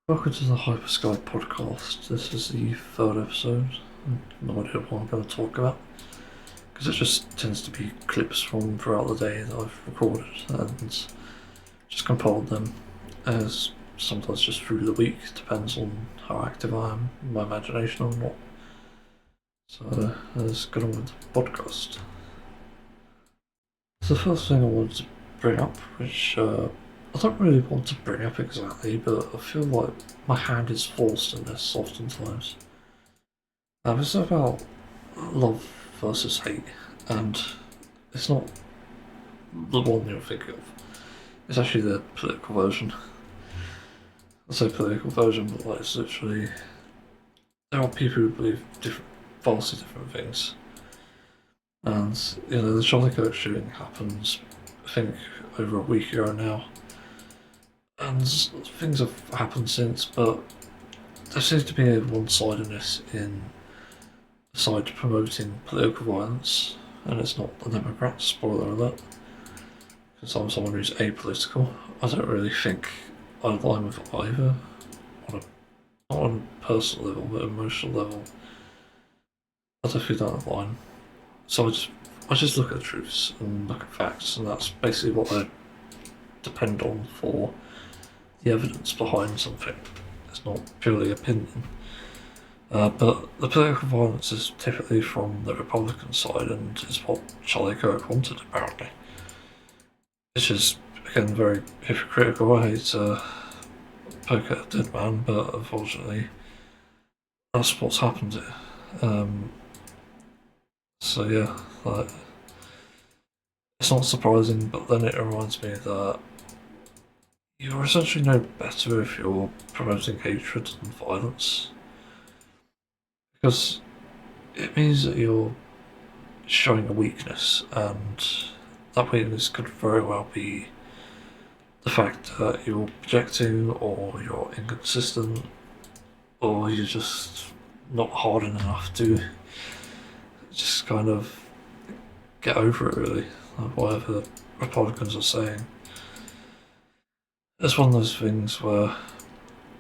Welcome to the HYPERSKY podcast. This is the third episode. No idea what I'm going to talk about because it just tends to be clips from throughout the day that I've recorded and just compiled them as sometimes just through the week. Depends on how active I am, my imagination or not. So let's get on with the podcast. So the first thing I wanted to bring up, which I don't really want to bring up exactly, but I feel like my hand is forced in this oftentimes. It's about love versus hate, and it's not the one you're thinking of. It's actually the political version. I say political version, but like it's literally there are people who believe vastly different things, and the Charlie Kirk shooting happened, I think, over a week ago now. And things have happened since, but there seems to be a one-sidedness in the side promoting political violence, and it's not the Democrats, spoiler alert, because I'm someone who's apolitical. I don't really think I align with either, not on a personal level, but emotional level. I definitely don't align. So I just look at truths and look at facts, and that's basically what I depend on for the evidence behind something. It's not purely opinion. But the political violence is typically from the Republican side, and is what Charlie Kirk wanted, apparently. Which is, again, very hypocritical. I hate to poke at a dead man, but unfortunately, that's what's happened here. So yeah, like, it's not surprising, but then it reminds me that you're essentially no better if you're promoting hatred and violence. Because it means that you're showing a weakness, and that weakness could very well be the fact that you're projecting, or you're inconsistent, or you're just not hard enough to just kind of get over it, really, like whatever the Republicans are saying. It's one of those things where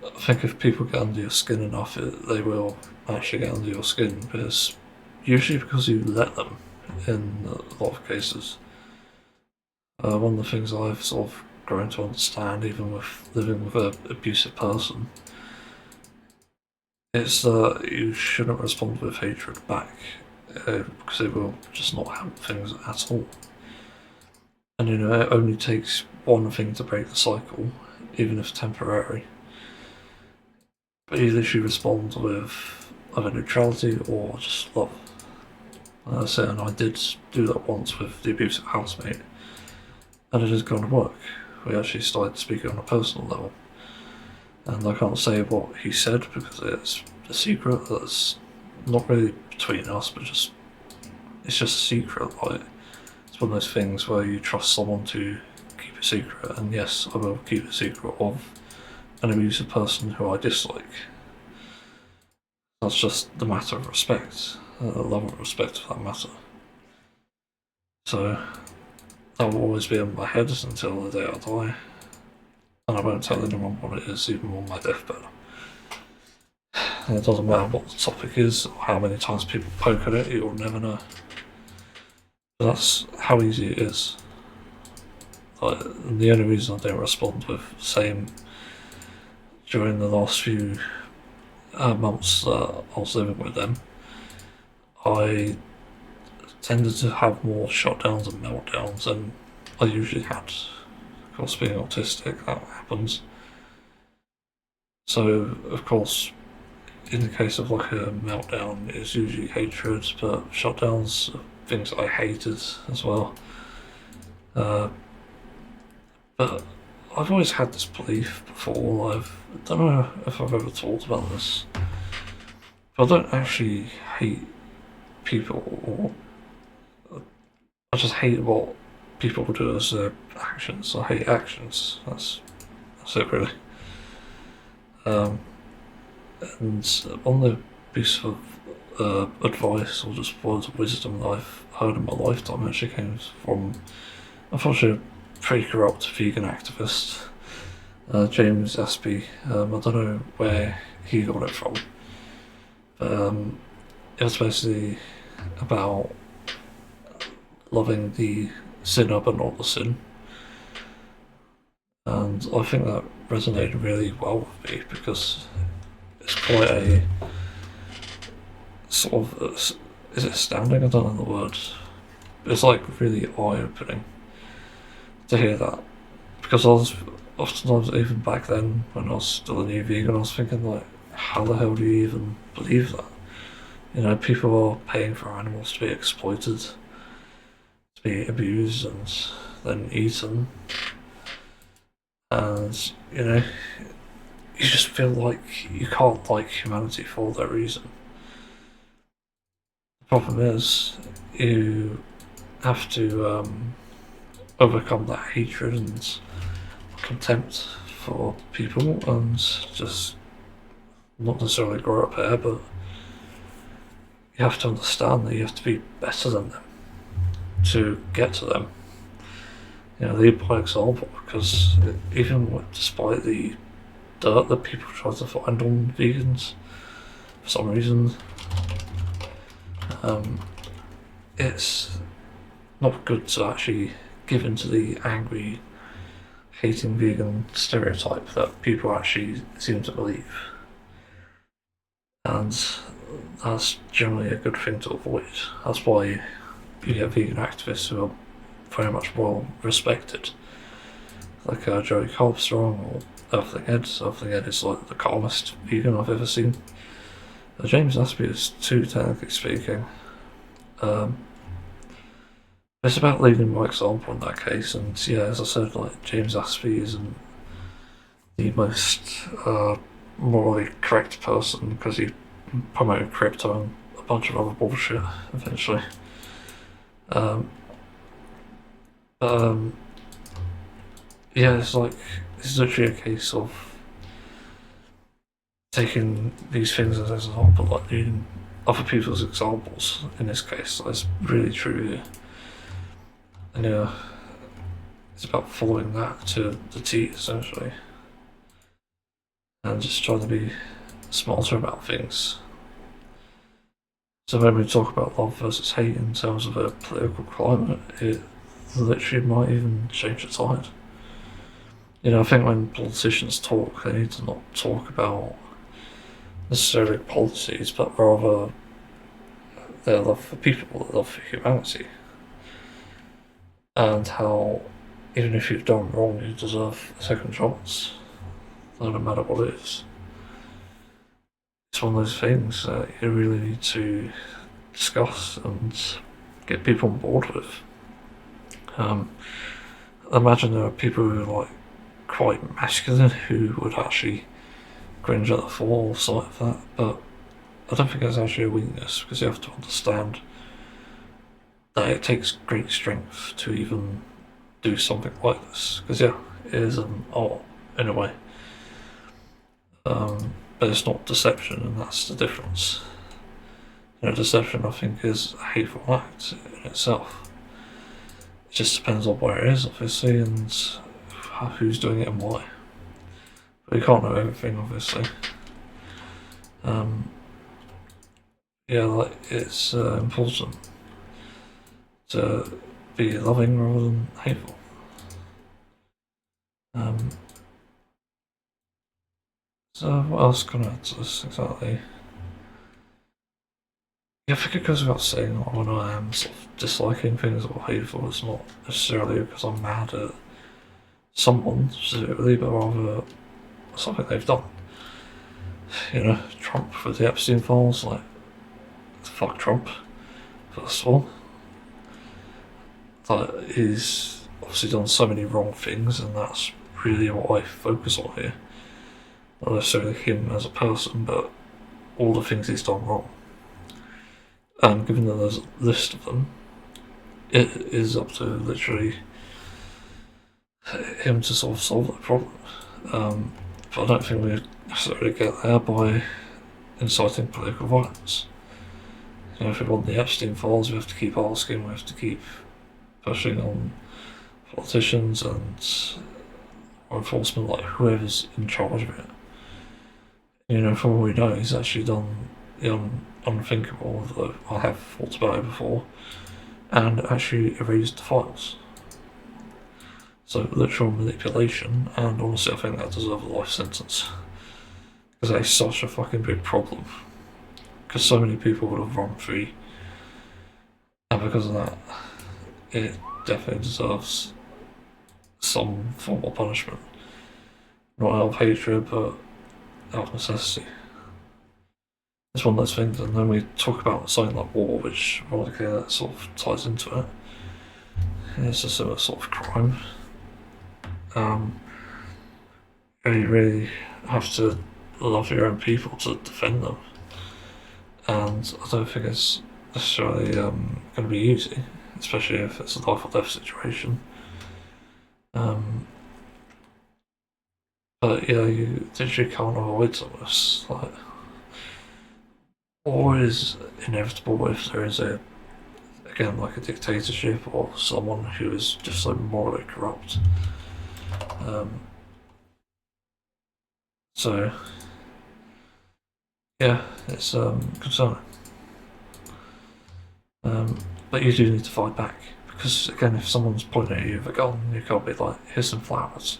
I think if people get under your skin enough, they will actually get under your skin, usually because you let them in a lot of cases. One of the things I've sort of grown to understand, even with living with an abusive person, is that you shouldn't respond with hatred back, because it will just not help things at all. And it only takes one thing to break the cycle, even if temporary. But you literally respond with either neutrality or just love. And I did do that once with the abusive housemate, and it has gone to work. We actually started speaking on a personal level, and I can't say what he said because it's a secret that's not really between us, but it's just a secret. Like, it's one of those things where you trust someone to keep a secret, and yes, I will keep a secret of an abusive person who I dislike. That's just the matter of respect, love and respect for that matter. So that will always be in my head until the day I die, and I won't tell anyone what it is, even on my deathbed. And it doesn't matter what the topic is or how many times people poke at it, you'll never know. But that's how easy it is. Like, the only reason I don't respond with same during the last few months that I was living with them, I tended to have more shutdowns and meltdowns than I usually had. Of course, being autistic, that happens. So, of course, in the case of like a meltdown, it's usually hatred, but shutdowns are things I hated as well. But I've always had this belief before. I don't know if I've ever talked about this, but I don't actually hate people, or I just hate what people do as their actions. I hate actions. That's it, really. And one of the pieces of advice or just words of wisdom that I've heard in my lifetime actually came from, unfortunately, a pretty corrupt vegan activist. James Aspie. I don't know where he got it from, but it was basically about loving the sinner but not the sin. And I think that resonated really well with me because it's quite a sort of, is it astounding? I don't know the word. It's like really eye-opening to hear that, because I was oftentimes, even back then when I was still a new vegan, I was thinking like, how the hell do you even believe that? You know, people are paying for animals to be exploited, to be abused and then eaten, and you know, you just feel like you can't like humanity for that reason. The problem is, you have to overcome that hatred and contempt for people and just not necessarily grow up here, but you have to understand that you have to be better than them to get to them. You know, lead by example, because even despite the dirt that people try to find on vegans, for some reason, it's not good to actually give into the angry, hating vegan stereotype that people actually seem to believe. And that's generally a good thing to avoid. That's why you get vegan activists who are very much well respected, like Joey Carbstrong or Earthling Ed. Earthling Ed is like the calmest vegan I've ever seen. James Aspie is too, technically speaking. It's about leading by example in that case, and yeah, as I said, like James Aspie isn't the most morally correct person because he promoted crypto and a bunch of other bullshit eventually. Yeah, it's like, it's literally a case of taking these things as an example, like leading other people's examples in this case. That's really true here. And yeah, it's about following that to the T essentially. And just trying to be smarter about things. So when we talk about love versus hate in terms of a political climate, it literally might even change the tide. You know, I think when politicians talk, they need to not talk about necessarily policies, but rather their love for people, their love for humanity, and how even if you've done wrong, you deserve a second chance, no matter what it is. It's one of those things that you really need to discuss and get people on board with. I imagine there are people who are like quite masculine who would actually cringe at the foresight of that, but I don't think it's actually a weakness, because you have to understand that it takes great strength to even do something like this, because yeah, it is an art in a way, but it's not deception, and that's the difference. You know, deception, I think, is a hateful act in itself. It just depends on where it is, obviously, and who's doing it and why. But you can't know everything, obviously. Yeah, like, it's important to be loving rather than hateful. So what else can I add to this exactly? Yeah, I think it goes without saying that when I am sort of disliking things or hateful, it's not necessarily because I'm mad at someone specifically, but rather something they've done. You know, Trump with the Epstein files, like, fuck Trump, first of all. That he's obviously done so many wrong things, and that's really what I focus on here. Not necessarily him as a person, but all the things he's done wrong. And given that there's a list of them, it is up to literally him to sort of solve that problem. But I don't think we necessarily get there by inciting political violence. You know, if we want the Epstein files, we have to keep asking, we have to keep pushing on politicians and or enforcement, like whoever's in charge of it. You know, from what we know, he's actually done the unthinkable, although I have thought about it before, and actually erased the files. So literal manipulation, and honestly, I think that deserves a life sentence. Because that is such a fucking big problem. Because so many people would have run free, and because of that, it definitely deserves some form of punishment. Not out of hatred, but out of necessity. It's one of those things, and then we talk about something like war, which, ironically, that sort of ties into it. It's a similar sort of crime. You really have to love your own people to defend them, and I don't think it's necessarily going to be easy, especially if it's a life or death situation. But yeah, you literally can't avoid some of this. Like, war is inevitable if there is again, like a dictatorship or someone who is just so morally corrupt. So yeah, it's concerning. But you do need to fight back because again, if someone's pointing at you with a gun, you can't be like, "Here's some flowers."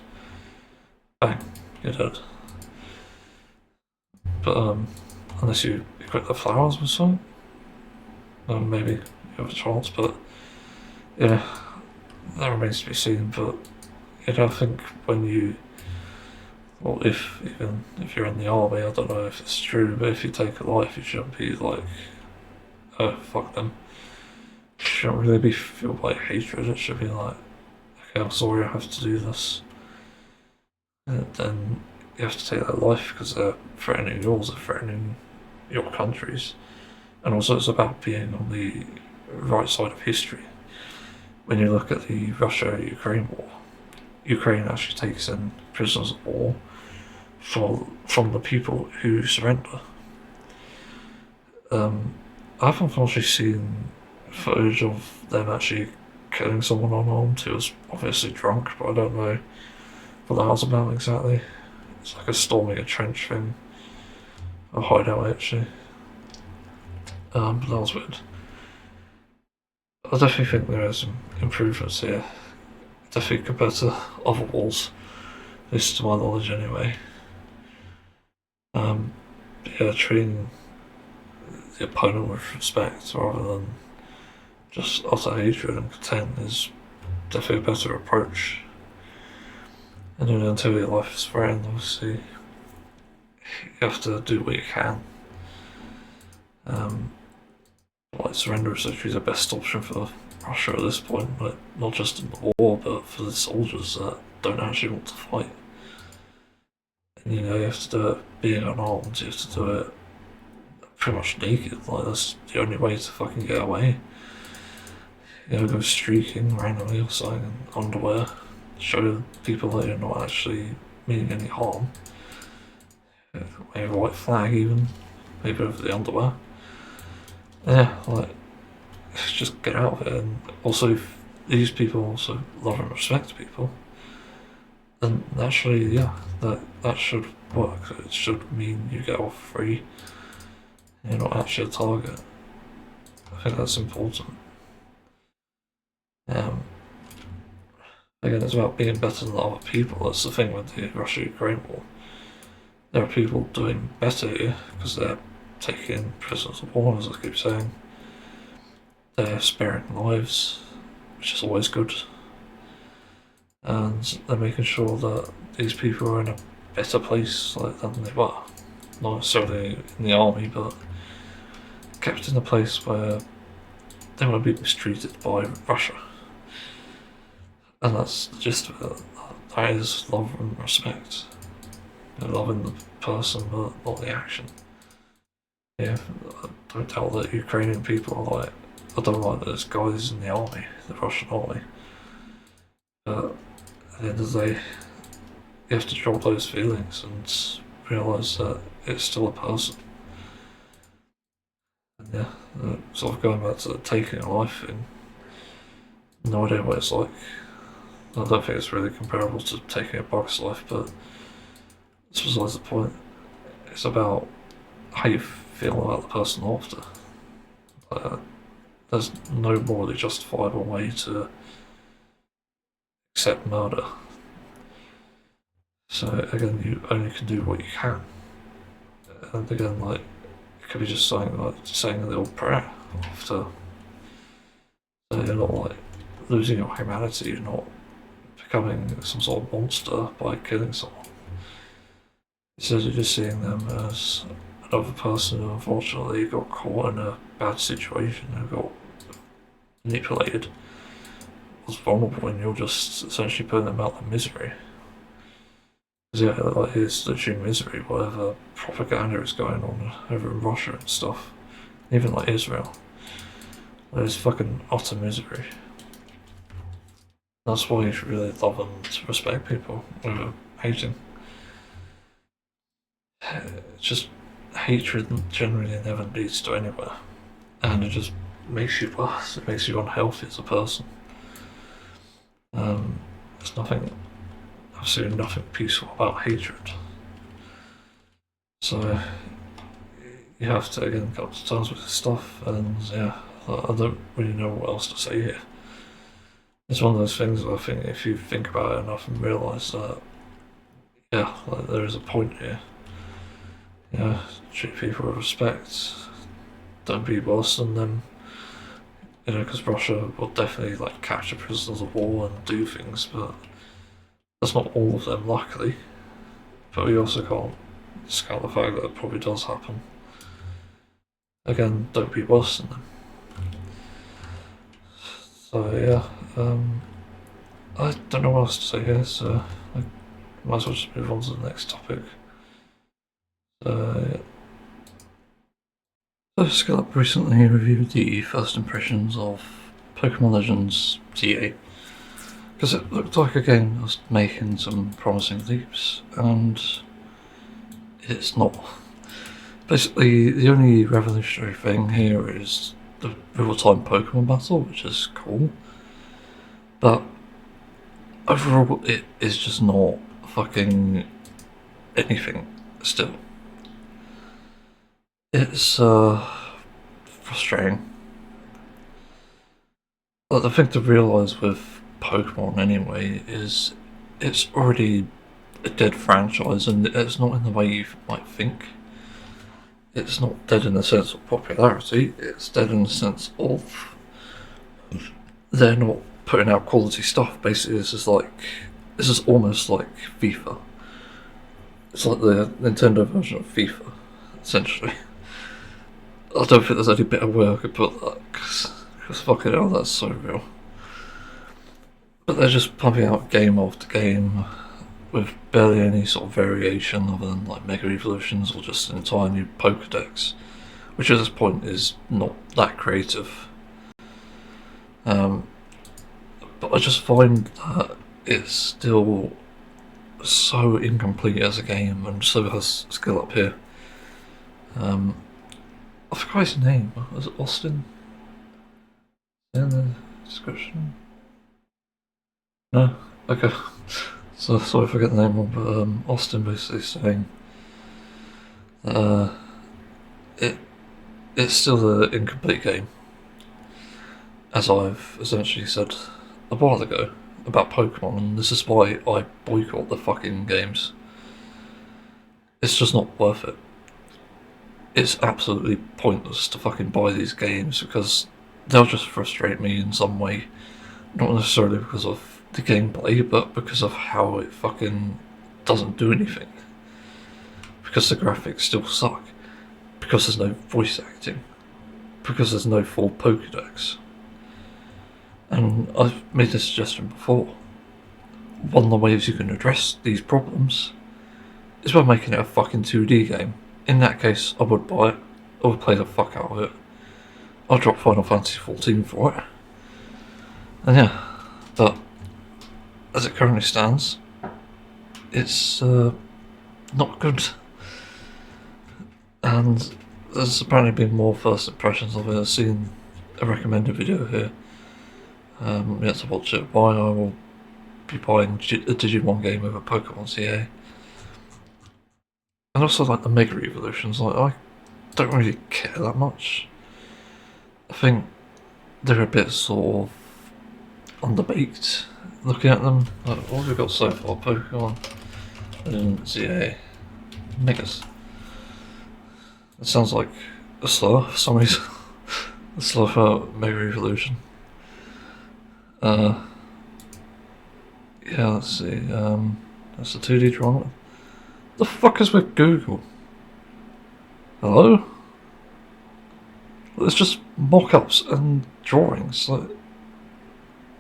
Bang, you're dead. But unless you equip the flowers with something, maybe you have a chance. But yeah, that remains to be seen. But I think when you, well, even if you're in the army, I don't know if it's true, but if you take a life, you shouldn't be like, "Oh, fuck them." It shouldn't really be feel like hatred. It should be like, "Okay, I'm sorry, I have to do this." And then you have to take that life because they're threatening yours, they're threatening your countries. And also, it's about being on the right side of history. When you look at the Russia-Ukraine war, Ukraine actually takes in prisoners of war from the people who surrender. I've unfortunately seen footage of them actually killing someone unarmed who was obviously drunk, but I don't know what that was about exactly. It's like a storming a trench thing, a hideout actually. But that was weird. I definitely think there are some improvements here. Definitely compared to other wars, at least to my knowledge anyway. Yeah, treating the opponent with respect rather than just utter hatred and contempt is definitely a better approach. And until your life is threatened, obviously, you have to do what you can. Like surrender is actually the best option for Russia at this point, not just in the war, but for the soldiers that don't actually want to fight. And you have to do it being unarmed, you have to do it pretty much naked, like that's the only way to fucking get away. Go streaking randomly or something in underwear, show people that you're not actually meaning any harm. Maybe a white flag even, maybe over the underwear. Yeah, like, just get out of it. And also, if these people also love and respect people, then naturally, yeah, that should work. It should mean you get off free. You're not actually a target. I think that's important. Again, it's about being better than other people. That's the thing with the Russia-Ukraine war. There are people doing better here because they're taking prisoners of war, as I keep saying. They're sparing lives, which is always good. And they're making sure that these people are in a better place than they were. Not necessarily in the army, but kept in a place where they won't be mistreated by Russia. And that's the gist of it. That is love and respect. Loving the person, but not the action. Yeah, I don't doubt that Ukrainian people are like, I don't like those guys in the army, the Russian army. But at the end of the day, you have to drop those feelings and realise that it's still a person. And yeah, sort of going back to the taking a life thing, no idea what it's like. I don't think it's really comparable to taking a bug's life, but it's besides the point. It's about how you feel about the person after. There's no morally justifiable way to accept murder. So again, you only can do what you can. And again, like, it could be just saying a little prayer after. So you're not like losing your humanity, you're not becoming some sort of monster by killing someone. Instead, you're just seeing them as another person who unfortunately got caught in a bad situation, who got manipulated, was vulnerable, and you're just essentially putting them out of misery. Because yeah, like, it's literally misery, whatever propaganda is going on over in Russia and stuff. Even like Israel. There's fucking utter misery. That's why you should really love and respect people over hating. Just hatred generally never leads to anywhere. And it just makes you worse, it makes you unhealthy as a person. There's nothing, absolutely nothing peaceful about hatred. So you have to again come to terms with this stuff, and yeah, I don't really know what else to say here. It's one of those things that I think if you think about it enough and realise that, yeah, like, there is a point here. Yeah, treat people with respect. Don't be worse than them. You know, because Russia will definitely like capture prisoners of war and do things, but that's not all of them, luckily. But we also can't discount the fact that it probably does happen. Again, don't be worse than them. So yeah, I don't know what else to say here, so I might as well just move on to the next topic. So Scallop recently reviewed the first impressions of Pokemon Legends TA, because it looked like a game was making some promising leaps, and it's not. Basically, the only revolutionary thing here is the real-time Pokemon battle, which is cool, but overall it is just not fucking anything still. It's frustrating. But the thing to realise with Pokemon anyway is it's already a dead franchise, and it's not in the way you might think. It's not dead in the sense of popularity, it's dead in the sense of they're not putting out quality stuff. Basically, this is almost like FIFA. It's like the Nintendo version of FIFA, essentially. I don't think there's any better way I could put that, because fucking hell, that's so real. But they're just pumping out game after game with barely any sort of variation other than like Mega Evolutions or just an entire new Pokedex, which at this point is not that creative. But I just find that it's still so incomplete as a game, and so has skill up here. I forgot his name. Was it Austin? In the description? No? Okay. So sorry if I get the name wrong, but Austin basically saying it's still an incomplete game, as I've essentially said a while ago about Pokemon, and this is why I boycott the fucking games. It's just not worth it. It's absolutely pointless to fucking buy these games because they'll just frustrate me in some way, not necessarily because of the gameplay, but because of how it fucking doesn't do anything. Because the graphics still suck. Because there's no voice acting. Because there's no full Pokedex. And I've made this suggestion before. One of the ways you can address these problems is by making it a fucking 2D game. In that case, I would buy it. I would play the fuck out of it. I'll drop Final Fantasy XIV for it. And yeah, but as it currently stands, it's not good. And there's apparently been more first impressions of it. I've seen a recommended video here. You have to watch it. Why I will be buying a Digimon game over Pokemon CA. And also like the Mega Evolutions, like I don't really care that much. I think they're a bit sort of underbaked looking at them. Like, what have we got so far? Pokemon and CA. Megas. It sounds like a slur for some reason. A slur for Mega Evolution. Yeah, let's see. That's a 2D drawing. The fuck is with Google? Hello? It's just mock-ups and drawings. Like,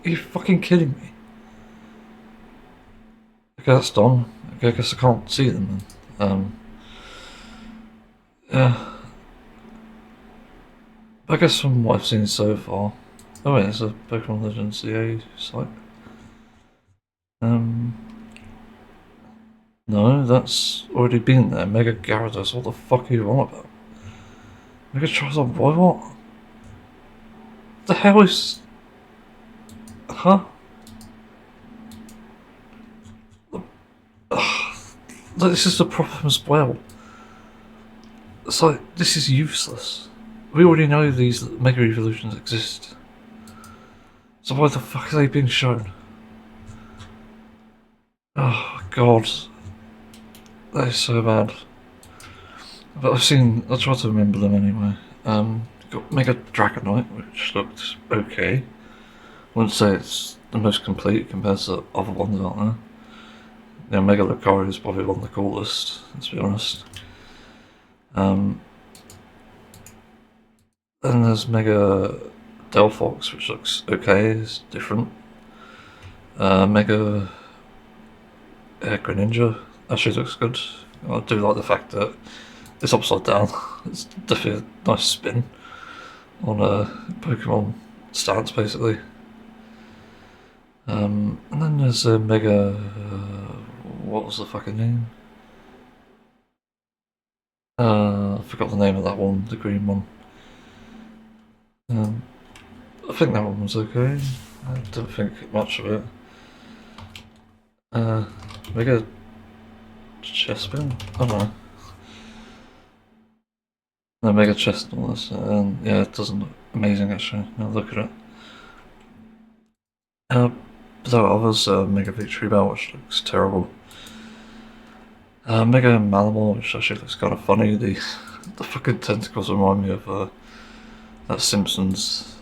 are you fucking kidding me? Okay, that's done. Okay, I guess I can't see them then. Yeah. I guess from what I've seen so far. Oh wait, there's a Pokemon Legends CA site. No, that's already been there. Mega Gyarados, what the fuck are you on about? Mega Charizard, what? The hell is... Huh? This is the problem as well. It's like, this is useless. We already know these Mega Evolutions exist. So why the fuck are they being shown? Oh god. That is so bad. But I tried to remember them anyway. Got Mega Dragonite, which looked okay. Wouldn't say it's the most complete compared to other ones out there. Yeah, Mega Lucario is probably one of the coolest, let's be honest. Then there's Mega Delphox, which looks okay, it's different. Mega Greninja actually looks good. I do like the fact that it's upside down. It's definitely a nice spin on a Pokemon stance, basically. And then there's a Mega... what was the fucking name? I forgot the name of that one, the green one. I think that one was okay. I don't think much of it. Mega Chespin? I don't know. No, Mega Chest and all this. Yeah, it doesn't look amazing actually. Now look at it. There are others, Mega Victory Bell, which looks terrible. Mega Malamor, which actually looks kind of funny. The fucking tentacles remind me of that Simpsons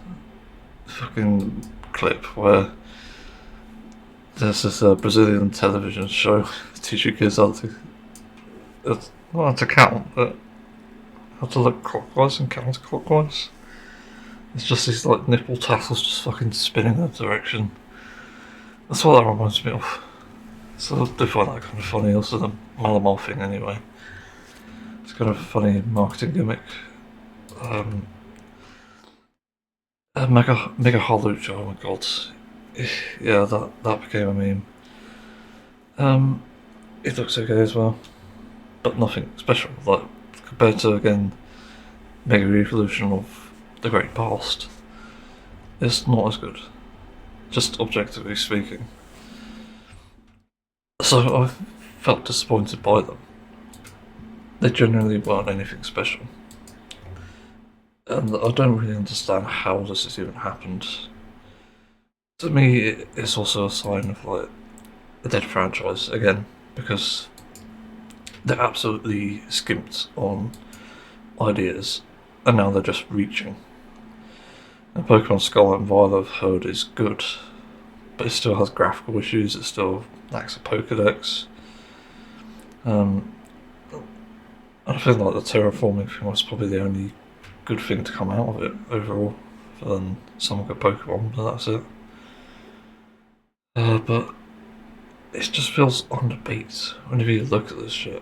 fucking clip where there's this Brazilian television show teaching kids how to not how to count, but how to look clockwise and counterclockwise. It's just these like nipple tassels just fucking spinning that direction. That's what that reminds me of. So I do find that kind of funny. Also the Malamar thing anyway. It's kind of a funny marketing gimmick. Mega Holucha, oh my god. Yeah, that became a meme. It looks okay as well. But nothing special. Like compared to again Mega Evolution of the Great Past. It's not as good. Just objectively speaking. So I felt disappointed by them. They generally weren't anything special. And I don't really understand how this has even happened. To me, it's also a sign of like a dead franchise again, because they're absolutely skimped on ideas, and now they're just reaching. And Pokemon Scarlet and Violet, I've heard, is good, but it still has graphical issues. It still lacks a Pokedex. I feel like the terraforming thing was probably the only good thing to come out of it overall, other than some good Pokemon, but that's it. But it just feels underbeat whenever you look at this shit.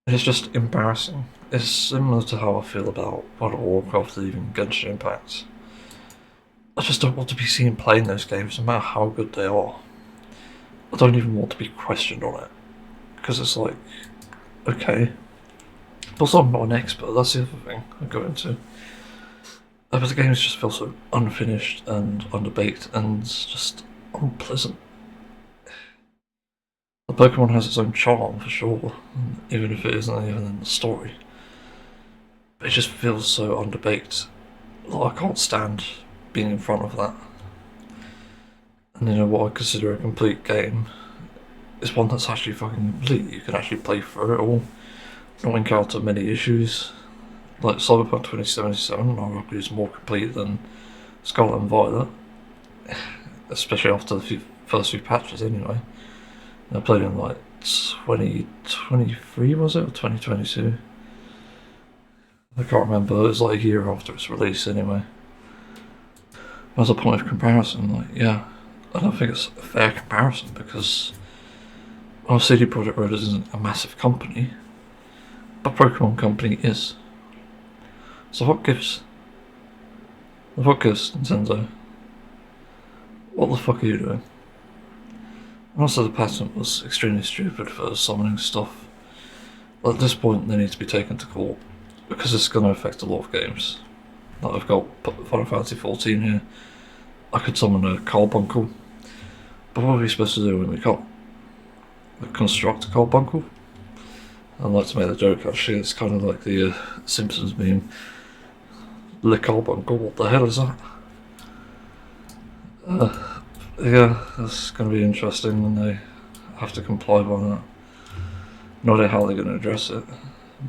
It's just embarrassing. It's similar to how I feel about World of Warcraft leaving Genshin Impact. I just don't want to be seen playing those games no matter how good they are. I don't even want to be questioned on it. Because it's like, okay. Also, I'm not an expert, that's the other thing I go into. But the games just feel so unfinished and underbaked and just unpleasant. The Pokemon has its own charm for sure, even if it isn't even in the story. But it just feels so underbaked. Like, I can't stand being in front of that. And you know what I consider a complete game is one that's actually fucking complete. You can actually play through it all, not encounter many issues. Like Cyberpunk 2077, I reckon is more complete than Scarlet and Violet, especially after the first few patches anyway. I played in like 2023, was it, or 2022? I can't remember, it was like a year after its release anyway. As a point of comparison, like, yeah, I don't think it's a fair comparison because, well, CD Projekt Red isn't a massive company, but Pokemon Company is. So what gives? What gives, Nintendo? What the fuck are you doing? And also the patent was extremely stupid for summoning stuff. But at this point they need to be taken to court, because it's going to affect a lot of games. Like, I've got Final Fantasy 14 here. I could summon a Carbuncle, but what are we supposed to do when we can't? Like, construct a Carbuncle? I'd like to make the joke actually, it's kind of like the Simpsons meme. Le Carbuncle, what the hell is that? Yeah, that's going to be interesting, and they have to comply by that. No idea how they're going to address it.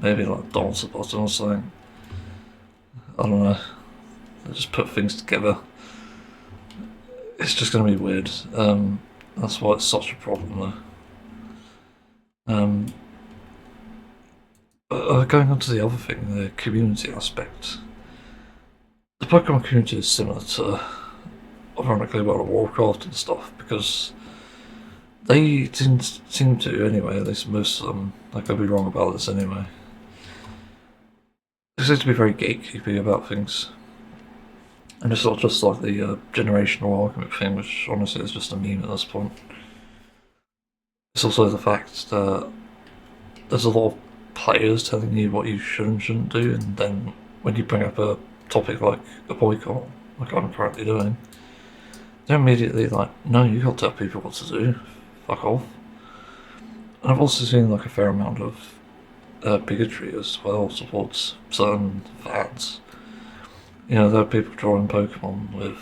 Maybe like dance the button or something. I don't know. They just put things together. It's just going to be weird. That's why it's such a problem though. Going on to the other thing, the community aspect. The Pokemon community is similar to, ironically, World of Warcraft and stuff, because they didn't seem to, anyway, at least most of them, I could be wrong about this anyway. They seem to be very gatekeeping about things. And it's not just like the generational argument thing, which honestly is just a meme at this point. It's also the fact that there's a lot of players telling you what you should and shouldn't do, and then when you bring up a topic like a boycott, like I'm currently doing, they're immediately like, no, you can't tell people what to do, fuck off. And I've also seen like a fair amount of bigotry as well towards certain fans. You know, there are people drawing Pokemon with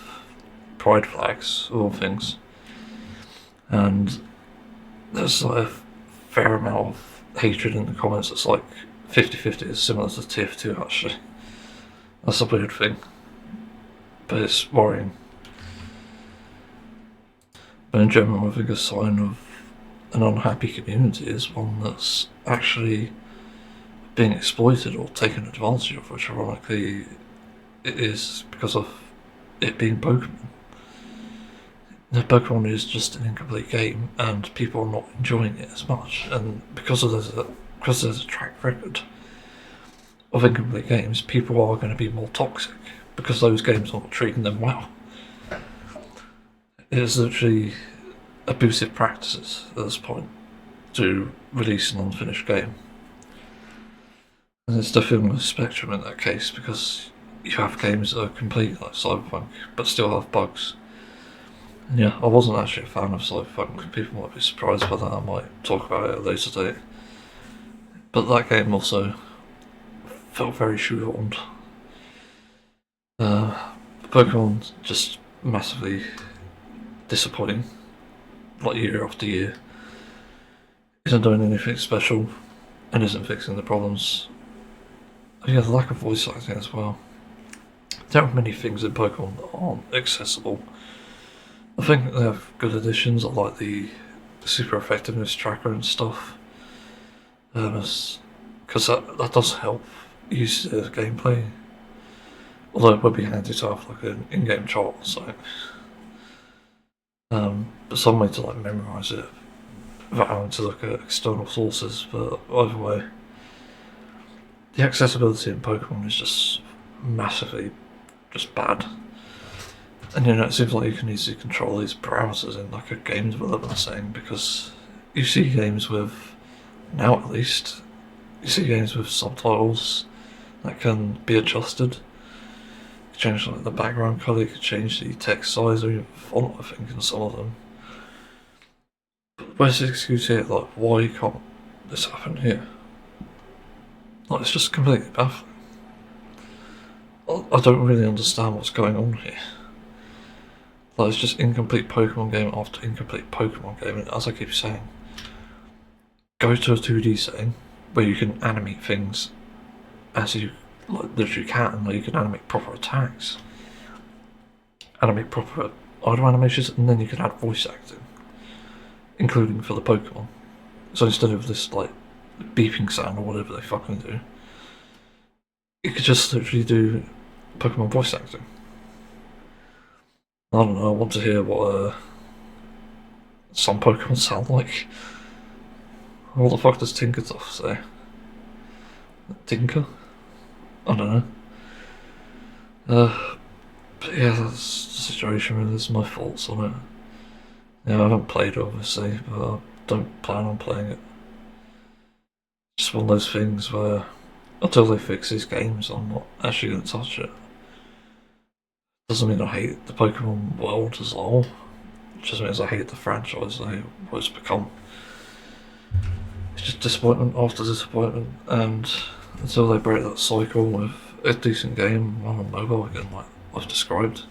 pride flags, all things, and there's like a fair amount of hatred in the comments. It's like 50-50, it's similar to TF2 actually. That's a weird thing, but it's worrying. But in general, I think a sign of an unhappy community is one that's actually being exploited or taken advantage of, which ironically it is because of it being Pokemon. The Pokemon is just an incomplete game, and people are not enjoying it as much. And because there's a track record of incomplete games, people are going to be more toxic because those games are not treating them well. It is literally abusive practices at this point to release an unfinished game. And it's definitely a spectrum in that case, because you have games that are complete like Cyberpunk but still have bugs. And yeah, I wasn't actually a fan of Cyberpunk. People might be surprised by that. I might talk about it at a later date. But that game also felt very shoehorned. Pokemon just massively disappointing, like year after year. Isn't doing anything special and isn't fixing the problems. Yeah, the lack of voice acting as well. There are many things in Pokemon that aren't accessible. I think they have good additions. I like the super effectiveness tracker and stuff, because that does help use the gameplay. Although it would be handy to have like an in-game chart or something. But some way to like memorise it without having to look at external sources. But either way, the accessibility in Pokemon is just massively just bad. And you know, it seems like you can easily control these parameters in like a game development setting, because you see games with, now at least, you see games with subtitles that can be adjusted. change like the background colour, you could change the text size or even font, I think, in some of them. But where's the excuse here? Like, why can't this happen here? Like, it's just completely baffling. I don't really understand what's going on here. Like, it's just incomplete Pokemon game after incomplete Pokemon game, and as I keep saying, go to a 2D setting where you can animate things as you literally can, like you can animate proper attacks, animate proper item animations, and then you can add voice acting, including for the Pokemon. So instead of this like beeping sound or whatever they fucking do, you could just literally do Pokemon voice acting. I don't know, I want to hear what some Pokemon sound like. What the fuck does Tinkertoff say? Tinker? I don't know. But yeah, that's the situation really, that's my thoughts on it. Yeah, I haven't played it obviously, but I don't plan on playing it. Just one of those things where until they fix these games, I'm not actually going to touch it. Doesn't mean I hate the Pokemon world as a whole. It just means I hate the franchise, I hate what it's become. It's just disappointment after disappointment, and until they break that cycle with a decent game on mobile again, like I've described,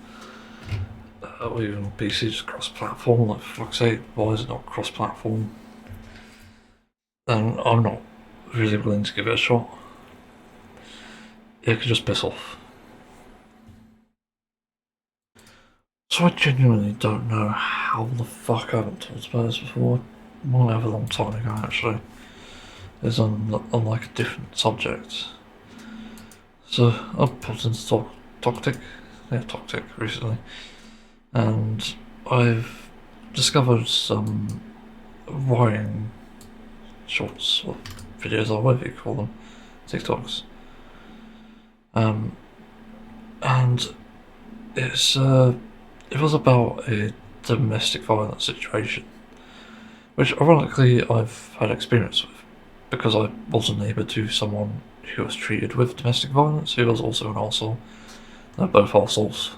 or even PC just cross-platform, like for fuck's sake, why is it not cross-platform? And I'm not really willing to give it a shot. It could just piss off. So I genuinely don't know how the fuck I haven't talked about this before. I might have a long time ago actually. It's on like a different subject. So I popped into Toctic recently, and I've discovered some wiring shorts or videos or whatever you call them, TikToks. And it was about a domestic violence situation, which ironically I've had experience with, because I was a neighbour to someone who was treated with domestic violence, who was also an arsehole. They're both arseholes.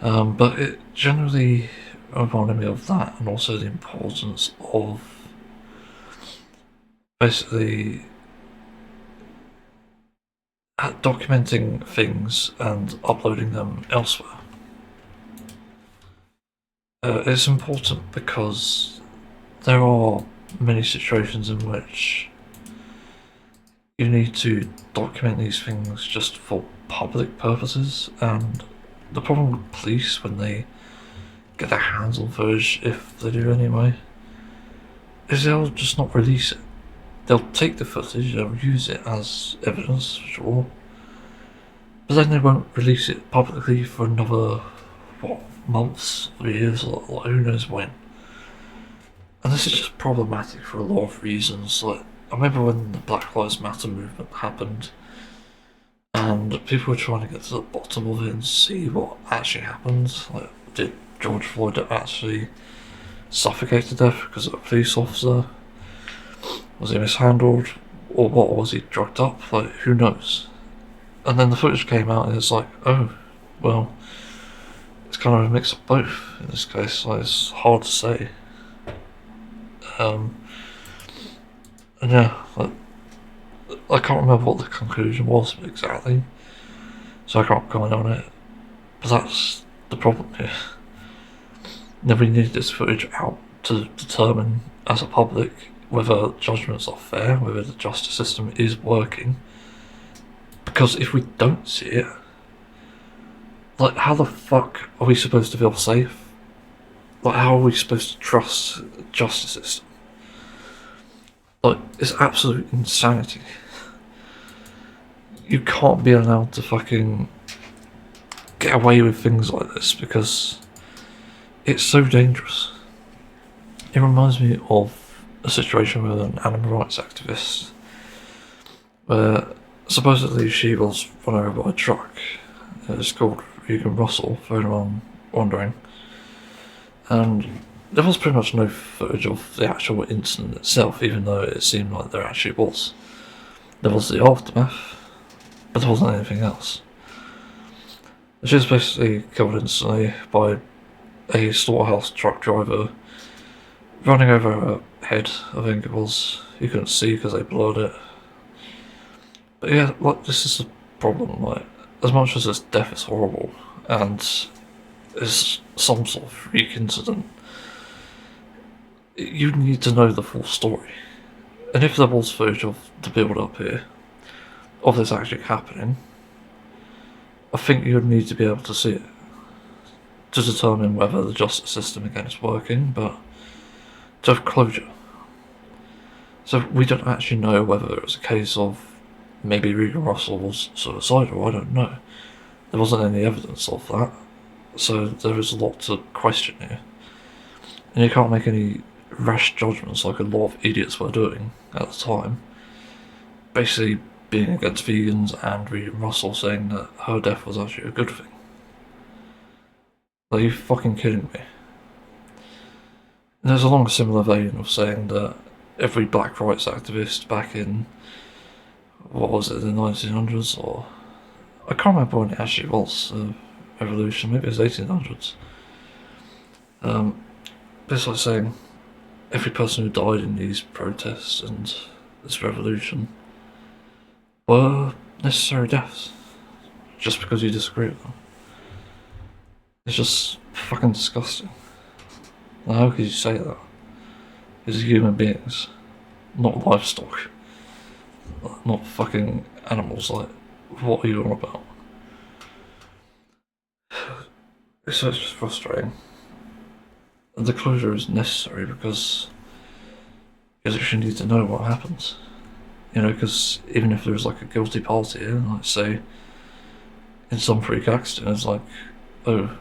But it generally reminded me of that, and also the importance of basically documenting things and uploading them elsewhere. It's important because there are many situations in which you need to document these things just for public purposes, and the problem with police when they get their hands on footage, if they do anyway, is they'll just not release it. They'll take the footage, they'll use it as evidence, sure, but then they won't release it publicly for another, months or years, or who knows when. And this is just problematic for a lot of reasons. Like, I remember when the Black Lives Matter movement happened, and people were trying to get to the bottom of it and see what actually happened. Like, did George Floyd actually suffocate to death because of a police officer? Was he mishandled? Or what, was he drugged up? Like, who knows? And then the footage came out and it's like, oh, well, it's kind of a mix of both in this case. Like, it's hard to say. And yeah, like, I can't remember what the conclusion was exactly, so I can't comment on it. But that's the problem here. We need this footage out to determine, as a public, whether judgments are fair, whether the justice system is working. Because if we don't see it, like, how the fuck are we supposed to feel safe? Like, how are we supposed to trust the justice system? Like, it's absolute insanity. You can't be allowed to fucking get away with things like this because it's so dangerous. It reminds me of a situation with an animal rights activist where supposedly she was run over by a truck. It's called Regan Russell, for anyone wondering. And there was pretty much no footage of the actual incident itself, even though it seemed like there actually was. There was the aftermath, but there wasn't anything else. She was basically killed instantly by a slaughterhouse truck driver running over her head, I think it was. You couldn't see because they blurred it. But yeah, like, this is a problem, like, as much as this death is horrible, and is some sort of freak incident, you need to know the full story. And if there was footage of the build up here, of this actually happening, I think you would need to be able to see it to determine whether the justice system again is working, but to have closure. So we don't actually know whether it was a case of maybe Regan Russell was suicidal, I don't know. There wasn't any evidence of that, so there is a lot to question here. And you can't make any rash judgments like a lot of idiots were doing at the time. Basically being against vegans and Regan Russell saying that her death was actually a good thing. Are you fucking kidding me? And there's along a similar vein of saying that every black rights activist back in, what was it, the 1900s, or I can't remember when it actually was, revolution, maybe it was 1800s. It's like saying every person who died in these protests and this revolution were necessary deaths, just because you disagree with them. It's just fucking disgusting. Now, how could you say that? These are human beings, not livestock, not fucking animals. Like, what are you on about? It's just frustrating. And the closure is necessary because you actually need to know what happens. You know, because even if there's like a guilty party here, like say, in some freak accident, it's like, oh,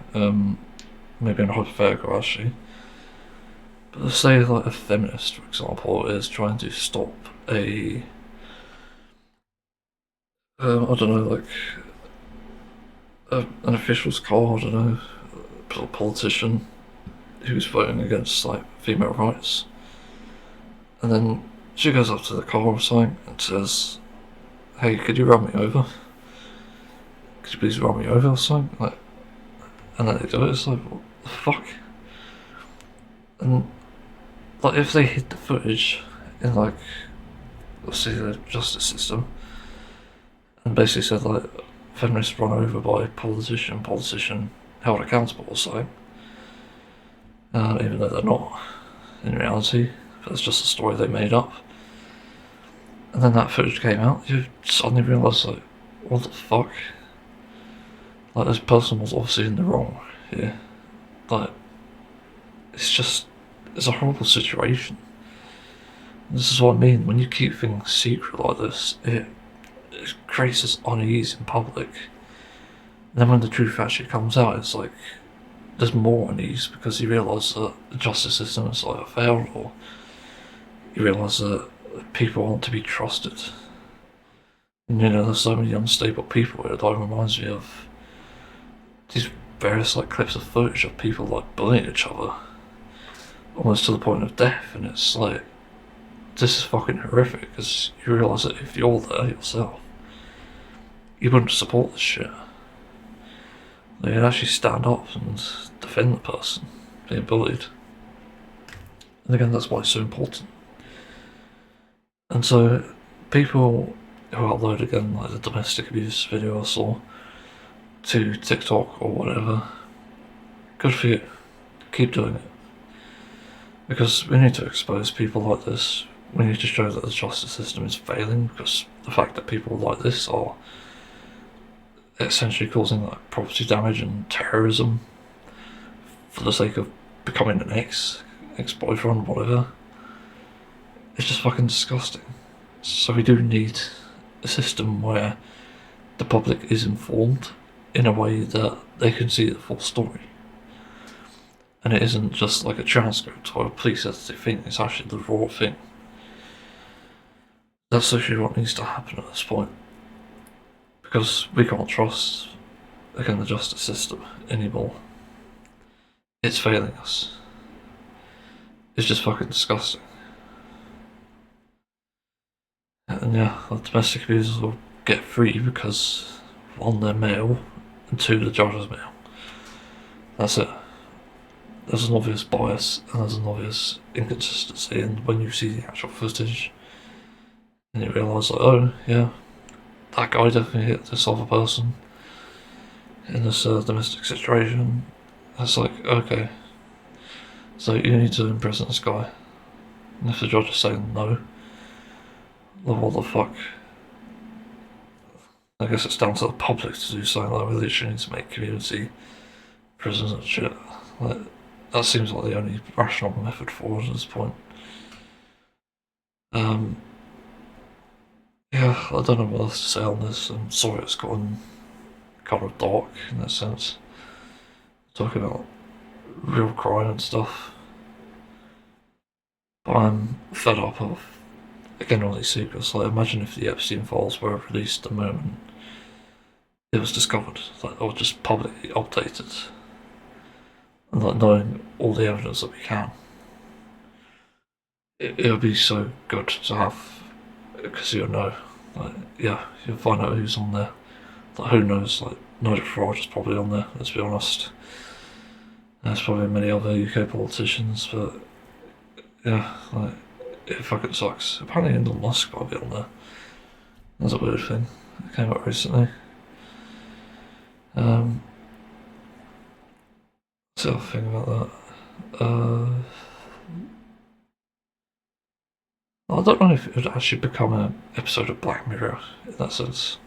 maybe in a hypothetical actually, but let's say like a feminist, for example, is trying to stop a, I don't know, like an official's car, I don't know, a politician who's voting against like female rights, and then she goes up to the car or something and says, "Hey, could you run me over? Could you please run me over or something?" Like, and then they do it. It's like, what the fuck? And like, if they hid the footage in like, let's say the justice system, and basically said like, feminists run over by politician held accountable or something, even though they're not in reality, that's just a story they made up. And then that footage came out, you suddenly realise like, what the fuck? Like, this person was obviously in the wrong here. Like, it's a horrible situation. This is what I mean, when you keep things secret like this, it creates this unease in public. And then when the truth actually comes out, it's like, there's more unease because you realise that the justice system is like failed, or you realise that people aren't to be trusted. And you know, there's so many unstable people here. It like reminds me of these various like clips of footage of people like bullying each other, almost to the point of death, and it's like, this is fucking horrific because you realise that if you're there yourself, you wouldn't support this shit. You'd actually stand up and defend the person being bullied. And again, that's why it's so important. And so, people who upload again, like the domestic abuse video I saw, to TikTok or whatever, good for you. Keep doing it. Because we need to expose people like this. We need to show that the justice system is failing, because the fact that people like this are essentially causing like property damage and terrorism for the sake of becoming an ex-boyfriend, whatever, it's just fucking disgusting. So we do need a system where the public is informed in a way that they can see the full story. And it isn't just like a transcript or a police edited thing, it's actually the raw thing. That's actually what needs to happen at this point. Because we can't trust, again, the justice system anymore. It's failing us. It's just fucking disgusting. And yeah, the domestic abusers will get free because, one, they're male, to the judge's meal. That's it. There's an obvious bias and there's an obvious inconsistency, and when you see the actual footage and you realise, like, oh yeah, that guy definitely hit this other person in this domestic situation, it's like, okay, so you need to imprison this guy. And if the judge is saying no, then what the fuck? I guess it's down to the public to do something. Like, we literally need to make community prisons and shit. Like, that seems like the only rational method forward at this point. Yeah, I don't know what else to say on this. I'm sorry it's gotten kind of dark in that sense. Talking about real crime and stuff. But I'm fed up of getting all these secrets. Like, imagine if the Epstein files were released the moment it was discovered, like, or just publicly updated, and like knowing all the evidence that we can. It would be so good to have, because you'll know, like, yeah, you'll find out who's on there. Like, who knows? Like, Nigel Farage's probably on there. Let's be honest. There's probably many other UK politicians, but yeah, like, it fucking sucks. Apparently Elon Musk might be on there. That's a weird thing. It came out recently. What's the other thing about that? I don't know if it would actually become an episode of Black Mirror in that sense.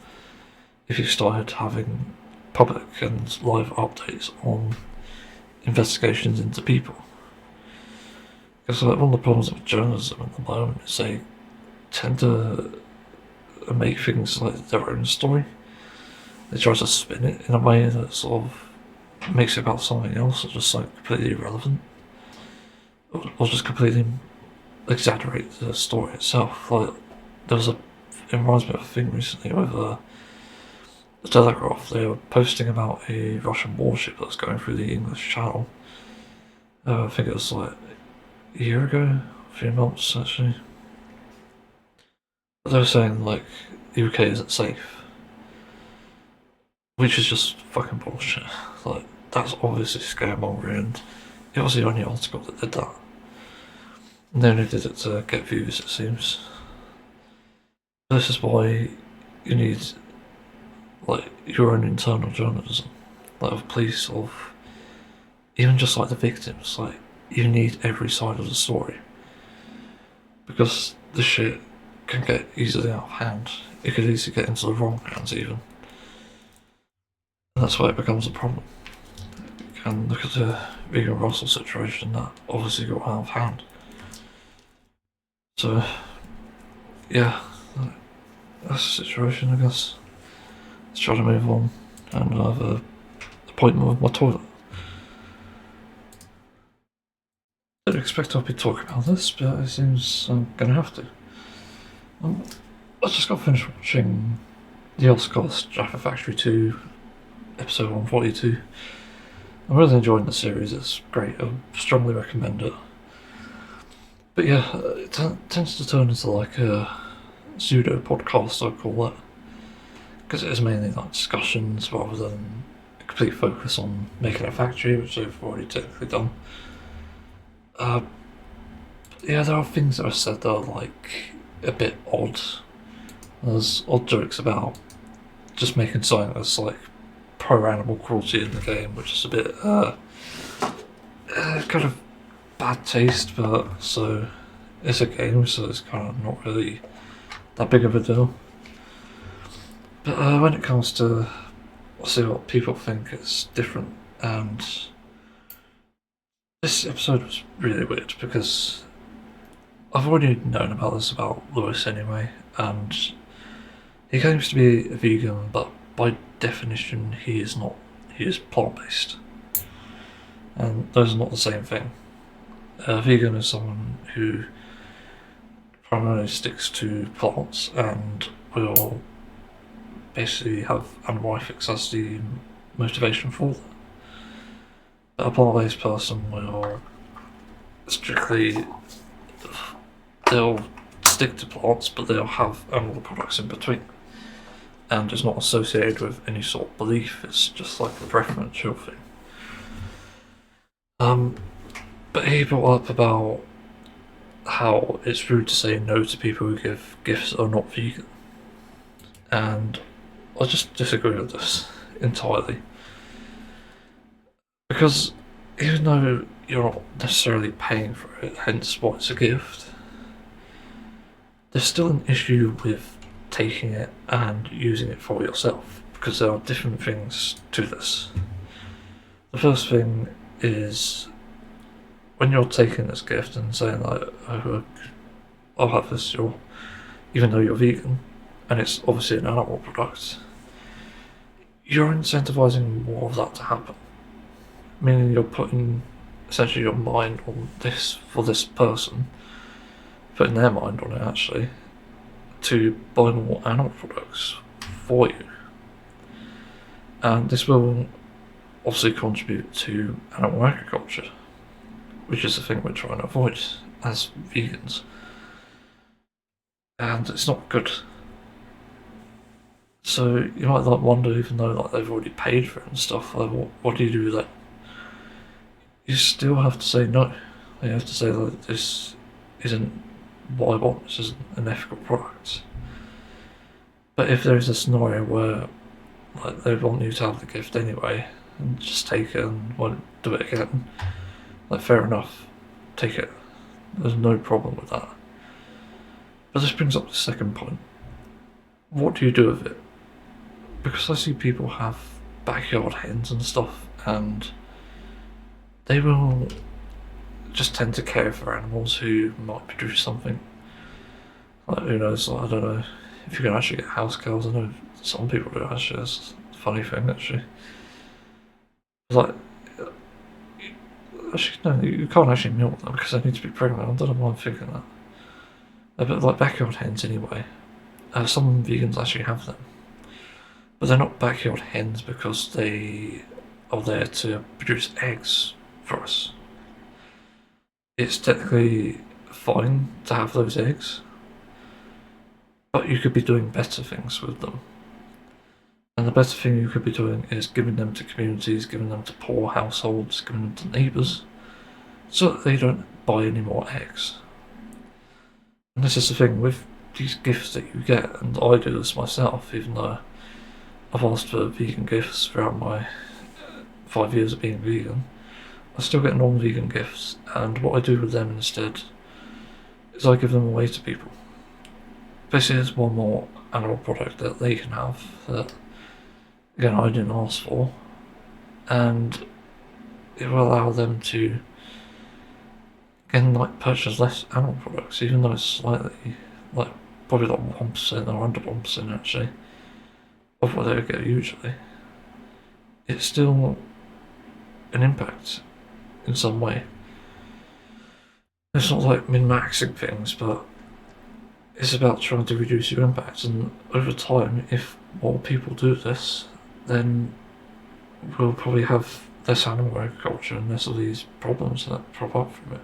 If you started having public and live updates on investigations into people. Because like, one of the problems with journalism at the moment is they tend to make things like their own story. They try to spin it in a way that sort of makes it about something else, or just like completely irrelevant, or just completely exaggerate the story itself. Like, it reminds me of a thing recently with the Telegraph. They were posting about a Russian warship that was going through the English Channel. I think it was like a year ago, a few months actually. But they were saying like the UK isn't safe, which is just fucking bullshit. Like, that's obviously scaremongering, and it was the only article that did that. And they only did it to get views, it seems. This is why you need, like, your own internal journalism, like of police, of even just like the victims. Like, you need every side of the story, because the shit can get easily out of hand. It could easily get into the wrong hands even. And that's why it becomes a problem. You can look at the Vegan Russell situation, that obviously got out of hand. So, yeah, that's the situation, I guess. Let's try to move on, and I have an appointment with my toilet. I didn't expect I'd be talking about this, but it seems I'm gonna have to. I just got finished watching the Oscars Jaffa Factory 2, episode 142. I'm really enjoying the series, it's great, I strongly recommend it. But yeah, it tends to turn into like a pseudo podcast, I'd call it. Because it is mainly like discussions rather than a complete focus on making a factory, which they've already technically done. Yeah, there are things that are said that are like a bit odd. There's odd jokes about just making something that's like pro-animal cruelty in the game, which is a bit kind of bad taste, but so it's a game, so it's kind of not really that big of a deal. But when it comes to, see what people think, it's different, and this episode was really weird because I've already known about this about Lewis anyway, and he claims to be a vegan, but by definition he is not. He is plant-based, and those are not the same thing. A vegan is someone who primarily sticks to plants and will basically have animal ethics as the motivation for that. But a plant-based person will strictly, they'll stick to plants, but they'll have animal products in between. and it's not associated with any sort of belief. It's just like a preferential thing. But he brought up about how it's rude to say no to people who give gifts that are not vegan, and I just disagree with this entirely. Because even though you're not necessarily paying for it, hence why it's a gift, there's still an issue with taking it and using it for yourself, because there are different things to this. The first thing is when you're taking this gift and saying like, oh, I'll have this, even though you're vegan, and it's obviously an animal product, you're incentivizing more of that to happen. Meaning you're putting essentially your mind on this for this person, putting their mind on it actually, to buy more animal products for you. And this will obviously contribute to animal agriculture, which is the thing we're trying to avoid as vegans. And it's not good. So you might like wonder, even though like they've already paid for it and stuff, like what do you do with that? You still have to say no. You have to say that this isn't what I want, this isn't an ethical product. But if there is a scenario where like they want you to have the gift anyway, and just take it and won't do it again, like fair enough, take it. There's no problem with that. But this brings up the second point. What do you do with it? Because I see people have backyard hens and stuff, and they will just tend to care for animals who might produce something. Like, who knows, like, I don't know if you can actually get house cows. I know some people do actually, that's a funny thing actually. Like, actually no, you can't actually milk them because they need to be pregnant. I don't know why I'm thinking that. But like backyard hens anyway, some vegans actually have them. But they're not backyard hens because they are there to produce eggs for us. It's technically fine to have those eggs, but you could be doing better things with them. And the better thing you could be doing is giving them to communities, giving them to poor households, giving them to neighbours, so that they don't buy any more eggs. And this is the thing with these gifts that you get, and I do this myself, even though I've asked for vegan gifts throughout my 5 years of being vegan. I still get non-vegan gifts, and what I do with them instead is I give them away to people. Basically, it's one more animal product that they can have that, again, I didn't ask for, and it will allow them to, again, like, purchase less animal products, even though it's slightly, like, probably like 1% or under 1% actually, of what they would get usually. It's still an impact in some way. It's not like min-maxing things, but it's about trying to reduce your impact, and over time, if more people do this, then we'll probably have less animal agriculture and less of these problems that crop up from it.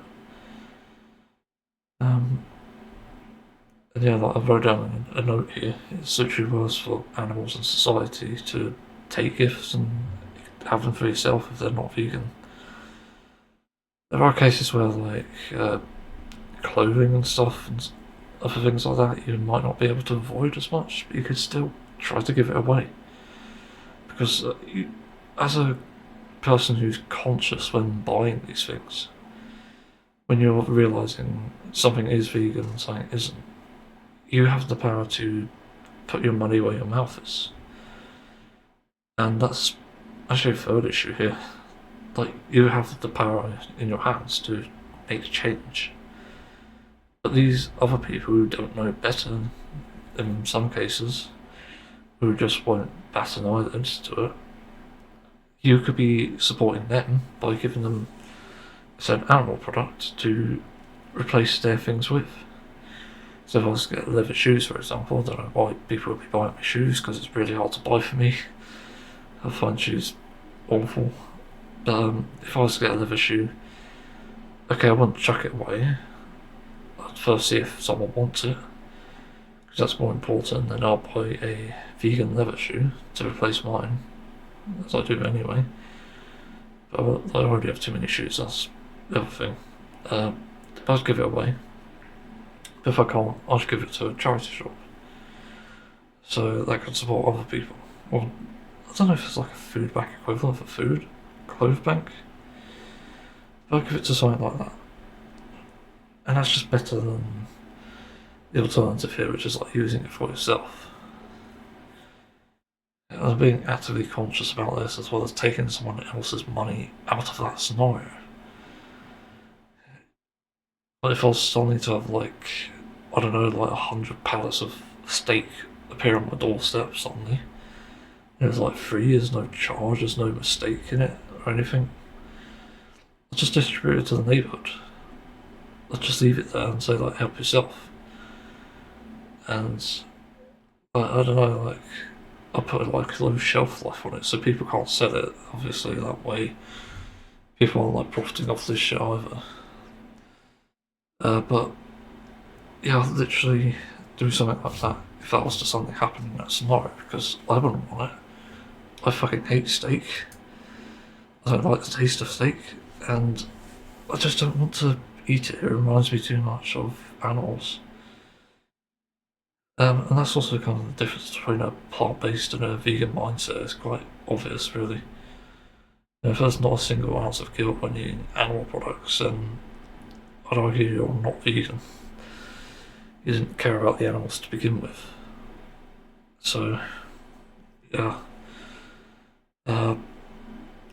And yeah, like I wrote down a note here, it's literally worse for animals and society to take gifts and have them for yourself if they're not vegan. There are cases where like clothing and stuff and other things like that you might not be able to avoid as much, but you could still try to give it away. Because as a person who's conscious when buying these things, when you're realising something is vegan and something isn't, you have the power to put your money where your mouth is. And that's actually a third issue here. Like, you have the power in your hands to make change. But these other people who don't know better, in some cases, who just won't bat an eyelid to it, you could be supporting them by giving them an animal product to replace their things with. So if I was to get leather shoes, for example, I don't know why people would be buying my shoes, because it's really hard to buy for me. I find shoes awful. But if I was to get a leather shoe, okay, I wouldn't chuck it away. I'd first see if someone wants it, because that's more important than I'll buy a vegan leather shoe to replace mine, as I do anyway. But I already have too many shoes, that's the other thing. I'll give it away. But if I can't, I'll just give it to a charity shop. So that can support other people. Well, I don't know if it's like a food bank equivalent for food, clothes bank. But I'll give it to something like that. And that's just better than the alternative here, which is like using it for yourself. I'm being actively conscious about this, as well as taking someone else's money out of that scenario. But if I was suddenly to have like, I don't know, like 100 pallets of steak appear on my doorstep suddenly, and it's like free, there's no charge, there's no mistake in it or anything, I'll just distribute it to the neighbourhood. I'll just leave it there and say like, help yourself. And I don't know, like, I'll put like a low shelf life on it so people can't sell it, obviously, that way people aren't like profiting off this shit either. But yeah, I'll literally do something like that if that was to suddenly happen in that scenario, because I wouldn't want it. I fucking hate steak. I don't like the taste of steak, and I just don't want to eat it. It reminds me too much of animals. And that's also kind of the difference between a plant-based and a vegan mindset. It's quite obvious, really. If there's not a single ounce of guilt when eating animal products, then I'd argue you're not vegan. You didn't care about the animals to begin with. So, yeah.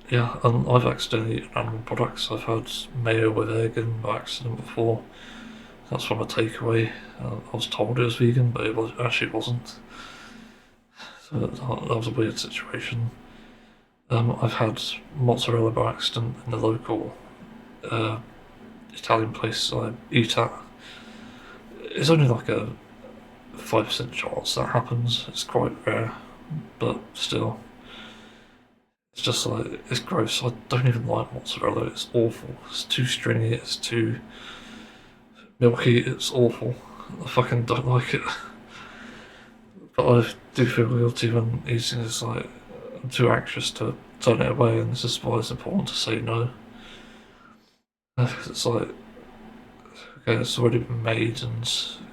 Yeah, and I've accidentally eaten animal products. I've had mayo with egg in by accident before. That's from a takeaway. I was told it was vegan, but actually wasn't. So that was a weird situation. I've had mozzarella by accident in the local Italian place I eat at. It's only like a 5% chance that happens. It's quite rare, but still. It's just like, it's gross. I don't even like mozzarella. It's awful. It's too stringy. It's too milky. It's awful. I fucking don't like it. But I do feel guilty when eating this. Like, I'm too anxious to turn it away, and this is why it's important to say no. It's like, okay, it's already been made, and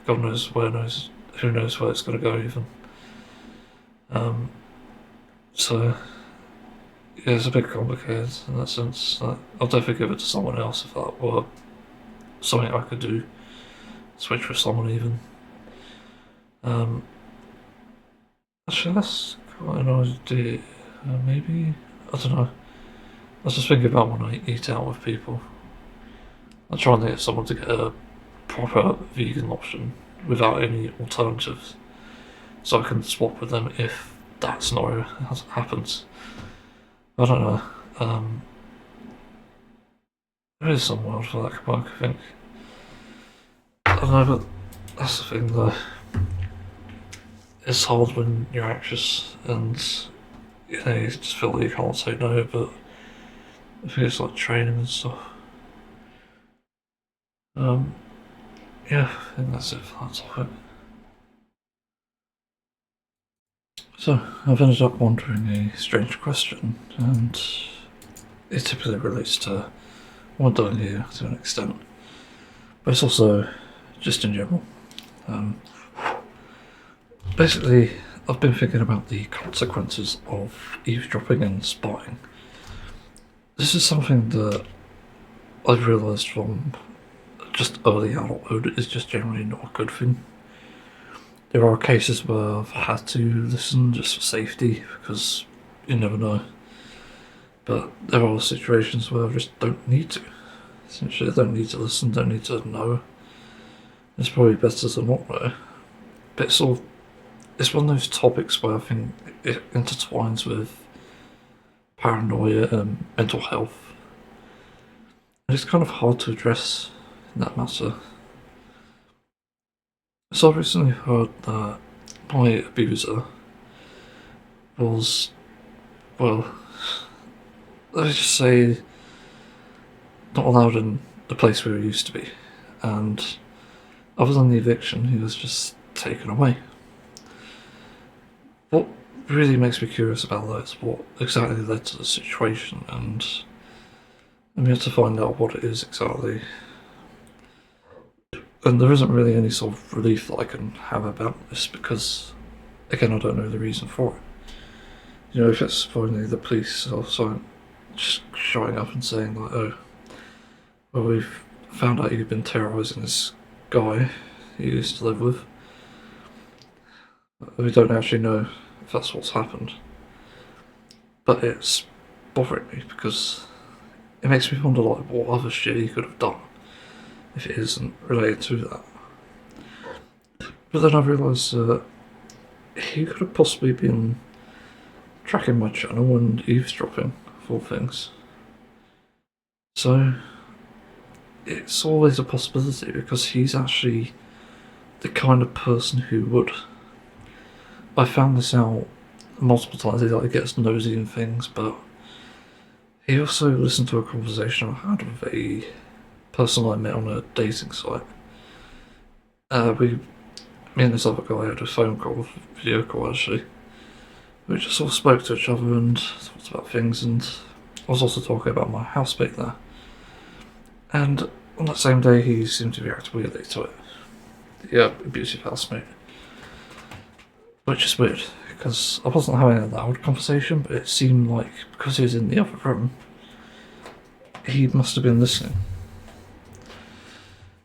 God knows who knows where it's going to go even. So yeah, it's a bit complicated in that sense. I'll definitely give it to someone else if that were something I could do. Switch with someone even. Actually, that's quite an idea. Maybe, I don't know. I was just thinking about when I eat out with people. I'm trying to get someone to get a proper vegan option without any alternatives, so I can swap with them if that scenario happens. I don't know. There is some world for that can work, I think. I don't know, but that's the thing though. It's hard when you're anxious and you just feel that you can't say no, but I think it's like training and stuff. Yeah, I think that's it for that topic. So, I've ended up wondering a strange question, and it typically relates to what I'm doing here to an extent, but it's also just in general. Basically, I've been thinking about the consequences of eavesdropping and spying. This is something that I've realised from just early adulthood is just generally not a good thing. There are cases where I've had to listen just for safety, because you never know. But there are situations where I just don't need to. Essentially, I don't need to listen, don't need to know. It's probably better to not know. But it's one of those topics where I think it intertwines with paranoia and mental health. And it's kind of hard to address in that matter. So I've recently heard that my abuser was, well, let's just say, not allowed in the place where he used to be. And other than the eviction, he was just taken away. What really makes me curious about that is what exactly led to the situation, and I'm here to find out what it is exactly. And there isn't really any sort of relief that I can have about this because, again, I don't know the reason for it. You know, if it's finally the police or something just showing up and saying, like, oh, well, we've found out you've been terrorising this guy you used to live with. We don't actually know if that's what's happened. But it's bothering me because it makes me wonder, like, what other shit he could have done if it isn't related to that. But then I realised that he could have possibly been tracking my channel and eavesdropping, of all things. So it's always a possibility because he's actually the kind of person who would. I found this out multiple times. He gets nosy in things, but he also listened to a conversation I had with a person I met on a dating site. Me and this other guy had a phone call, video call actually. We just sort of spoke to each other and talked about things, and I was also talking about my housemate there. And on that same day, he seemed to react weirdly to it. Yeah, abusive housemate. Which is weird, because I wasn't having a loud conversation, but it seemed like because he was in the other room, he must have been listening.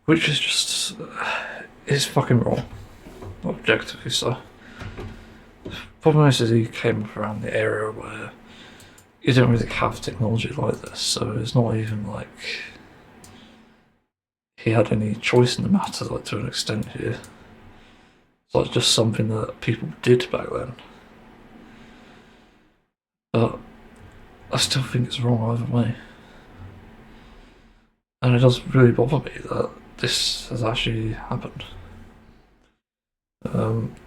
Which is just... is fucking wrong. Objectively so. The problem is he came around the area where you don't really have technology like this, so it's not even like he had any choice in the matter, like, to an extent here. It's like just something that people did back then. But I still think it's wrong either way. And it does really bother me that this has actually happened.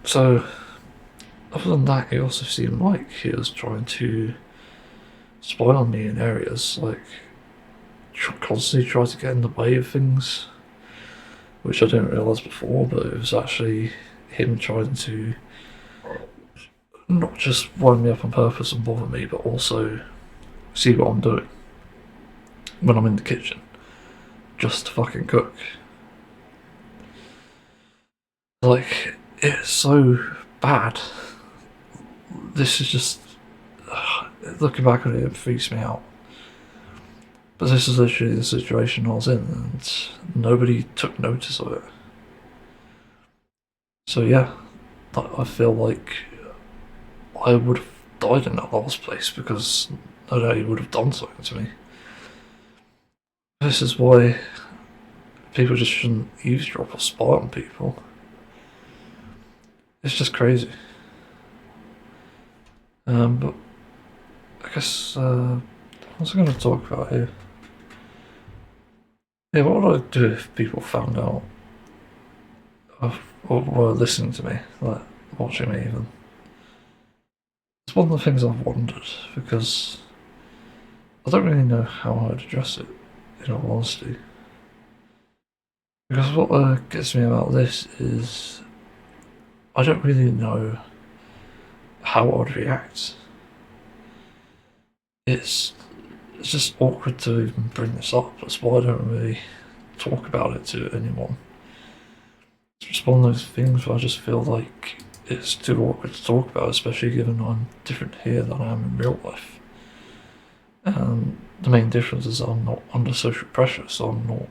So, other than that, it also seemed like he was trying to spy on me in areas, like, constantly try to get in the way of things, which I didn't realise before, but it was actually him trying to not just wind me up on purpose and bother me, but also see what I'm doing when I'm in the kitchen, just to fucking cook. Like, it's so bad. This is just... looking back on it, it freaks me out. But this is literally the situation I was in, and nobody took notice of it. So yeah, I feel like I would have died in that last place because no doubt he would have done something to me. This is why people just shouldn't eavesdrop or spy on people. It's just crazy. But I guess, what's I going to talk about here? Yeah, what would I do if people found out or were listening to me, like watching me even? It's one of the things I've wondered, because I don't really know how I'd address it, in all honesty. Because what gets me about this is I don't really know how I'd react. It's just awkward to even bring this up. That's why I don't really talk about it to anyone. It's just one of those things where I just feel like it's too awkward to talk about, especially given I'm different here than I am in real life. And the main difference is I'm not under social pressure, so I'm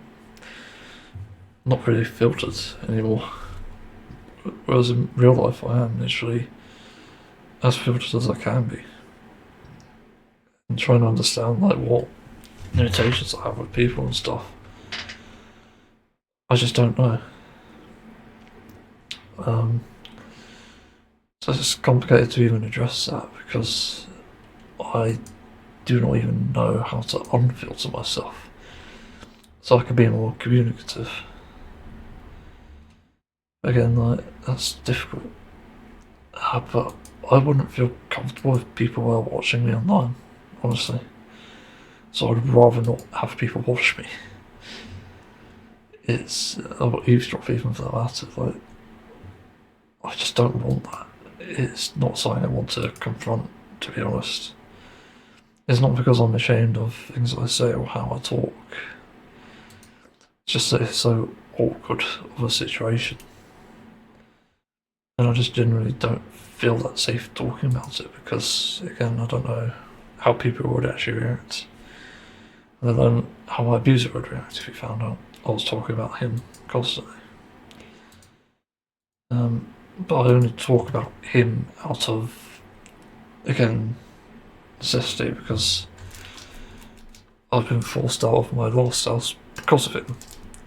not really filtered anymore. Whereas in real life I am literally as filtered as I can be. And trying to understand like what limitations I have with people and stuff. I just don't know. So it's complicated to even address that because I do not even know how to unfilter myself. So I can be more communicative. Again, like, that's difficult. But I wouldn't feel comfortable if people were watching me online, honestly. So I'd rather not have people watch me. It's eavesdrop even for that matter. Like, I just don't want that. It's not something I want to confront, to be honest. It's not because I'm ashamed of things I say or how I talk. It's just that it's so awkward of a situation. And I just generally don't feel that safe talking about it because, again, I don't know how people would actually react. Let alone how my abuser would react if he found out I was talking about him constantly. But I only talk about him out of, again, necessity because I've been forced out of my last house because of him.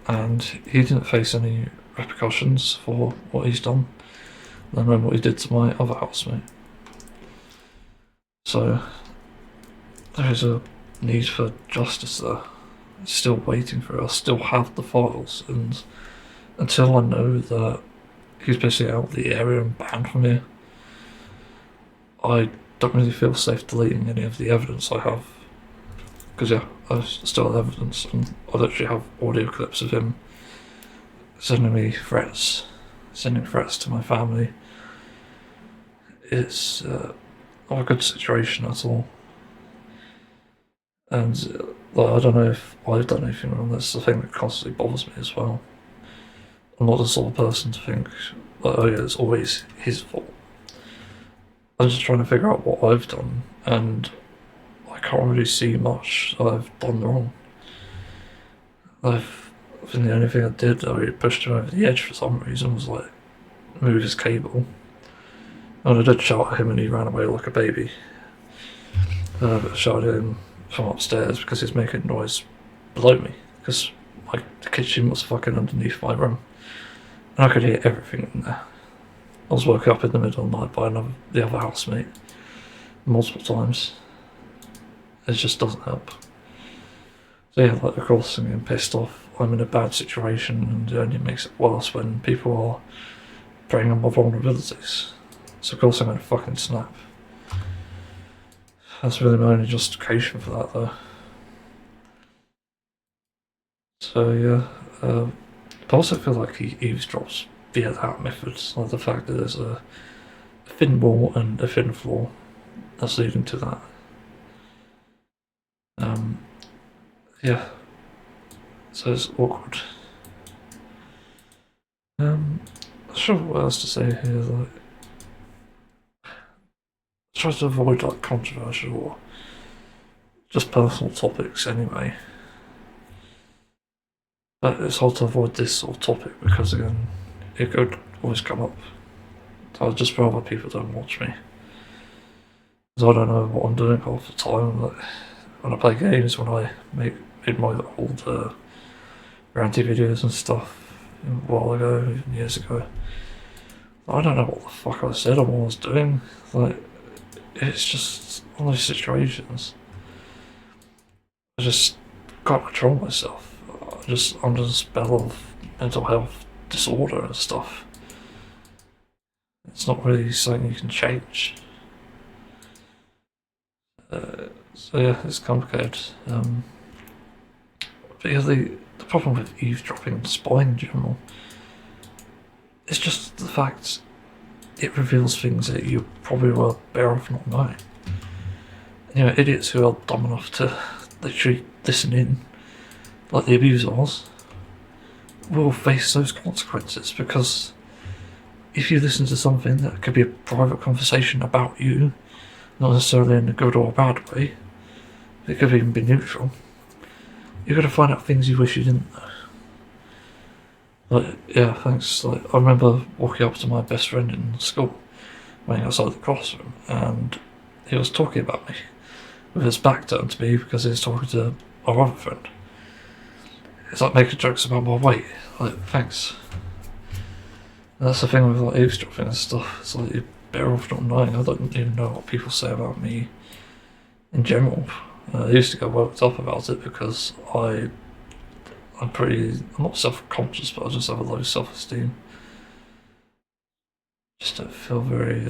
And he didn't face any repercussions for what he's done, let alone what he did to my other housemate. So there is a need for justice there. It's still waiting for it. I still have the files, and until I know that he's basically out of the area and banned from here, I don't really feel safe deleting any of the evidence I have. Because yeah, I still have evidence, and I literally have audio clips of him sending me threats, sending threats to my family. It's not a good situation at all. And I don't know if I've done anything wrong. That's the thing that constantly bothers me as well. I'm not the sort of person to think, oh yeah, it's always his fault. I'm just trying to figure out what I've done, and I can't really see much I've done wrong. I think the only thing I did, I really pushed him over the edge for some reason, was like move his cable. And I did shout at him and he ran away like a baby. But I shouted at him from upstairs because he's making noise below me, because the kitchen was fucking underneath my room. And I could hear everything in there. I was woken up in the middle of the night by the other housemate multiple times. It just doesn't help. So yeah, of course I'm getting pissed off. I'm in a bad situation, and it only makes it worse when people are preying on my vulnerabilities. So of course I'm going to fucking snap. That's really my only justification for that, though. So yeah, I also feel like he eavesdrops via that method, like the fact that there's a thin wall and a thin floor that's leading to that. Yeah, so it's awkward. Not sure what else to say here. Like, try to avoid like controversial or just personal topics anyway. But it's hard to avoid this sort of topic because again, it could always come up. So I'd just rather people don't watch me. Because I don't know what I'm doing half the time. Like, when I play games, when I made my old ranty videos and stuff a while ago, years ago, I don't know what the fuck I said or what I was doing. Like, it's just one of those situations. I just can't control myself. I'm just under the spell of mental health disorder and stuff. It's not really something you can change. So yeah, it's complicated. But yeah, the problem with eavesdropping and spying in general is just the fact it reveals things that you probably were better off not knowing. You know, idiots who are dumb enough to literally listen in, like the abuser was, will face those consequences because if you listen to something that could be a private conversation about you, not necessarily in a good or a bad way, it could even be neutral, you're going to find out things you wish you didn't know. Like, yeah, thanks. Like, I remember walking up to my best friend in school, waiting outside the classroom, and he was talking about me with his back turned to me because he was talking to our other friend. It's like making jokes about my weight. Like, thanks. And that's the thing with like eavesdropping and stuff. It's like you're better off not knowing. I don't even know what people say about me in general. I used to get worked up about it because I'm not self-conscious, but I just have a low self-esteem. Just don't feel very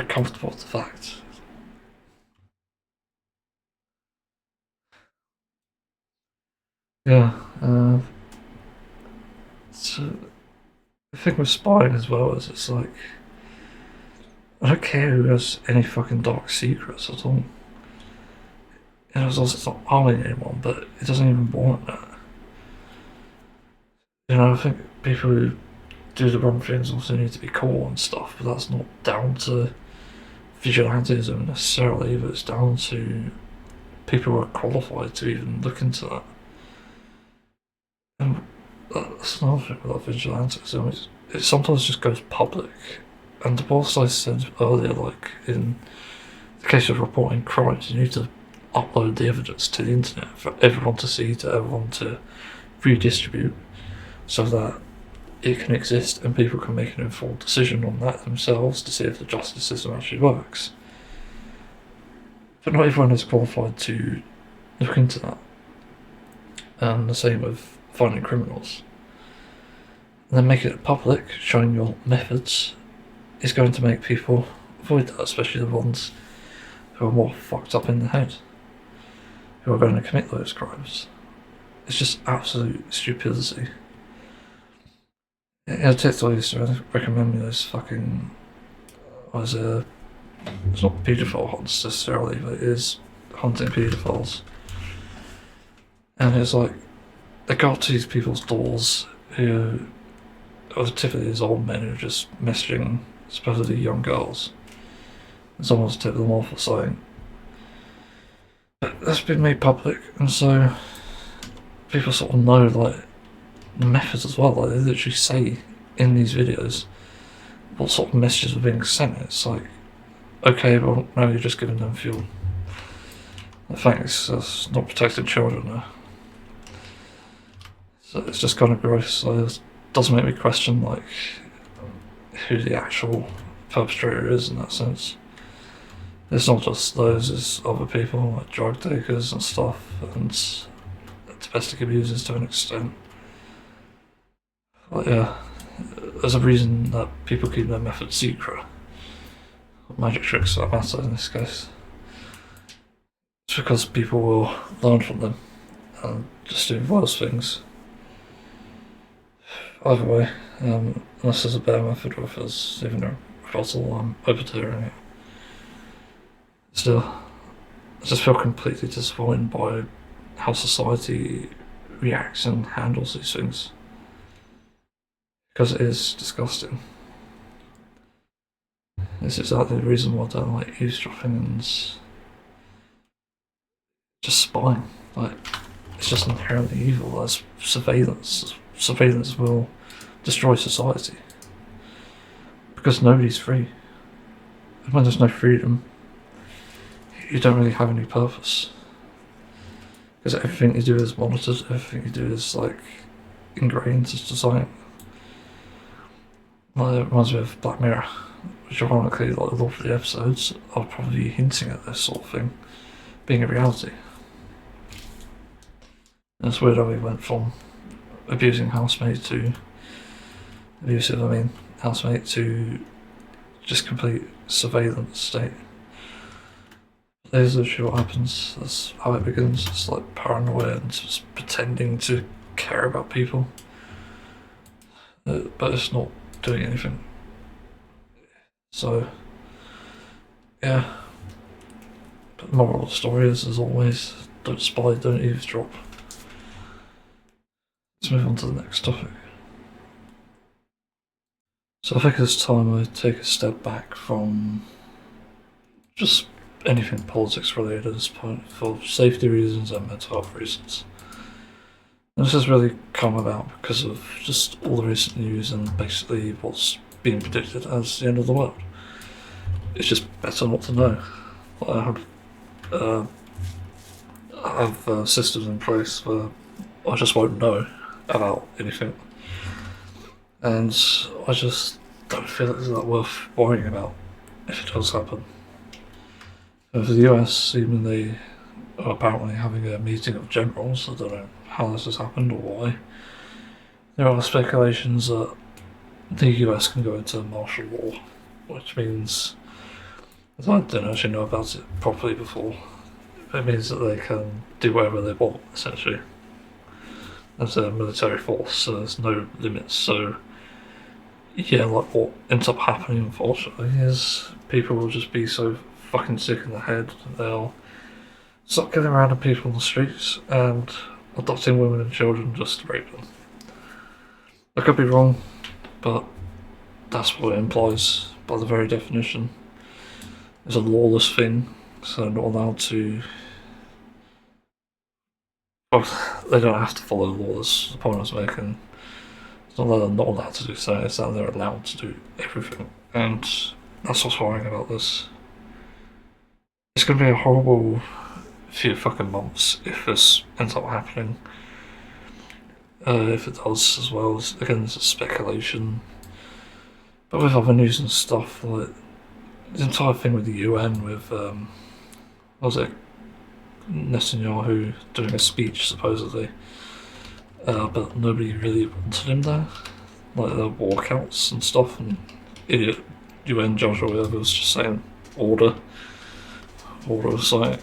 comfortable with the fact. Yeah, So the thing with spying as well is it's like, I don't care who has any fucking dark secrets at all. You know, it's not harming anyone, but it doesn't even warrant that. You know, I think people who do the wrong things also need to be caught and stuff, but that's not down to vigilantism necessarily, but it's down to people who are qualified to even look into that. And that's another thing about vigilantism, it sometimes just goes public. And whilst I said earlier, like in the case of reporting crimes, you need to upload the evidence to the internet for everyone to see, to everyone to redistribute, so that it can exist and people can make an informed decision on that themselves to see if the justice system actually works. But not everyone is qualified to look into that. And the same with finding criminals. And then making it public, showing your methods, is going to make people avoid that, especially the ones who are more fucked up in the head, who are going to commit those crimes. It's just absolute stupidity. Yeah, TikTok used to recommend me those fucking, it's not paedophile hunts necessarily, but it is hunting paedophiles. And it's like, they go up to these people's doors who are typically these old men who are just messaging supposedly young girls. And someone's tipped them off or something. But that's been made public, and so people sort of know, like, the methods as well. Like, they literally say in these videos what sort of messages are being sent. It's like, okay, well, now you're just giving them fuel. Thanks, that's not protecting children now. So it's just kind of gross. So it does make me question, like, who the actual perpetrator is in that sense. It's not just those, it's other people, like drug takers and stuff, and domestic abusers to an extent. But yeah, there's a reason that people keep their methods secret. Magic tricks that matter in this case. It's because people will learn from them and just do worse things. Either way, unless there's a better method or if there's even a rebuttal, I'm open to hearing it. Still, I just feel completely disappointed by how society reacts and handles these things. Because it is disgusting. It's exactly the reason why I don't like eavesdropping and just spying. Like, it's just inherently evil. That's surveillance. Surveillance will destroy society. Because nobody's free. And when there's no freedom, you don't really have any purpose. Because everything you do is monitored, everything you do is, like, ingrained into society. Well, it reminds me of Black Mirror, which ironically, like, a lot of the episodes are probably hinting at this sort of thing being a reality. And it's weird how we went from abusing housemate to housemate to just complete surveillance state. That is literally what happens. That's how it begins. It's like paranoia and just pretending to care about people, but it's not doing anything. So, yeah. But the moral of the story is, as always, don't spy, don't eavesdrop. Let's move on to the next topic. So I think it's time I take a step back from just anything politics related at this point for safety reasons and mental health reasons. And this has really come about because of just all the recent news and basically what's being predicted as the end of the world. It's just better not to know. I have systems in place where I just won't know about anything. And I just don't feel it's that worth worrying about if it does happen. For the US, even they are apparently having a meeting of generals. I don't know how this has happened or why. There are speculations that the US can go into martial law, which means, I didn't actually know about it properly before, it means that they can do whatever they want, essentially. as a military force, so there's no limits. So yeah, like what ends up happening, unfortunately, is people will just be so fucking sick in the head they'll start getting around to people on the streets and adopting women and children just to rape them. I could be wrong, but that's what it implies by the very definition. It's a lawless thing, so they're not allowed to. Well, they don't have to follow the laws. The point I was making. It's not that they're not allowed to do so, it's that they're allowed to do everything. And that's what's worrying about this. It's going to be a horrible few fucking months if this ends up happening. If it does, as well, again, it's a speculation. But with other news and stuff, like the entire thing with the UN, with what was it, Netanyahu doing a speech supposedly, but nobody really wanted him there. Like the walkouts and stuff, and idiot UN judge or whatever was just saying order. Order was like,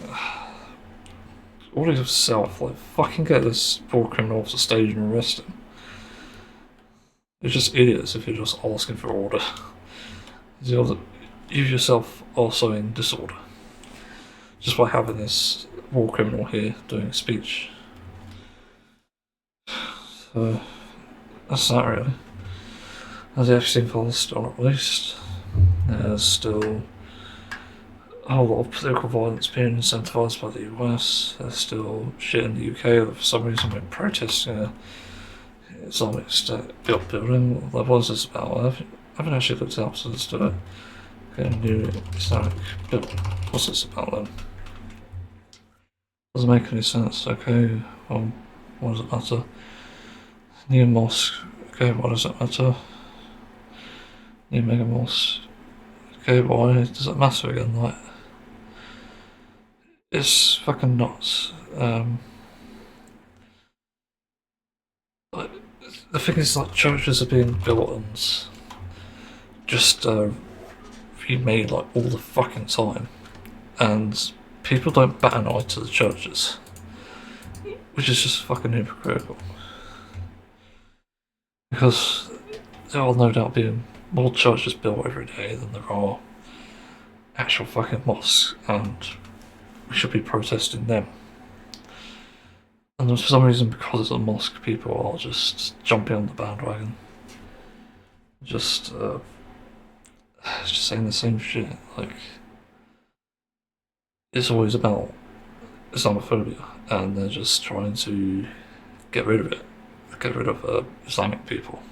order yourself, like fucking get this poor criminal off the stage and arrest him. You're just idiots if you're just asking for order. You yourself also in disorder. Just by having this war criminal here doing a speech. So, that's that really. As the Epstein files still not released, there's still a whole lot of political violence being incentivised by the US. There's still shit in the UK that for some reason we're protesting a Islamic State built building. What was this about? I haven't actually looked it up, so let's do it. Okay, new Islamic building. What's this about then? Doesn't make any sense. Okay, well, what does it matter? New mosque. Okay, what does it matter? New Mega Mosque. Okay, why does it matter again? Like, it's fucking nuts. Like, the thing is, like, churches are being built and just remade like all the fucking time, and people don't bat an eye to the churches, which is just fucking hypocritical. Because there are no doubt being more churches built every day than there are actual fucking mosques, and we should be protesting them. And for some reason, because it's a mosque, people are just jumping on the bandwagon. Just saying the same shit. Like, it's always about Islamophobia, and they're just trying to get rid of it. Get rid of Islamic people.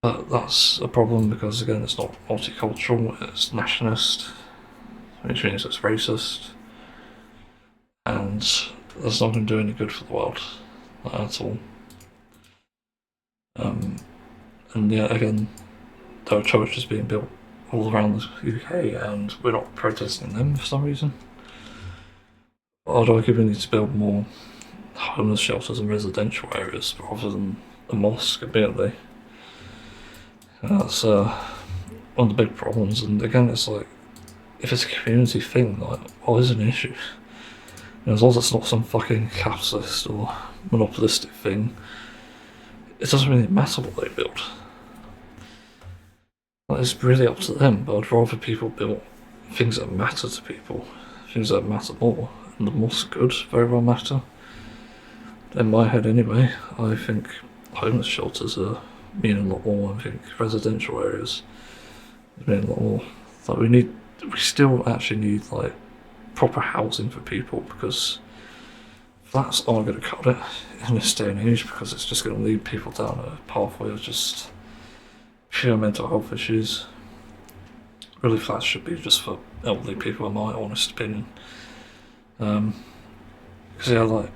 But that's a problem because, again, it's not multicultural, it's nationalist, which means it's racist, and that's not going to do any good for the world at all. And yeah, again, there are churches being built all around the UK, and we're not protesting them for some reason. I'd argue we need to build more homeless shelters and residential areas rather than a mosque, admittedly. That's one of the big problems, and again, it's like, if it's a community thing, like, what is an issue? As long as it's not some fucking capitalist or monopolistic thing, it doesn't really matter what they build. Like, it's really up to them, but I'd rather people build things that matter to people, things that matter more, and the mosque could very well matter. In my head anyway, I think homeless shelters are mean a lot more. I think residential areas mean a lot more. Like, we still actually need like proper housing for people, because flats aren't going to cut it in this day and age, because it's just going to lead people down a pathway of just pure mental health issues. Really, flats should be just for elderly people, in my honest opinion. Because yeah, like,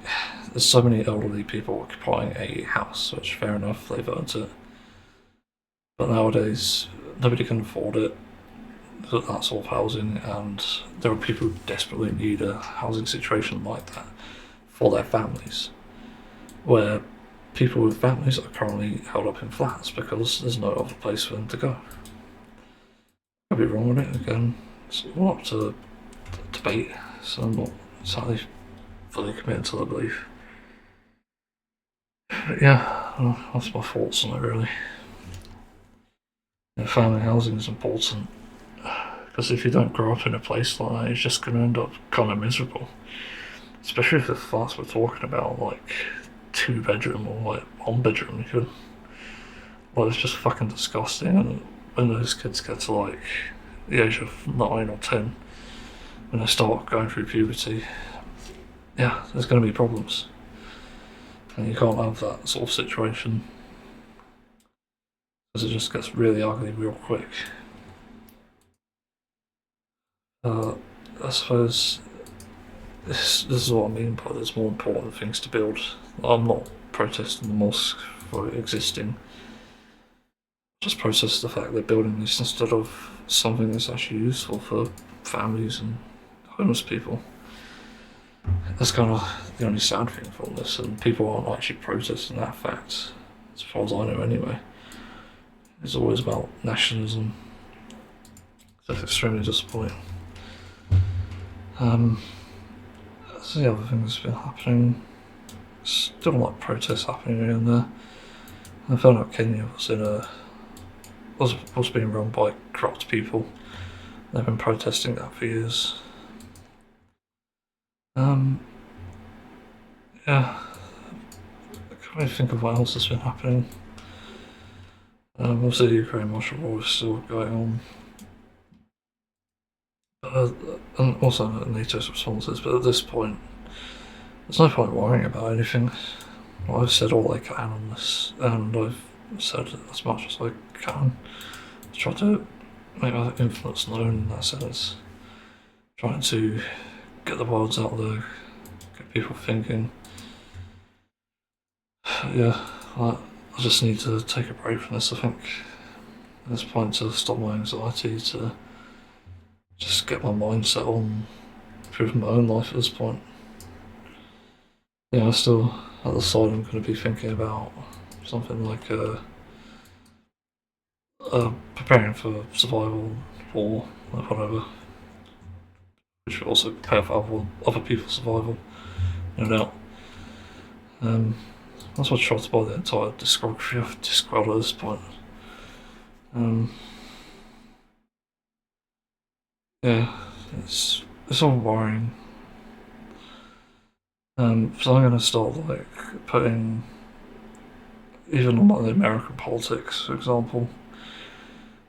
there's so many elderly people occupying a house, which fair enough, they've earned it. But nowadays, nobody can afford it, that sort of housing, and there are people who desperately need a housing situation like that for their families, where people with families are currently held up in flats because there's no other place for them to go. I'd be wrong with it, again, it's not up to debate, so I'm not exactly fully committed to the belief. Yeah, well, that's my thoughts on it really. Family housing is important because if you don't grow up in a place like that, you're just going to end up kind of miserable. Especially if the flats we're talking about, like 2 bedroom or like 1 bedroom, you could. Like, it's just fucking disgusting. And when those kids get to like the age of 9 or 10, when they start going through puberty, yeah, there's going to be problems. And you can't have that sort of situation because it just gets really ugly real quick. Uh, I suppose this is what I mean by there's more important things to build. I'm not protesting the mosque for it existing. Just protest the fact they're building this instead of something that's actually useful for families and homeless people. That's kind of the only sad thing from this, and people aren't actually protesting that fact, as far as I know anyway. It's always about nationalism. That's extremely disappointing. That's the other thing that's been happening. Still like protests happening here and there. I found out Kenya was being run by corrupt people. They've been protesting that for years. Yeah, I can't really think of what else has been happening. Obviously, the Ukraine martial law is still going on. And also NATO's responses, but at this point, there's no point worrying about anything. Well, I've said all I can on this, and I've said as much as I can to try to make my influence known in that sense. Trying to get the words out there, get people thinking. Yeah, I just need to take a break from this, I think. At this point, to stop my anxiety, to just get my mindset on improving my own life at this point. Yeah, I still, at the side, I'm going to be thinking about something like preparing for survival, war, or whatever, which will also prepare for other people's survival, no doubt. That's what I tried to buy the entire discography of Discworld at this point. Yeah, it's all worrying. So I'm going to start like putting even on like the American politics, for example.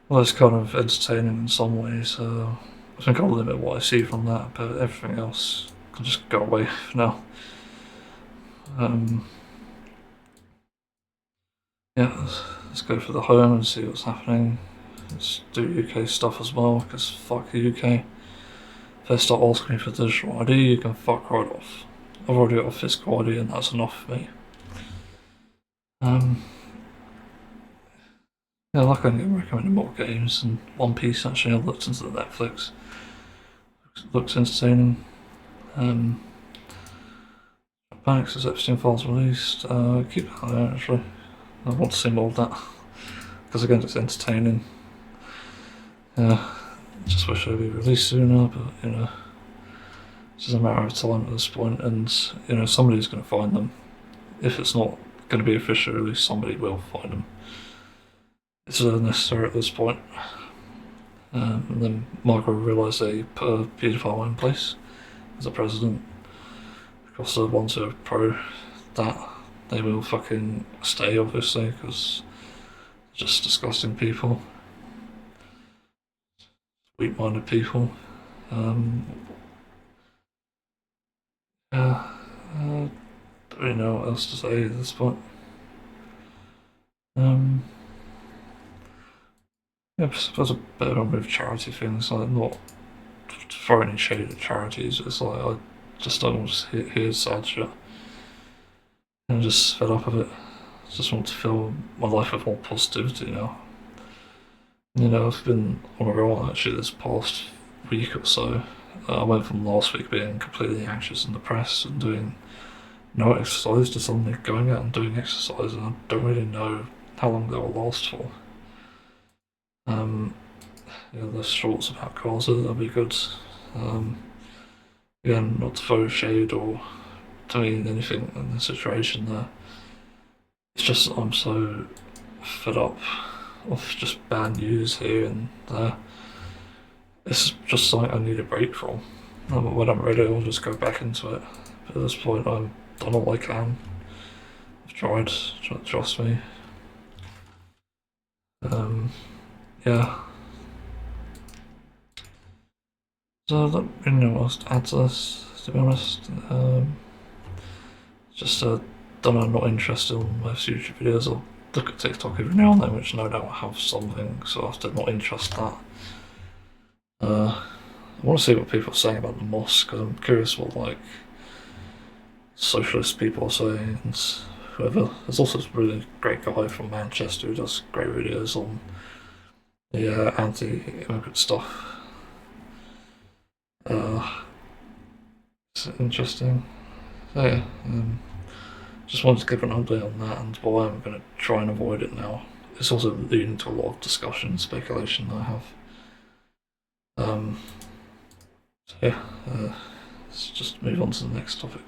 Well, it's kind of entertaining in some ways. I think I'll limit what I see from that, but everything else can just go away for now. Yeah, let's go for the home and see what's happening. Let's do UK stuff as well, because fuck the UK. If they start asking me for digital ID, you can fuck right off. I've already got a physical ID and that's enough for me. Yeah, like I can get recommended more games and One Piece actually. I looked into the Netflix. Looks entertaining. Banks as Epstein files released. Keep that there actually. I want to see more of that. Because again it's entertaining. Yeah. Just wish they'd be released sooner, but it's just a matter of time at this point, and somebody's going to find them. If it's not going to be officially released, somebody will find them. It's necessary at this point. And then Michael realised they put a paedophile in place as a president. Because the ones who are pro that, they will fucking stay, obviously, because they're just disgusting people. Weak-minded people. Yeah, don't really know what else to say at this point. Yeah, I suppose a bit on with charity things, like not throwing any shade at charities. It's like I just don't want to hear sad shit. I'm just fed up of it. I just want to fill my life with more positivity now. I've been on a roll actually this past week or so. I went from last week being completely anxious and depressed and doing no exercise to suddenly going out and doing exercise, and I don't really know how long that will last for. Less thoughts about Gaza, that'd be good. Again, not to throw shade or to mean anything in the situation there. It's just that I'm so fed up of just bad news here and there. It's just something I need a break from. When I'm ready, I'll just go back into it. But at this point, I've done all I can. I've tried, trust me. Yeah. So I don't really know what else to add to this, to be honest. Just don't know, I'm not interested in most YouTube videos. I'll look at TikTok every now and then, which no doubt have something, so I have not interest that. I want to see what people are saying about the mosque, because I'm curious what, like, socialist people are saying, and whoever. There's also this really great guy from Manchester who does great videos on the anti-immigrant stuff. It's interesting. So yeah, just wanted to give an update on that and why I'm going to try and avoid it now. It's also leading to a lot of discussion and speculation that I have. So yeah, let's just move on to the next topic.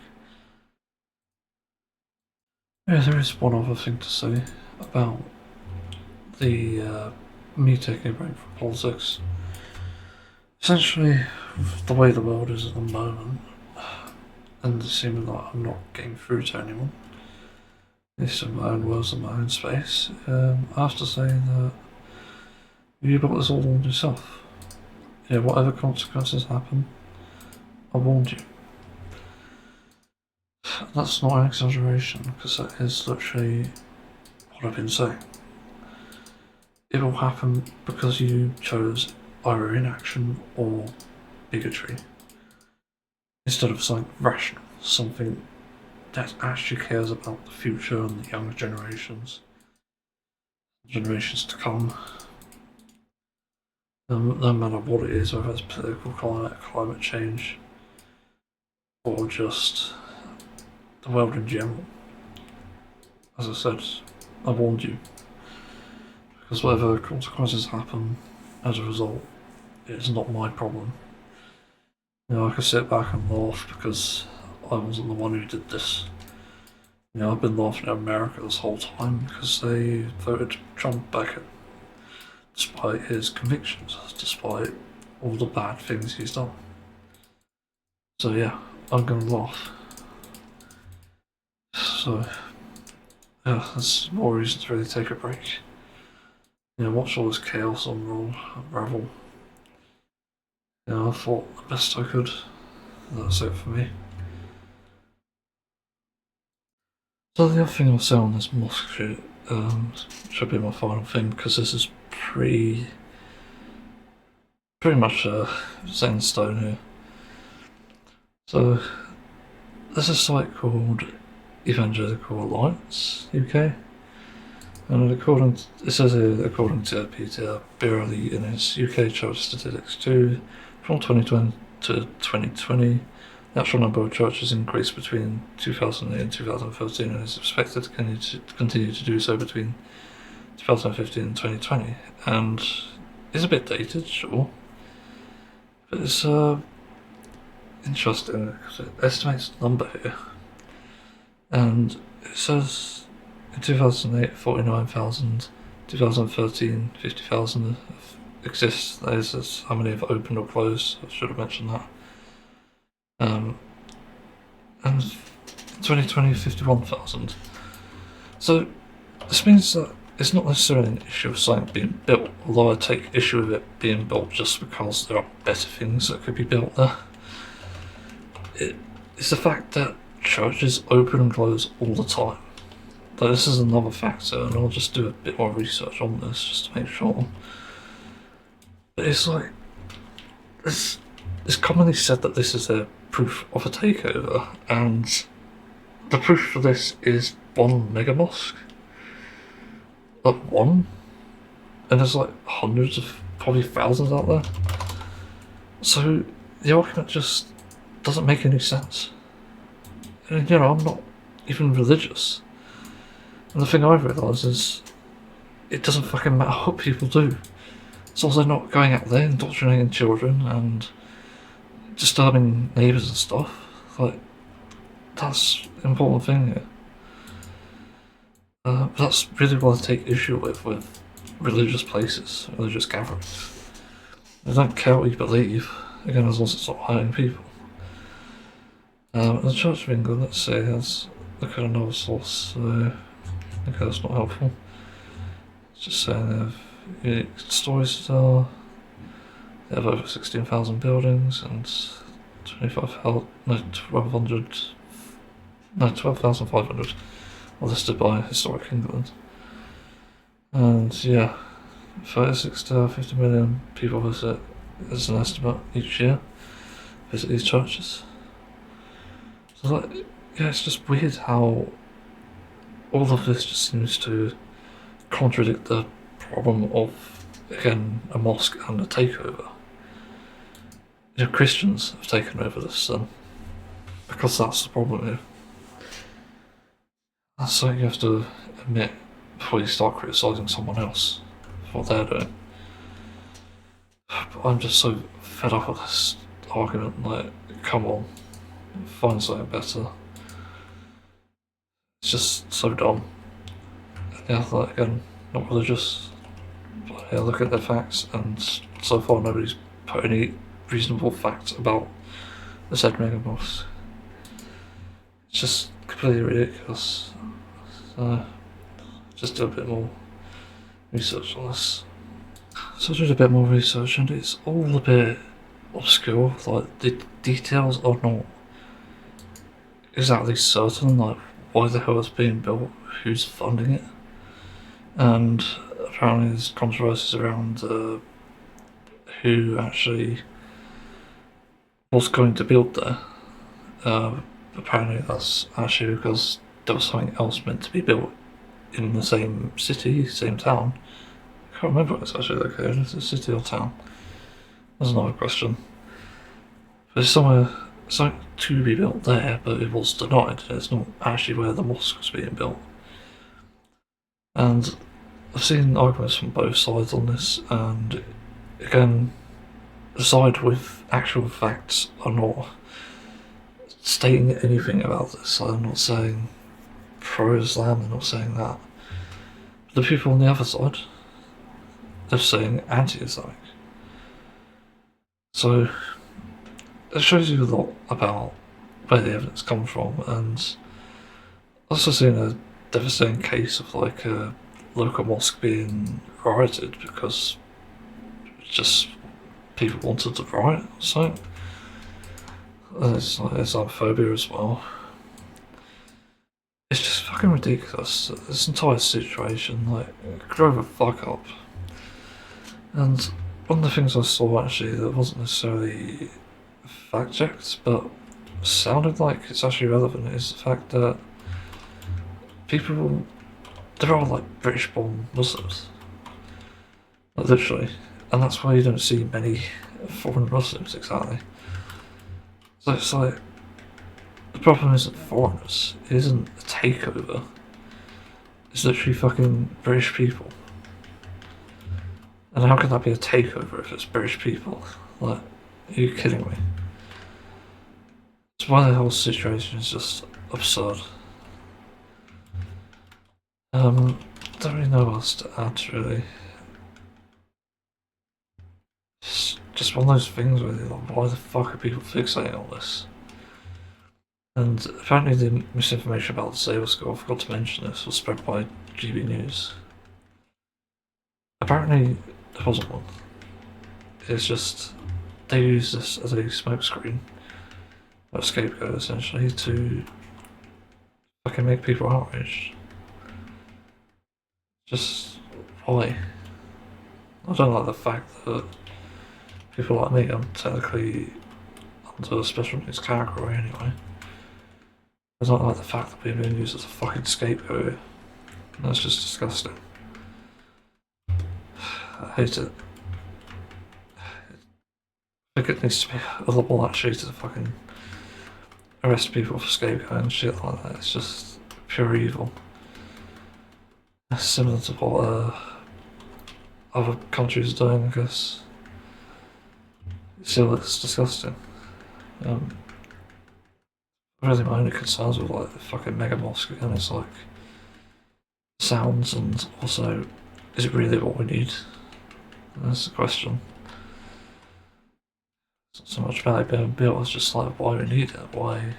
Yeah, there is one other thing to say about the me taking a break from politics. Essentially, the way the world is at the moment, and it seems like I'm not getting through to anyone, at least in my own words and my own space, I have to say that you brought this all on yourself. Yeah, whatever consequences happen, I warned you. That's not an exaggeration, because that is literally what I've been saying. It will happen because you chose either inaction or bigotry, instead of something rational, something that actually cares about the future and the younger generations to come. No matter what it is, whether it's political climate change, or just the world in general. As I said, I warned you, because whatever consequences happen as a result, it's not my problem. You know, I can sit back and laugh because I wasn't the one who did this. You know, I've been laughing at America this whole time because they voted Trump back, despite his convictions, despite all the bad things he's done. So yeah, I'm gonna laugh. So yeah, there's more reason to really take a break. You know, watch all this chaos unravel. You know, I thought the best I could. That's it for me. So the other thing I'll say on this mosque shit should be my final thing, because this is pretty much set in stone here. So there's a site called Evangelical Alliance UK, and it says here, according to Peter Birley in his UK Church Statistics 2 from 2020 to 2020, the actual number of churches increased between 2008 and 2013 and is expected to continue to do so between 2015 and 2020. And it's a bit dated, sure, but it's interesting because it estimates the number here. And it says in 2008, 49,000, 2013, 50,000 exist. That is how many have opened or closed. I should have mentioned that. And in 2020, 51,000. So this means that it's not necessarily an issue of something being built, although I take issue with it being built just because there are better things that could be built there. It's the fact that churches open and close all the time. But this is another factor, and I'll just do a bit more research on this just to make sure. But it's like, it's commonly said that this is a proof of a takeover, and the proof for this is one Mega Mosque. Like one? And there's like hundreds of, probably thousands out there. So the argument just doesn't make any sense. And you know, I'm not even religious. And the thing I've realised is, it doesn't fucking matter what people do. As long as they're not going out there indoctrinating children and disturbing neighbours and stuff. Like, that's the important thing here. That's really what I take issue with religious places, religious gatherings. I don't care what you believe, again, as long as it's not hurting people. The Church of England, let's say, has look at another source, so okay, that's not helpful. It's just saying they have unique stories to tell. They have over 16,000 buildings and 12,500 are listed by Historic England. And yeah, 36 to 50 million people visit as an estimate each year, visit these churches. So like, yeah, it's just weird how all of this just seems to contradict the problem of, again, a mosque and a takeover. You know, Christians have taken over this, and because that's the problem here. That's something you have to admit before you start criticising someone else for what they're doing. But I'm just so fed up with this argument, like, come on, find something better. It's just so dumb. Yeah, like, again, not religious, but yeah, look at the facts, and so far nobody's put any reasonable facts about the said Mega Mosque. It's just completely ridiculous. So, just do a bit more research on this. So I did a bit more research, and it's all a bit obscure. Like, the details are not exactly certain, like why the hell it's being built, who's funding it, and apparently there's controversies around who actually was going to build there. Apparently that's actually because there was something else meant to be built in the same city, same town. I can't remember what it's actually located. Is it a city or town? That's another question. There's somewhere something to be built there, but it was denied. It's not actually where the mosque was being built. And I've seen arguments from both sides on this, and again, the side with actual facts are not stating anything about this. I'm not saying pro-Islam, I'm not saying that. But the people on the other side, they're saying anti-Islamic. So it shows you a lot about where the evidence comes from, and I've also seen a devastating case of like a local mosque being rioted because just people wanted to riot or something. There's like Islamophobia as well. It's just fucking ridiculous. This entire situation, like, grow the fuck up. And one of the things I saw actually that wasn't necessarily fact checked, but sounded like it's actually relevant, is the fact that there are like British born Muslims. Like, literally. And that's why you don't see many foreign Muslims exactly. So it's like, the problem isn't foreigners, it isn't a takeover. It's literally fucking British people. And how can that be a takeover if it's British people? Like, are you kidding me? It's why the whole situation is just absurd. Don't really know what else to add, really. It's just one of those things where you're like, why the fuck are people fixating on this? And apparently the misinformation about the Sabre School, I forgot to mention this, was spread by GB News. Apparently there wasn't one. It's just, they use this as a smokescreen, a scapegoat essentially, to fucking make people outraged. Just, why? I don't like the fact that people like me, I'm technically under a special needs category anyway. I don't like the fact that we're being used as a fucking scapegoat. That's just disgusting. I hate it. I think it needs to be a lot more actually to fucking arrest people for scapegoating and shit like that. It's just pure evil. It's similar to what other countries are doing, I guess. Still, it's disgusting. Really, my only concerns with like the fucking Mega Mosque again is like sounds, and also, is it really what we need? That's the question. It's not so much about it being built, it's just like why we need it. Why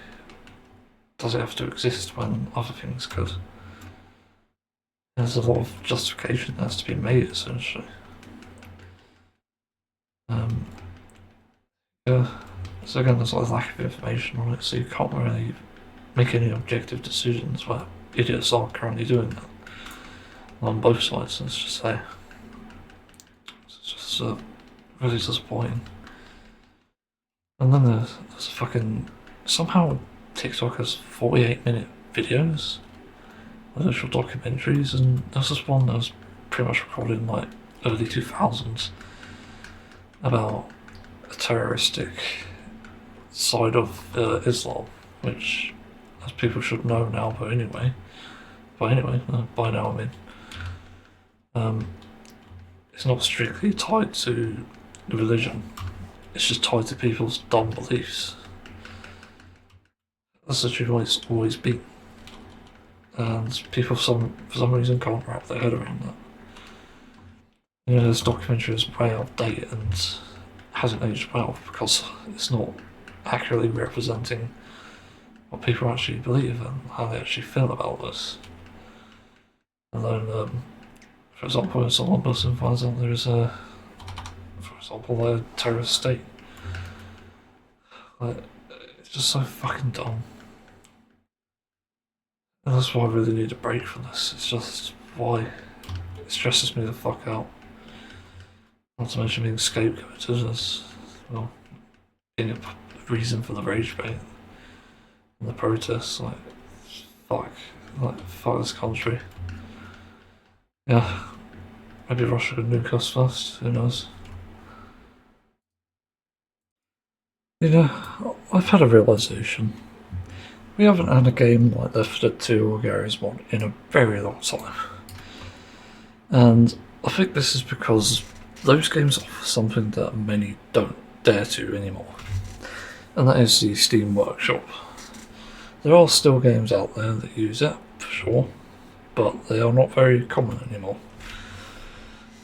does it have to exist when other things could? There's a lot of justification that has to be made, essentially. Yeah. So again, there's like a lack of information on it, so you can't really make any objective decisions. But idiots are currently doing that on both sides. Let's just say it's just really disappointing. And then there's fucking somehow TikTok has 48-minute videos, actual documentaries, and there's this one that was pretty much recorded in like early 2000s about a terroristic side of Islam, which as people should know now. But anyway, by now I mean, it's not strictly tied to the religion. It's just tied to people's dumb beliefs. That's literally what it's always been. And people, for some reason, can't wrap their head around that. You know, this documentary is way outdated and hasn't aged well because it's not accurately representing what people actually believe and how they actually feel about this. And then, for example, if someone Muslim finds out there is for example, a terrorist state, like, it's just so fucking dumb. And that's why I really need a break from this. It's just why it stresses me the fuck out. Not to mention being scapegoated as well, being a reason for the rage bait and the protests. Fuck this country. Yeah, maybe Russia could nuke us first. Who knows? You know, I've had a realisation. We haven't had a game like Left 4 Dead 2 or Garry's Mod in a very long time. And I think this is because those games offer something that many don't dare to anymore. And that is the Steam Workshop. There are still games out there that use it, for sure, but they are not very common anymore.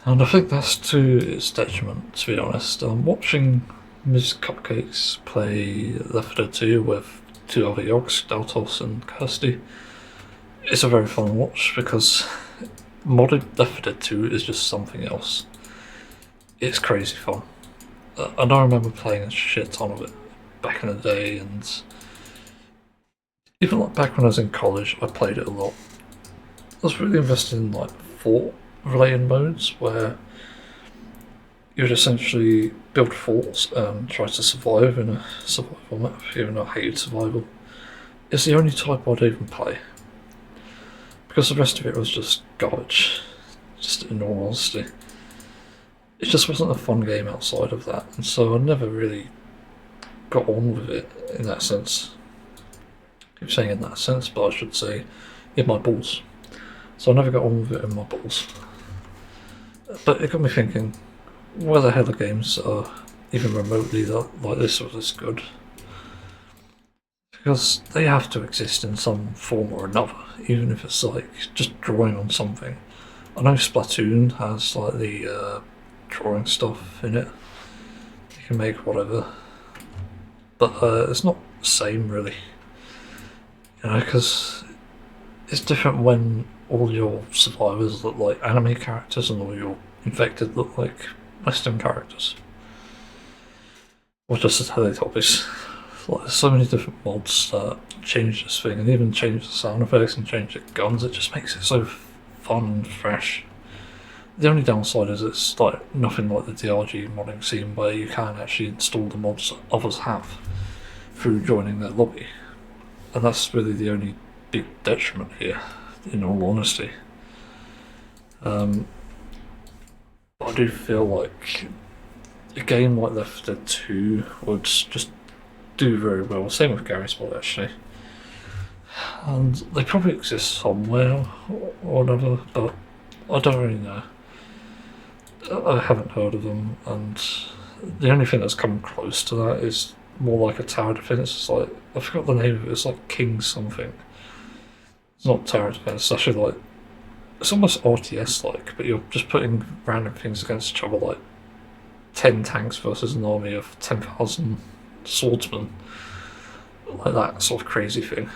And I think that's to its detriment, to be honest. Watching Ms. Cupcakes play Left 4 Dead 2 with two other Yogs, Deltos and Kirsty, it's a very fun watch because modded Left 4 Dead 2 is just something else. It's crazy fun. And I remember playing a shit ton of it back in the day, and even like back when I was in college, I played it a lot. I was really invested in like fort-related modes where you would essentially build forts and try to survive in a survival map, even though I hated survival. It's the only type I'd even play, because the rest of it was just garbage, just in all honesty. It just wasn't a fun game outside of that, and so I never really got on with it in that sense. I keep saying in that sense, but I should say in my balls. So I never got on with it in my balls. But it got me thinking, why the hell are games that are even remotely like this or this good? Because they have to exist in some form or another, even if it's like just drawing on something. I know Splatoon has like the drawing stuff in it. You can make whatever, but it's not the same really. You know, because it's different when all your survivors look like anime characters and all your infected look like Western characters, or just the Teletubbies. Like, there's so many different mods that change this thing, and even change the sound effects and change the guns. It just makes it so fun and fresh. The only downside is it's like nothing like the DRG modding scene where you can actually install the mods that others have through joining their lobby, and that's really the only big detriment here, in all honesty. But I do feel like a game like Left 4 Dead 2 would just do very well. Same with Garry's Mod actually. And they probably exist somewhere or another, but I don't really know. I haven't heard of them, and the only thing that's come close to that is more like a tower defense. It's like, I forgot the name of it, it's like King something. It's not tower defense, it's actually like it's almost RTS like, but you're just putting random things against each other, like 10 tanks versus an army of 10,000 swordsmen, like that sort of crazy thing.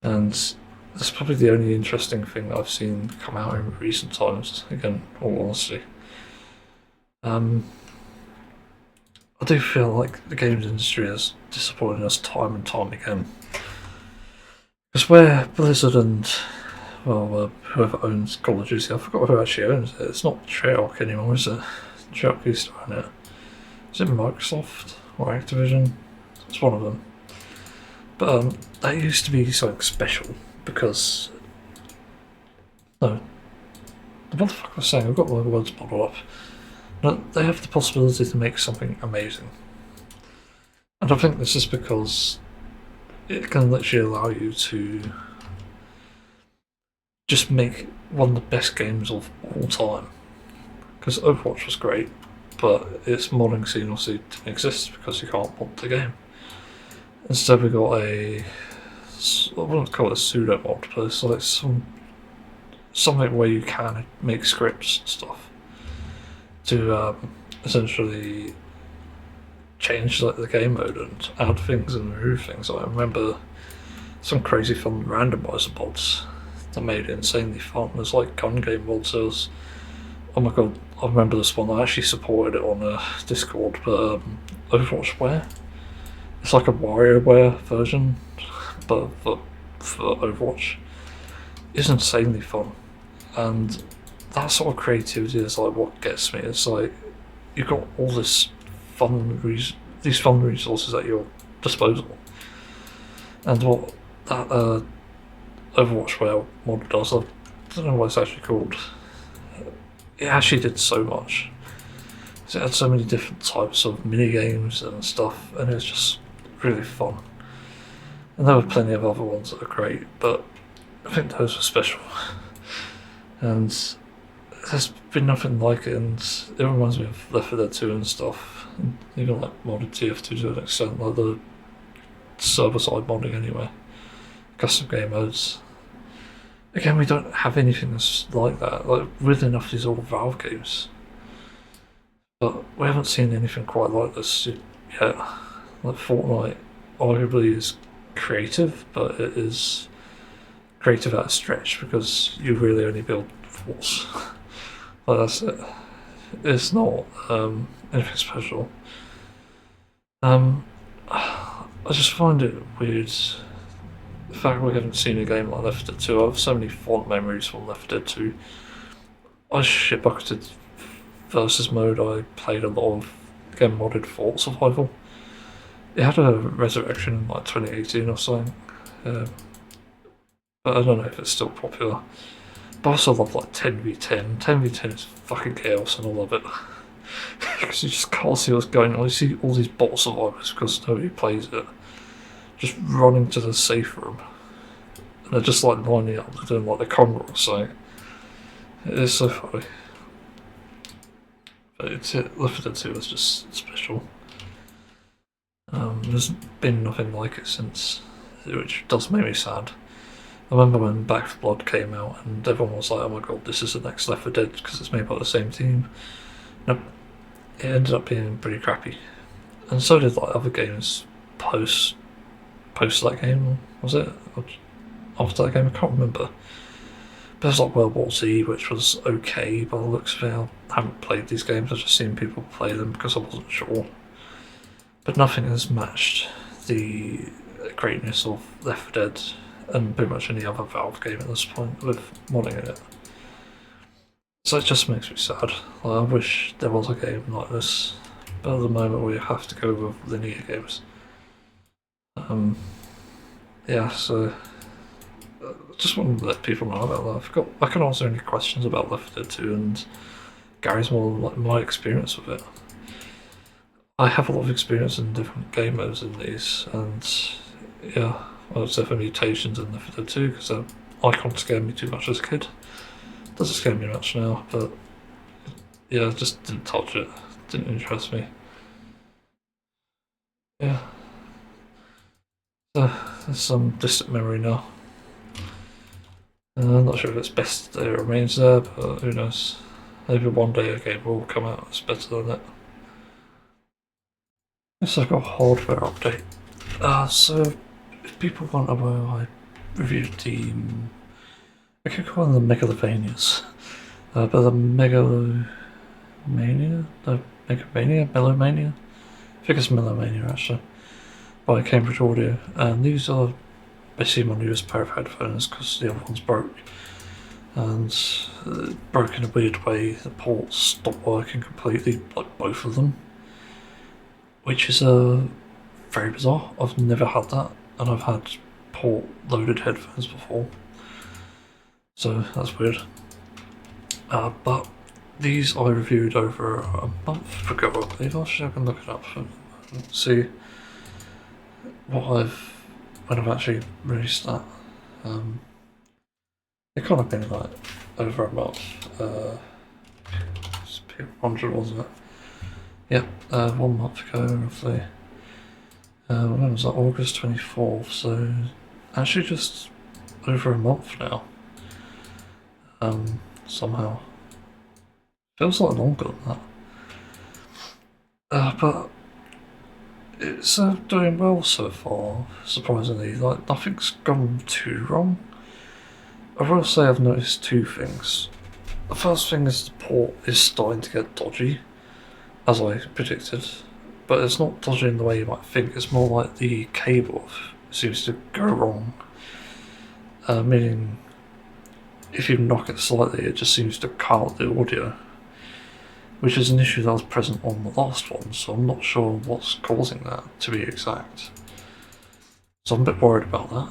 And that's probably the only interesting thing that I've seen come out in recent times, again, all honesty. I do feel like the games industry has disappointed us time and time again. Because where Blizzard and, well, whoever owns Call of Duty, I forgot who actually owns it. It's not Treyarch anymore, is it? Treyarch used to own it. Is it Microsoft or Activision? It's one of them. But that used to be something special because. No. What the fuck was I saying? I've got my words bottled up. No, they have the possibility to make something amazing. And I think this is because it can literally allow you to just make one of the best games of all time. Because Overwatch was great, but its modding scene obviously didn't exist because you can't mod the game. Instead, we got I wouldn't call it a pseudo mod, but it's like something where you can make scripts and stuff to essentially change like the game mode and add things and remove things. I remember some crazy fun randomizer mods that made it insanely fun. There's like gun game mods. There's, oh my god, I remember this one. I actually supported it on Discord, but Overwatch it's like a WarioWare version, but for Overwatch. It's insanely fun, and that sort of creativity is like what gets me. It's like you've got all this these fun resources at your disposal, and what that Overwatch mod does, I don't know what it's actually called. It actually did so much. It had so many different types of mini games and stuff, and it's just really fun. And there were plenty of other ones that are great, but I think those were special. And there's been nothing like it, and it reminds me of Left 4 Dead 2 and stuff. And even like modded TF2 to an extent, like the server-side modding anyway. Custom game modes. Again, we don't have anything that's like that. Like, weirdly enough, these are all Valve games. But we haven't seen anything quite like this yet. Like Fortnite arguably is creative, but it is creative at a stretch because you really only build forts. Like that's it. It's not anything special. I just find it weird the fact we haven't seen a game like Left 4 Dead 2. I have so many fond memories from Left 4 Dead 2. I shit bucketed versus mode. I played a lot of again modded Fort Survival. It had a resurrection in like 2018 or something, but I don't know if it's still popular. But I also love like 10v10. 10v10 is fucking chaos and I love it. Because you just can't see what's going on. You see all these bot survivors because nobody plays it, just running to the safe room. And they're just like lining up, they're doing like the Congo or something. It is so funny. But Left 4 Dead 2 was just special. There's been nothing like it since, which does make me sad. I remember when Back 4 Blood came out and everyone was like, oh my god, this is the next Left 4 Dead because it's made by the same team. Nope, it ended up being pretty crappy. And so did like other games post that game, was it? Or after that game, I can't remember. But there's like World War Z, which was okay by the looks of it. I haven't played these games, I've just seen people play them because I wasn't sure. But nothing has matched the greatness of Left 4 Dead and pretty much any other Valve game at this point with modding in it. So it just makes me sad. Like, I wish there was a game like this, but at the moment we have to go with linear games. Yeah, so I just wanted to let people know about that. I can answer any questions about Left 4 Dead 2 and Gary's more like my experience with it. I have a lot of experience in different game modes in these, and yeah, I was there for mutations in Left 4 Dead 2 because that icon scared me too much as a kid. Doesn't scare me much now, but yeah, I just didn't touch it. Didn't interest me. Yeah. So, that's some distant memory now. I'm not sure if it's best that it remains there, but who knows. Maybe one day a game will come out that's better than it. It's like a hardware update. So if people want to know, I reviewed the I could call them the Megalovanias. But the Megalomania? The Megamania? Melomania? I think it's Melomania actually. By Cambridge Audio. And these are basically my newest pair of headphones because the other ones broke. And broke in a weird way. The ports stopped working completely, like both of them. Which is very bizarre. I've never had that. And I've had port loaded headphones before. So that's weird. But these I reviewed over a month ago, I believe. Actually, I can look it up and see when I've actually released that. It kind of been like over a month. It's 100, wasn't it? Yep, 1 month ago, roughly. When was that? August 24th, so actually just over a month now. Somehow. Feels like longer than that. But it's doing well so far, surprisingly. Like, nothing's gone too wrong. I will say I've noticed two things. The first thing is the port is starting to get dodgy, as I predicted. But it's not dodgy in the way you might think, it's more like the cable seems to go wrong. Meaning, if you knock it slightly, it just seems to cut out the audio. Which is an issue that was present on the last one, so I'm not sure what's causing that, to be exact. So I'm a bit worried about that.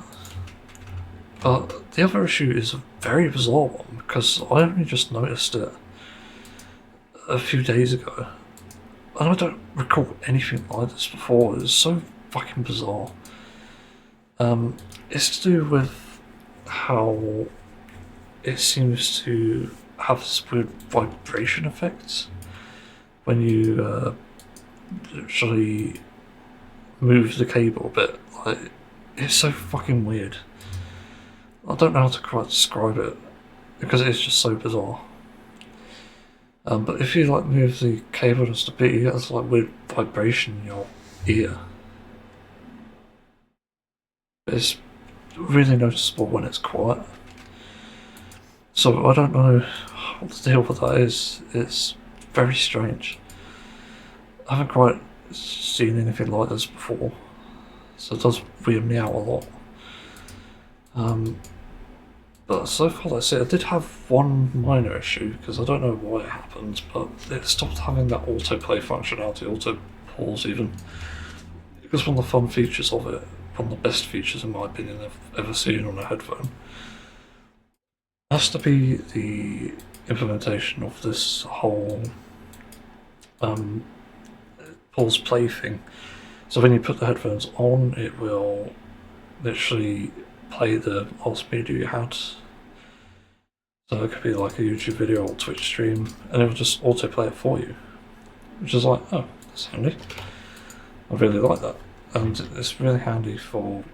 But the other issue is a very bizarre one, because I only just noticed it a few days ago. And I don't recall anything like this before. It's so fucking bizarre. It's to do with how it seems to have this weird vibration effect when you actually move the cable a bit. Like, it's so fucking weird. I don't know how to quite describe it because it's just so bizarre. But if you like move the cable just a bit, you get this like weird vibration in your ear. It's really noticeable when it's quiet. So I don't know what the deal with that is. It's very strange. I haven't quite seen anything like this before, so it does weird me out a lot. But so far that's it. I did have one minor issue, because I don't know why it happened, but it stopped having that autoplay functionality, auto pause even. It was one of the fun features of it, one of the best features in my opinion I've ever seen on a headphone. It has to be the implementation of this whole pause play thing. So when you put the headphones on, it will literally play the last media you had. So it could be like a YouTube video or Twitch stream, and it will just autoplay it for you. Which is like, oh, that's handy. I really like that. And it's really handy for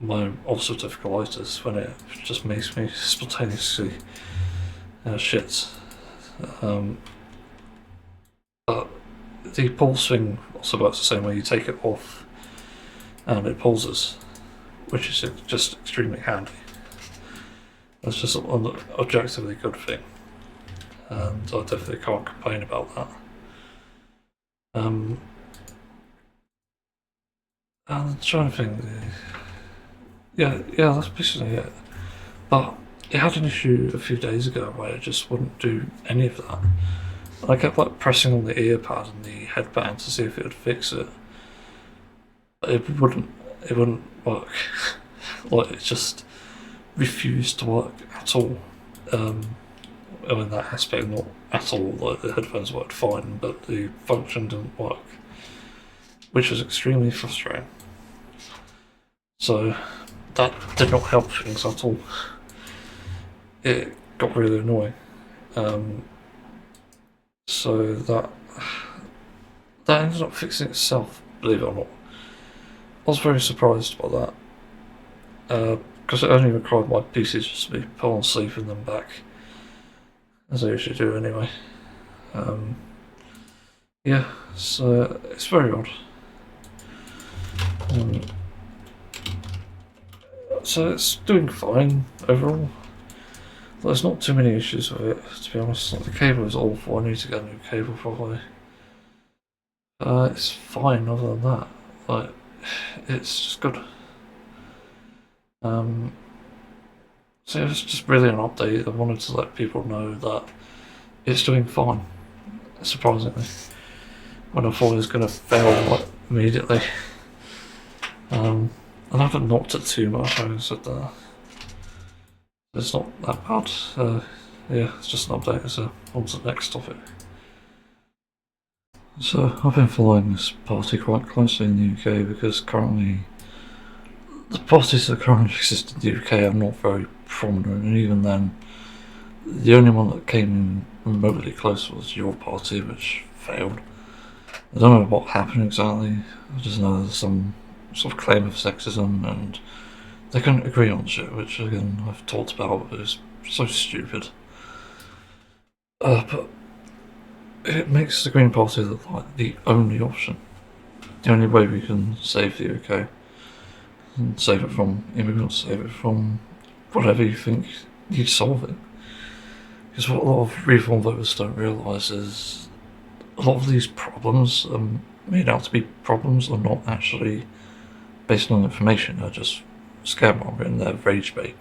my ulcerative colitis when it just makes me spontaneously shit. But the pulse thing also works the same way. You take it off and it pulses, which is just extremely handy. It's just an objectively good thing, and I definitely can't complain about that. And I'm trying to think. Yeah, that's basically it. But it had an issue a few days ago where it just wouldn't do any of that. And I kept like pressing on the ear pad and the headband to see if it would fix it. But it wouldn't work. Like, it just refused to work at all. In that aspect, not at all. Like, the headphones worked fine, but the function didn't work, which was extremely frustrating. So that did not help things at all. It got really annoying. So that ended up fixing itself, believe it or not. I was very surprised by that. because it only required my PC just to be put on sleep and then back, as I usually do anyway. Yeah, so it's very odd. So it's doing fine overall. There's not too many issues with it, to be honest. Like, the cable is awful. I need to get a new cable probably. It's fine other than that. Like, it's just good. So it's just really an update. I wanted to let people know that it's doing fine, surprisingly. When I thought it was going to fail like, immediately. And I haven't knocked it too much, having said that. It's not that bad. Yeah, it's just an update, so on to the next topic. So, I've been following this party quite closely in the UK because currently the parties that currently exist in the UK are not very prominent, and even then, the only one that came in remotely close was your party, which failed. I don't know what happened exactly. I just know there's some sort of claim of sexism, and they couldn't agree on shit, which again I've talked about, but it's so stupid. But it makes the Green Party look like the only option. The only way we can save the UK. And save it from immigrants, save it from whatever you think needs solving. Because what a lot of reform voters don't realise is a lot of these problems are made out to be problems are not actually based on information, they're just scaremongering, they're rage bait.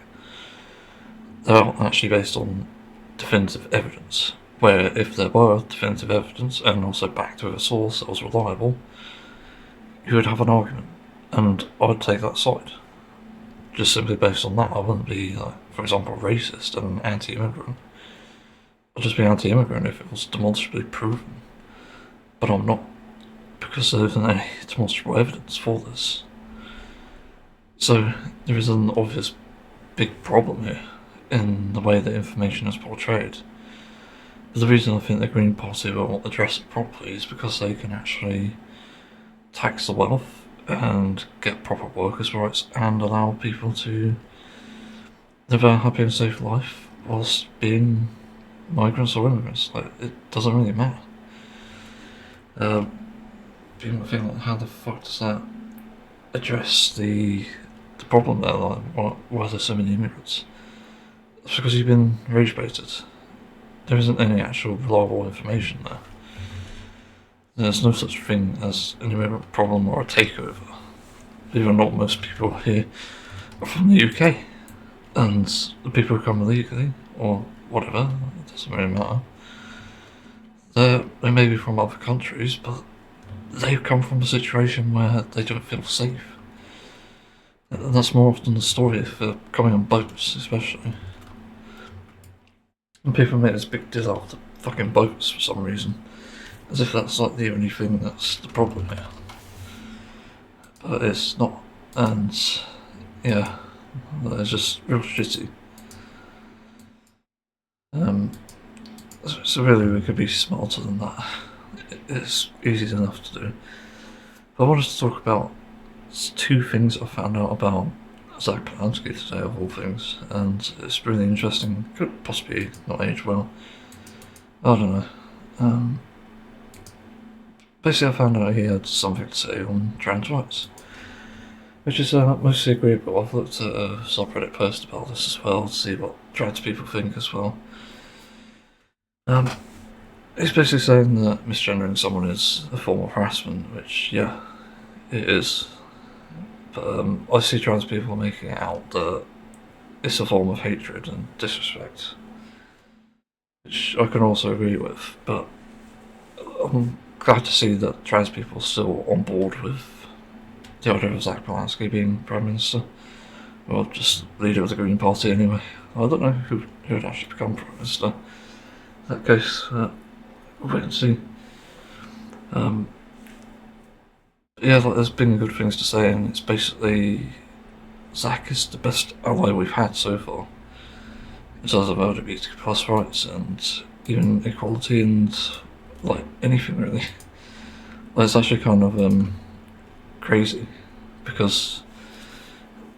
They're not actually based on definitive evidence, where if there were definitive evidence and also backed with a source that was reliable, you would have an argument, and I'd take that side. Just simply based on that, I wouldn't be, for example, racist and anti-immigrant. I'd just be anti-immigrant if it was demonstrably proven. But I'm not, because there isn't any demonstrable evidence for this. So there is an obvious big problem here in the way that information is portrayed. But the reason I think the Green Party will address it properly is because they can actually tax the wealth and get proper workers' rights and allow people to live a happy and safe life whilst being migrants or immigrants. Like, it doesn't really matter. People think, like, how the fuck does that address the problem there? Like, why are there so many immigrants? It's because you've been rage baited. There isn't any actual reliable information there. There's no such thing as an immigrant problem or a takeover. Believe it or not, most people here are from the UK, and the people who come illegally, or whatever, it doesn't really matter. They may be from other countries, but they've come from a situation where they don't feel safe. And that's more often the story if they're coming on boats, especially. And people make this big deal out of the fucking boats for some reason, as if that's like the only thing that's the problem here. But it's not, and yeah, it's just real shitty. So really we could be smarter than that. It's easy enough to do. But I wanted to talk about two things I found out about Zach Polanski today, of all things, and it's really interesting. Could possibly not age well. I don't know. Basically I found out he had something to say on trans rights, which is mostly agreeable. I've looked at a subreddit post about this as well to see what trans people think as well. He's basically saying that misgendering someone is a form of harassment, which, yeah, it is. But I see trans people making it out that it's a form of hatred and disrespect, which I can also agree with, but I'm glad to see that trans people are still on board with the idea of Zach Polanski being Prime Minister. Well, just leader of the Green Party anyway. I don't know who would actually become Prime Minister. In that case, we'll wait and see. Yeah, like, there's been good things to say, and it's basically Zach is the best ally we've had so far in terms of LGBT plus rights and even equality and like anything really. Like, it's actually kind of crazy because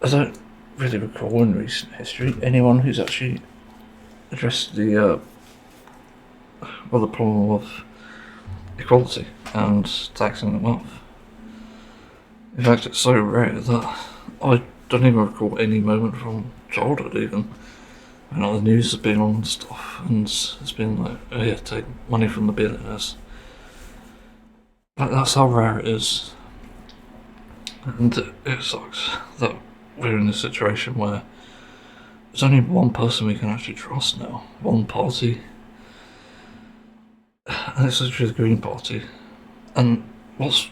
I don't really recall in recent history anyone who's actually addressed the problem of equality and taxing them off. In fact, it's so rare that I don't even recall any moment from childhood even. You know, the news has been on stuff and it's been like, oh yeah, take money from the billionaires. That's how rare it is. And it sucks that we're in a situation where there's only one person we can actually trust now, one party. And it's literally the Green Party. And what's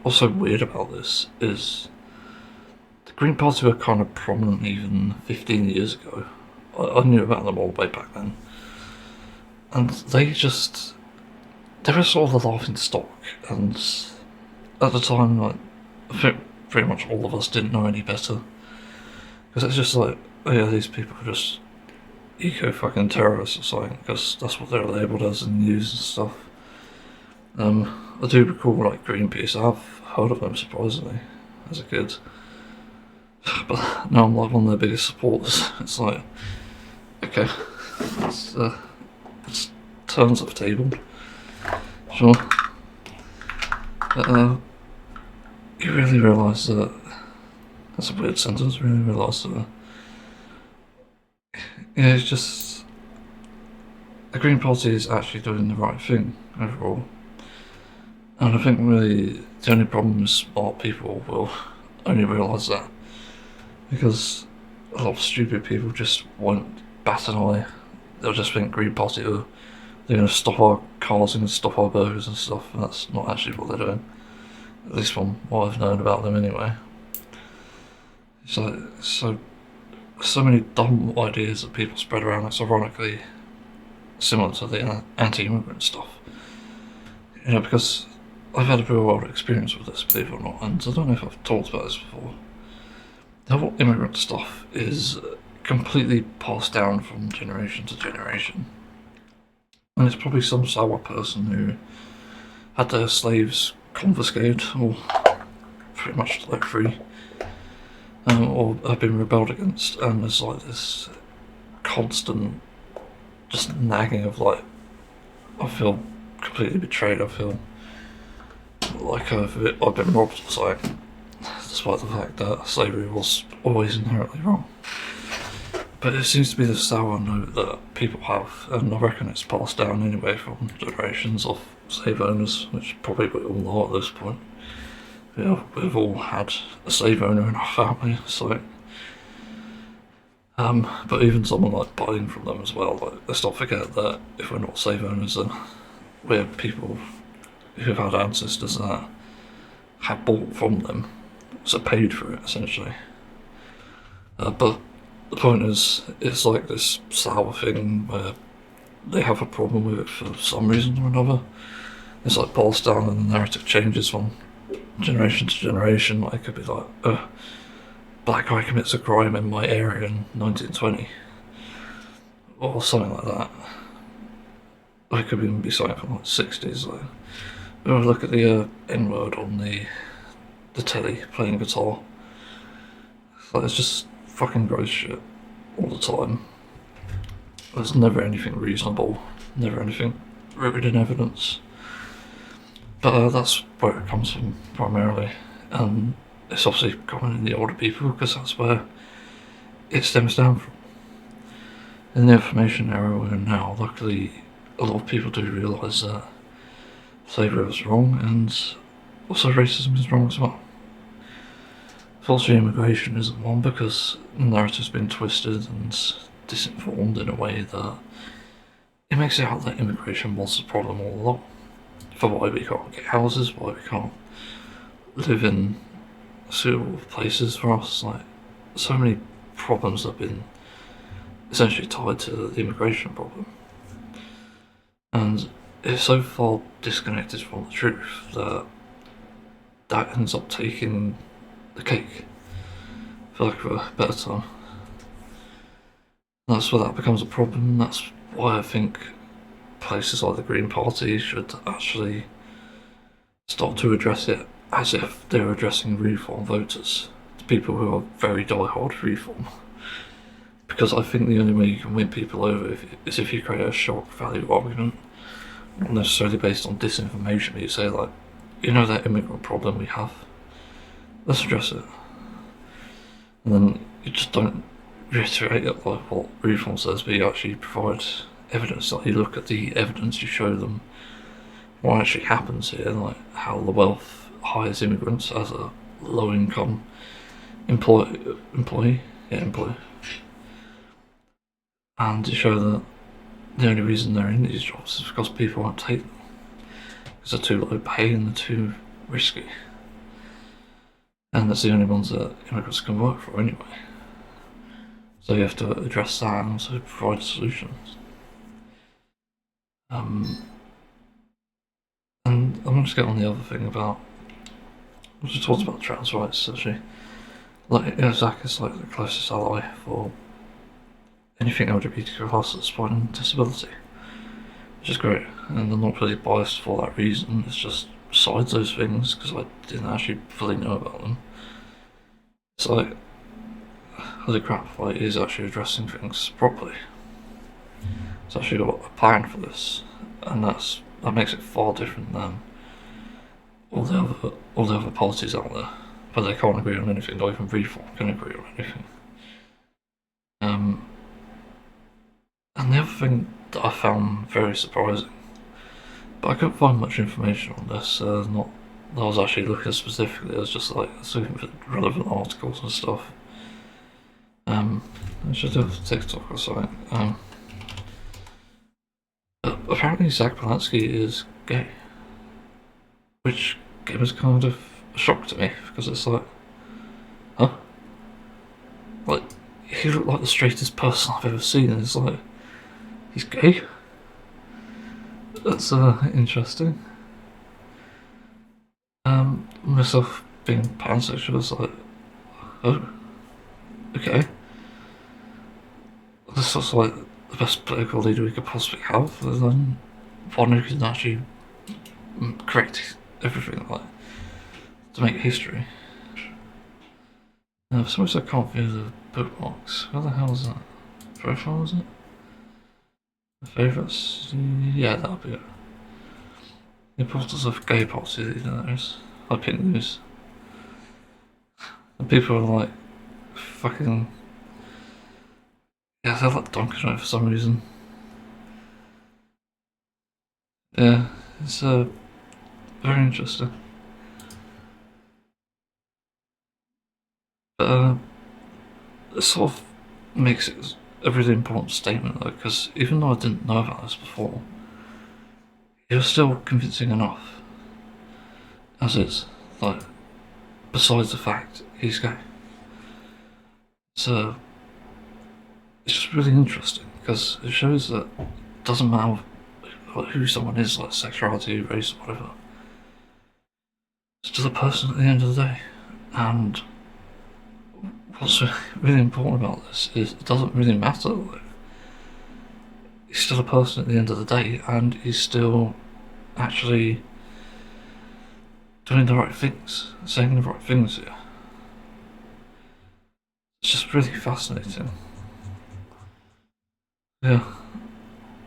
also weird about this is the Green Party were kind of prominent even 15 years ago. I knew about them all the way back then. And they were sort of the laughing stock. And at the time, like, I think pretty much all of us didn't know any better. Because it's just like, oh yeah, these people are just eco-fucking terrorists or something, because that's what they're labelled as in the news and stuff. I do recall, like, Greenpeace. I've heard of them, surprisingly, as a kid. But now I'm like one of their biggest supporters. It's like, okay, it's turns off table. Sure. But you really realise that, that's a weird sentence, really realise that, yeah, it's just, the Green Party is actually doing the right thing overall. And I think really the only problem is smart people will only realise that. Because a lot of stupid people just won't bat an eye. They'll just think Green Party are, they're going to stop our cars and stop our burgers and stuff, and that's not actually what they're doing. At least from what I've known about them anyway. It's like, so many dumb ideas that people spread around. It's ironically similar to the anti-immigrant stuff. You know, because I've had a real world experience with this, believe it or not, and I don't know if I've talked about this before. The whole immigrant stuff is completely passed down from generation to generation. And it's probably some sour person who had their slaves confiscated, or pretty much like free, or have been rebelled against, and there's like this constant just nagging of like, I feel completely betrayed, I feel like I've been robbed or something, despite the fact that slavery was always inherently wrong. But it seems to be the sour note that people have, and I reckon it's passed down anyway from generations of slave owners, which probably we all know at this point. Yeah, we've all had a slave owner in our family, so but even someone like buying from them as well, like, let's not forget that if we're not slave owners, then we're people who've had ancestors that have bought from them, so paid for it essentially. But the point is, it's like this sour thing where they have a problem with it for some reason or another. It's like passed down and the narrative changes from generation to generation. Like, it could be like, black guy commits a crime in my area in 1920, or something like that. Or it could even be something from like 60s. Like, look at the N-word on the telly playing guitar. Like, it's just fucking gross shit all the time. There's never anything reasonable, never anything rooted in evidence. But that's where it comes from primarily, and it's obviously common in the older people because that's where it stems down from. In the information era we're in now, luckily a lot of people do realise that slavery was wrong, and also racism is wrong as well. False immigration isn't one because the narrative's been twisted and disinformed in a way that it makes it out that immigration was the problem all along. For why we can't get houses, why we can't live in suitable places for us. Like, so many problems have been essentially tied to the immigration problem. And it's so far disconnected from the truth that that ends up taking the cake, for lack of a better term. That's where that becomes a problem. That's why I think places like the Green Party should actually start to address it as if they're addressing reform voters, people who are very die-hard reform. Because I think the only way you can win people over is if you create a shock value argument, not necessarily based on disinformation, but you say, like, you know that immigrant problem we have? Let's address it. And then you just don't reiterate it like what reform says, but you actually provide evidence. Like, you look at the evidence, you show them what actually happens here, like how the wealth hires immigrants as a low-income employee. And to show that the only reason they're in these jobs is because people won't take them. Because they're too low pay and they're too risky. And that's the only ones that immigrants can work for anyway. So you have to address that and also provide solutions. And I'm going to get on the other thing about, we just talked about trans rights actually. Like, Zach is like the closest ally for anything LGBTQ plus that's finding disability, which is great, and I'm not really biased for that reason. It's just besides those things, because I didn't actually fully know about them. It's like, holy crap, like, he's actually addressing things properly. He's actually got a plan for this, and that makes it far different than all the other policies out there, but they can't agree on anything. Not even Reform can agree on anything. And the other thing that I found very surprising, but I couldn't find much information on this, not that I was actually looking specifically, I was just like looking for relevant articles and stuff. I should have TikTok or something. Apparently Zach Polanski is gay, which was kind of a shock to me, because it's like, huh? Like, he looked like the straightest person I've ever seen, and it's like, he's gay? That's interesting. Myself being pansexual is like, oh, okay. This looks like the best political leader we could possibly have, and then one who can actually correct everything, like, to make history. For some reason I can't view the bookmarks. Where the hell is that? Profile, is it? The favourites? Yeah, that'll be it. The importance of gay policy, there is. I pick news. And people are like, fucking. Yeah, they're like donkeys on it for some reason. Yeah, it's very interesting. But it sort of makes it a really important statement though, because even though I didn't know about this before, it was still convincing enough. As is, like, besides the fact he's gay. So it's just really interesting because it shows that it doesn't matter who someone is, like sexuality, race, whatever. It's just a person at the end of the day. And what's really important about this is it doesn't really matter. Like, he's still a person at the end of the day, and he's still actually doing the right things, saying the right things here. It's just really fascinating. Yeah,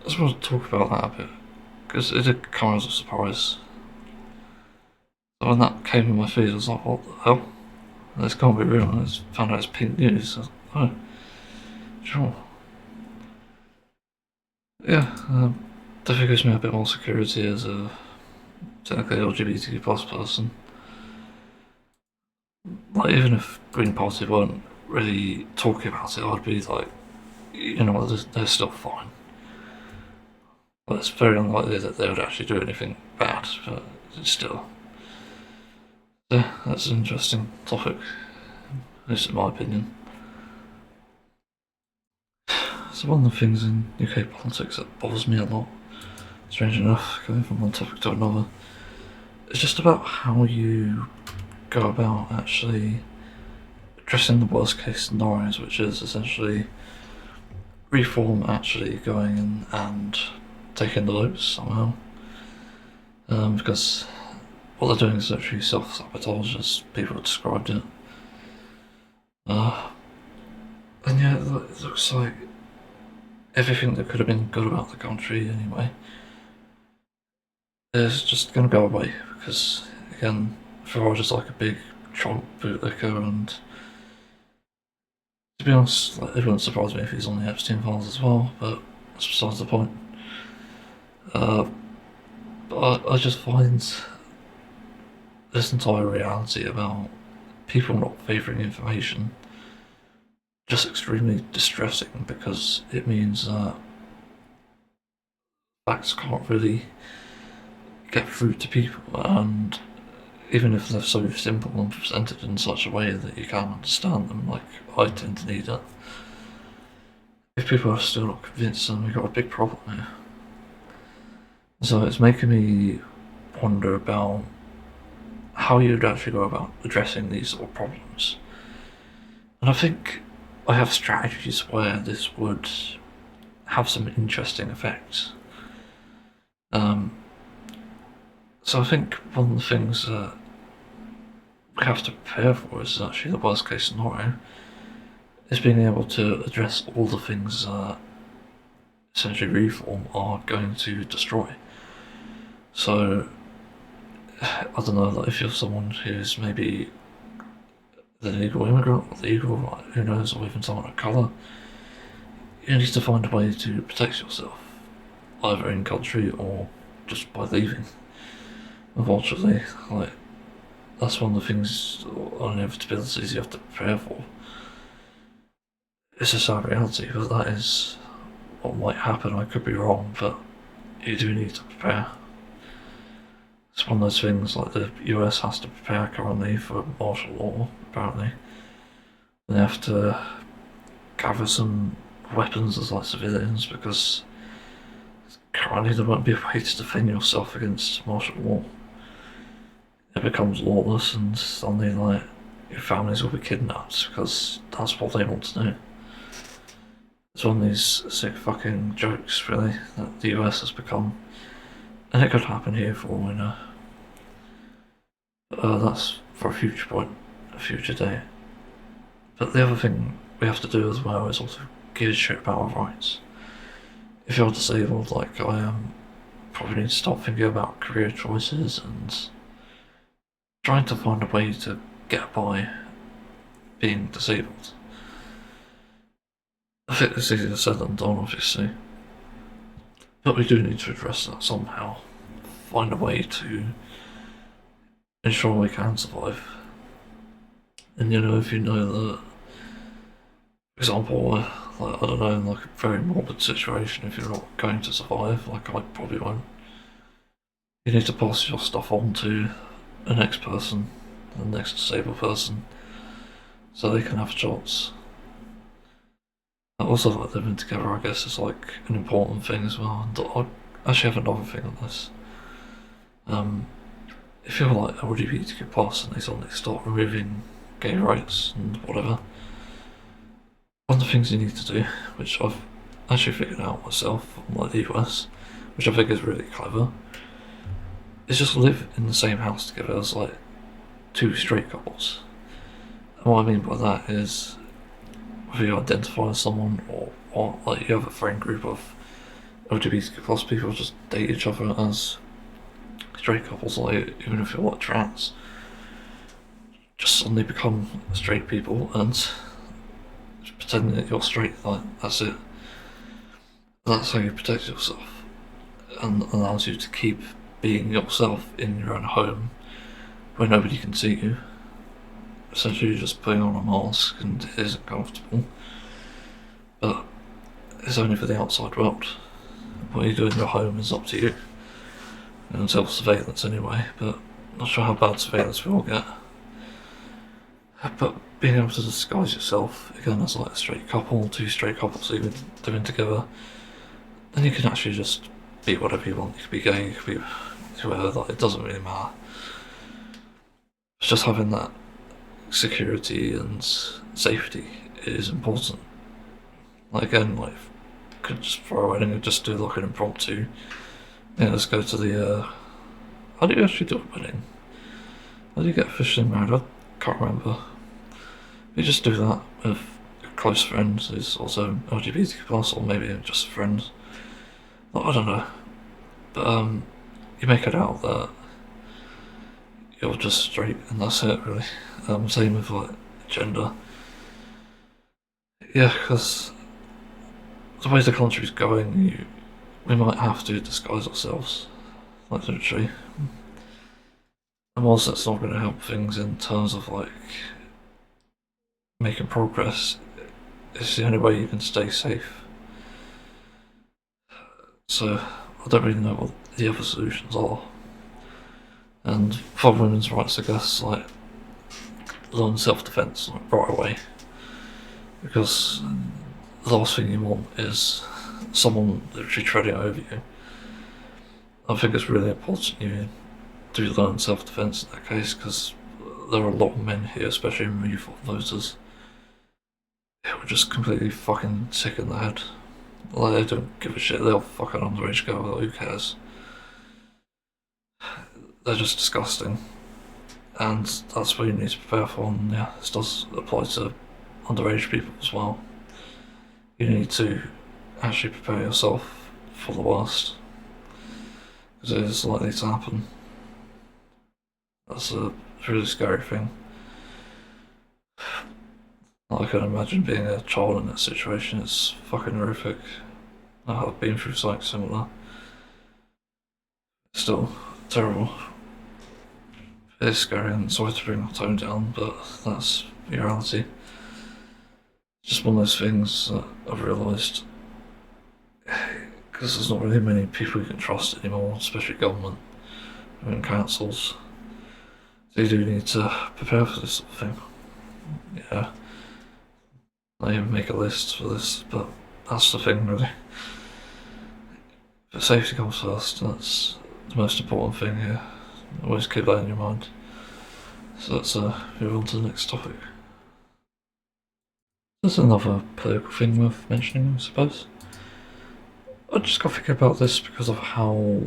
I just want to talk about that a bit, because it did come as a surprise. So when that came in my feed, I was like, what the hell? This can't be real. And I just found out it's pink news. So, oh, sure. Yeah, definitely gives me a bit more security as a technically LGBTQ plus person. Like, even if Green Party weren't really talking about it, I'd be like, you know, they're still fine. But it's very unlikely that they would actually do anything bad, but still. Yeah, that's an interesting topic, at least in my opinion. So one of the things in UK politics that bothers me a lot, strange enough, going from one topic to another, is just about how you go about actually addressing the worst case scenarios, which is essentially Reform actually going in and taking the votes somehow. Because what they're doing is actually self-sabotage, as people have described it. Uh, and yeah, it looks like everything that could have been good about the country anyway is just going to go away because, again, Farage is like a big Trump bootlicker, and to be honest, like, it wouldn't surprise me if he's on the Epstein files as well, but that's besides the point. But I just find this entire reality about people not favouring information just extremely distressing, because it means that facts can't really get through to people, and even if they're so simple and presented in such a way that you can't understand them, like I tend to need it, if people are still not convinced, then we've got a big problem here. So it's making me wonder about how you'd actually go about addressing these sort of problems. And I think I have strategies where this would have some interesting effects. So I think one of the things that we have to prepare for is actually the worst case scenario, is being able to address all the things that essentially reform are going to destroy. So, I don't know, like if you're someone who's maybe the illegal immigrant or legal, who knows, or even someone of colour, you need to find a way to protect yourself, either in country or just by leaving. Unfortunately, like, that's one of the things, or inevitabilities you have to prepare for. It's a sad reality, but that is what might happen. I could be wrong, but you do need to prepare. It's one of those things, like the US has to prepare currently for martial law, apparently. They have to gather some weapons as like civilians, because currently there won't be a way to defend yourself against martial law. It becomes lawless, and suddenly like your families will be kidnapped because that's what they want to do. It's one of these sick fucking jokes, really, that the US has become, and it could happen here for all we know. That's for a future point, a future day. But the other thing we have to do as well is also give a shit about our rights. If you're disabled like I am, probably need to start thinking about career choices and trying to find a way to get by being disabled. I think it's easier said than done, obviously. But we do need to address that somehow. Find a way to ensure we can survive. And you know, if you know that, for example, like, I don't know, in like a very morbid situation, if you're not going to survive, like I probably won't, you need to pass your stuff on to the next person, the next disabled person, so they can have shots. Also, like living together, I guess, is like an important thing as well. And I actually have another thing on this. If you're like LGBTQ plus and they suddenly start removing gay rights and whatever, one of the things you need to do, which I've actually figured out myself, like the US, which I think is really clever, is just live in the same house together as like two straight couples. And what I mean by that is, whether you identify as someone or what, like you have a friend group of LGBTQ plus people just date each other as straight couples, like even if you're like trans, just suddenly become straight people and pretending that you're straight, like that's it. That's how you protect yourself, and allows you to keep being yourself in your own home where nobody can see you. Essentially you're just putting on a mask and it isn't comfortable, but it's only for the outside world. What you do in your home is up to you, and self-surveillance anyway, but not sure how bad surveillance we all get. But being able to disguise yourself, again, as like a straight couple, two straight couples even living together, then you can actually just be whatever you want. You could be gay, you could be whoever, like, it doesn't really matter. It's just having that security and safety is important. Like, again, like, could just for a wedding and just do like an impromptu, yeah, let's go to the, how do you actually do a wedding? How do you get officially married? I can't remember. You just do that with a close friend who's also LGBT+, or maybe just a friend. I don't know. But you make it out that you're just straight and that's it, really. Same with like gender. Yeah, because the way the country's going, we might have to disguise ourselves, like literally. And whilst that's not going to help things in terms of like making progress, it's the only way you can stay safe. So I don't really know what the other solutions are. And for women's rights, I guess, like learn self-defense like, right away, because the last thing you want is someone literally treading over you. I think it's really important you do learn self-defense in that case, because there are a lot of men here, especially in youth voters, who are just completely fucking sick in the head. Like, they don't give a shit, they'll fucking underage girl, who cares? They're just disgusting. And that's what you need to prepare for, and yeah, this does apply to underage people as well. You need to actually prepare yourself for the worst, because it is likely to happen. That's a really scary thing. I can imagine being a child in that situation, it's fucking horrific. I've been through something similar. Still terrible. It's scary, and sorry to bring my tone down, but that's reality. Just one of those things that I've realised, because there's not really many people you can trust anymore, especially government and councils. So you do need to prepare for this sort of thing. Yeah. I even make a list for this, but that's the thing, really. But safety comes first, that's the most important thing here. Always keep that in your mind. So let's move on to the next topic. There's another political thing worth mentioning, I suppose. I just got thinking about this because of how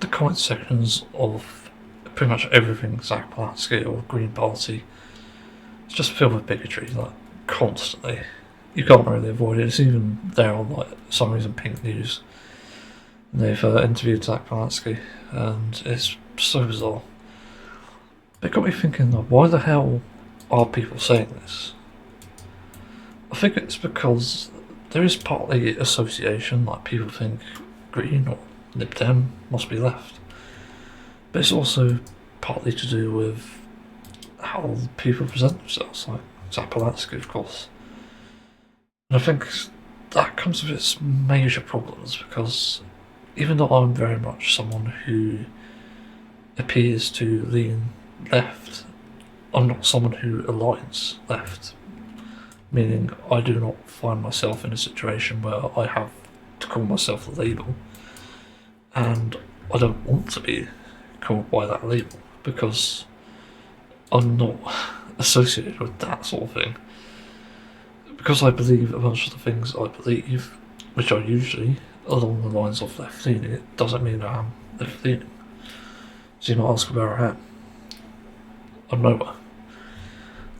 the comment sections of pretty much everything Zach Palatsky or Green Party is just filled with bigotry, like constantly. You can't really avoid it. It's even there on like some reason Pink News. They've interviewed Zach Palatsky, and it's so bizarre. It got me thinking, like, why the hell are people saying this? I think it's because there is partly association, like people think Green or Lib Dem must be left. But it's also partly to do with how people present themselves, like Zach Palatsky, of course. And I think that comes with its major problems, because even though I'm very much someone who appears to lean left, I'm not someone who aligns left. Meaning I do not find myself in a situation where I have to call myself a label, and I don't want to be called by that label, because I'm not associated with that sort of thing. Because I believe a bunch of the things I believe, which are usually along the lines of left leaning, it doesn't mean I am left leaning. So you're not asking where I am. I'm nowhere.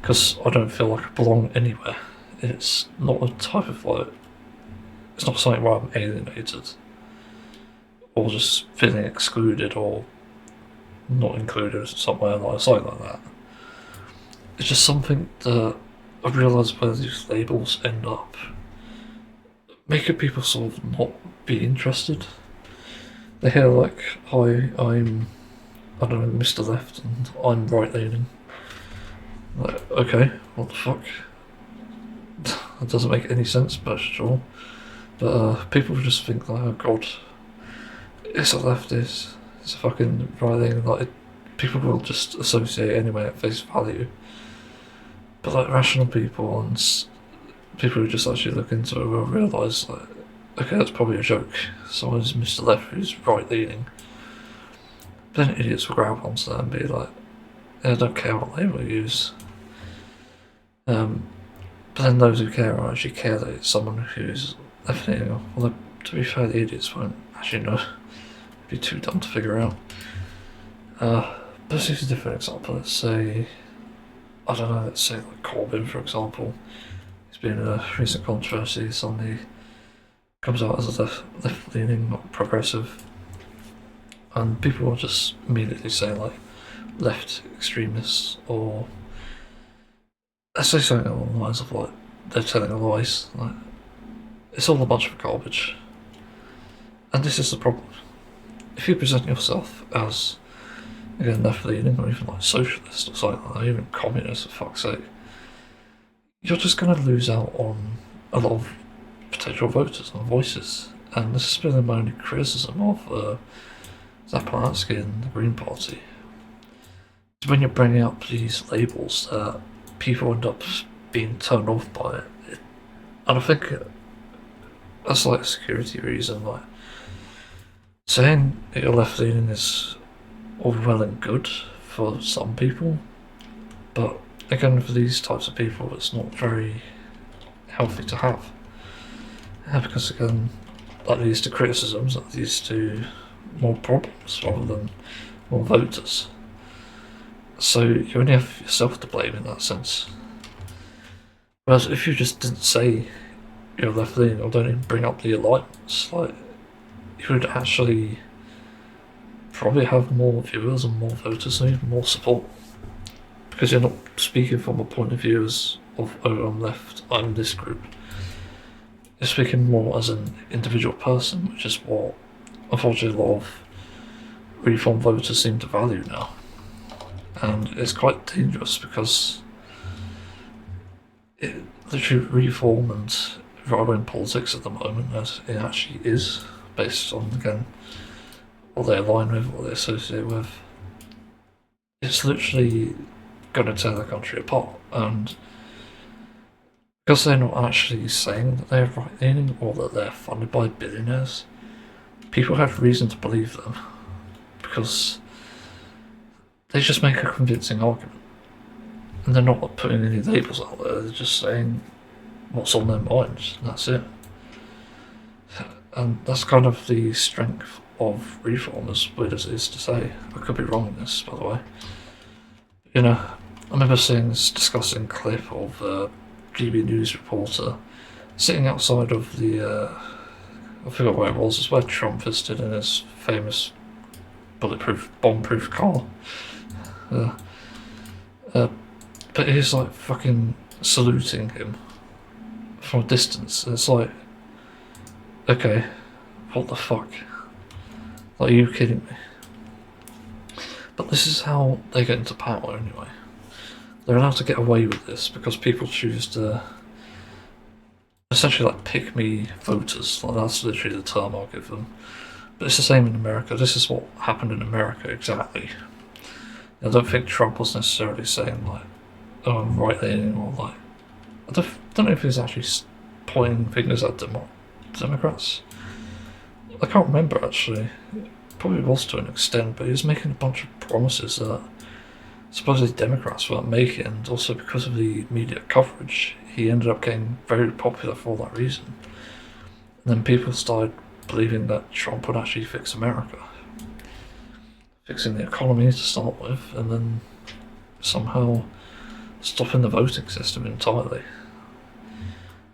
Because I don't feel like I belong anywhere. It's not a type of like, it's not something where I'm alienated, or just feeling excluded or not included somewhere, like something like that. It's just something that I realise where these labels end up making people sort of not be interested. They hear like, hi, I don't know, Mr. Left, and I'm right leaning. Like, okay, what the fuck? That doesn't make any sense, but sure. But people just think like, oh god, it's a leftist, it's a fucking right leaning. Like, people will just associate anyway at face value. But like rational people and people who just actually look into it will realise like, okay, that's probably a joke. Someone's Mr. Left who's right leaning. But then idiots will grab onto that and be like, I don't care what label you use. But then those who care will actually care that it's someone who's left leaning. Although, to be fair, the idiots won't actually know. It'd be too dumb to figure out. But let's use a different example. Let's say I don't know, let's say like Corbyn, for example. He's been a recent controversy. Suddenly comes out as a left-leaning, not progressive, and people will just immediately say like left extremists, or I say something along the lines of like they're telling lies. Like it's all a bunch of garbage, and this is the problem. If you present yourself as again left-leaning or even like socialist or something like that, even communist for fuck's sake, you're just going to lose out on a lot of potential voters and voices. And this has been my only criticism of HYPERSKY and the Green Party. It's when you're bringing up these labels that people end up being turned off by it. And I think that's like a security reason. Like saying that you're left leaning is all well and good for some people, but again, for these types of people, it's not very healthy to have. Because again, that leads to criticisms, that leads to more problems rather than more voters. So you only have yourself to blame in that sense. Whereas if you just didn't say you're left leaning or don't even bring up the alignments, like you would actually probably have more viewers and more voters and even more support. Because you're not speaking from a point of view as of, oh, I'm left, I'm this group. You're speaking more as an individual person, which is what unfortunately a lot of reform voters seem to value now. And it's quite dangerous because it literally reform and right-wing politics at the moment, as it actually is, based on, again, what they align with, what they associate with, it's literally going to tear the country apart. And because they're not actually saying that they're right-leaning or that they're funded by billionaires, people have reason to believe them because they just make a convincing argument. And they're not putting any labels out there, they're just saying what's on their minds, and that's it. And that's kind of the strength of reform, as weird as it is to say. I could be wrong in this, by the way. You know, I remember seeing this disgusting clip of a GB News reporter sitting outside of the, I forgot where it was, it's where Trump visited in his famous bulletproof, bomb-proof car. But he's like fucking saluting him from a distance. It's like, okay, what the fuck? Like, are you kidding me? But this is how they get into power anyway. They're allowed to get away with this because people choose to essentially like pick me voters. Like, that's literally the term I'll give them. But it's the same in America. This is what happened in America exactly. I don't think Trump was necessarily saying like, oh, I'm right-leaning, or like, I don't know if he's actually pointing fingers at Democrats. I can't remember actually. Probably was to an extent, but he was making a bunch of promises that supposedly Democrats weren't making, and also because of the media coverage, he ended up getting very popular for that reason. And then people started believing that Trump would actually fix America, fixing the economy to start with, and then somehow stopping the voting system entirely.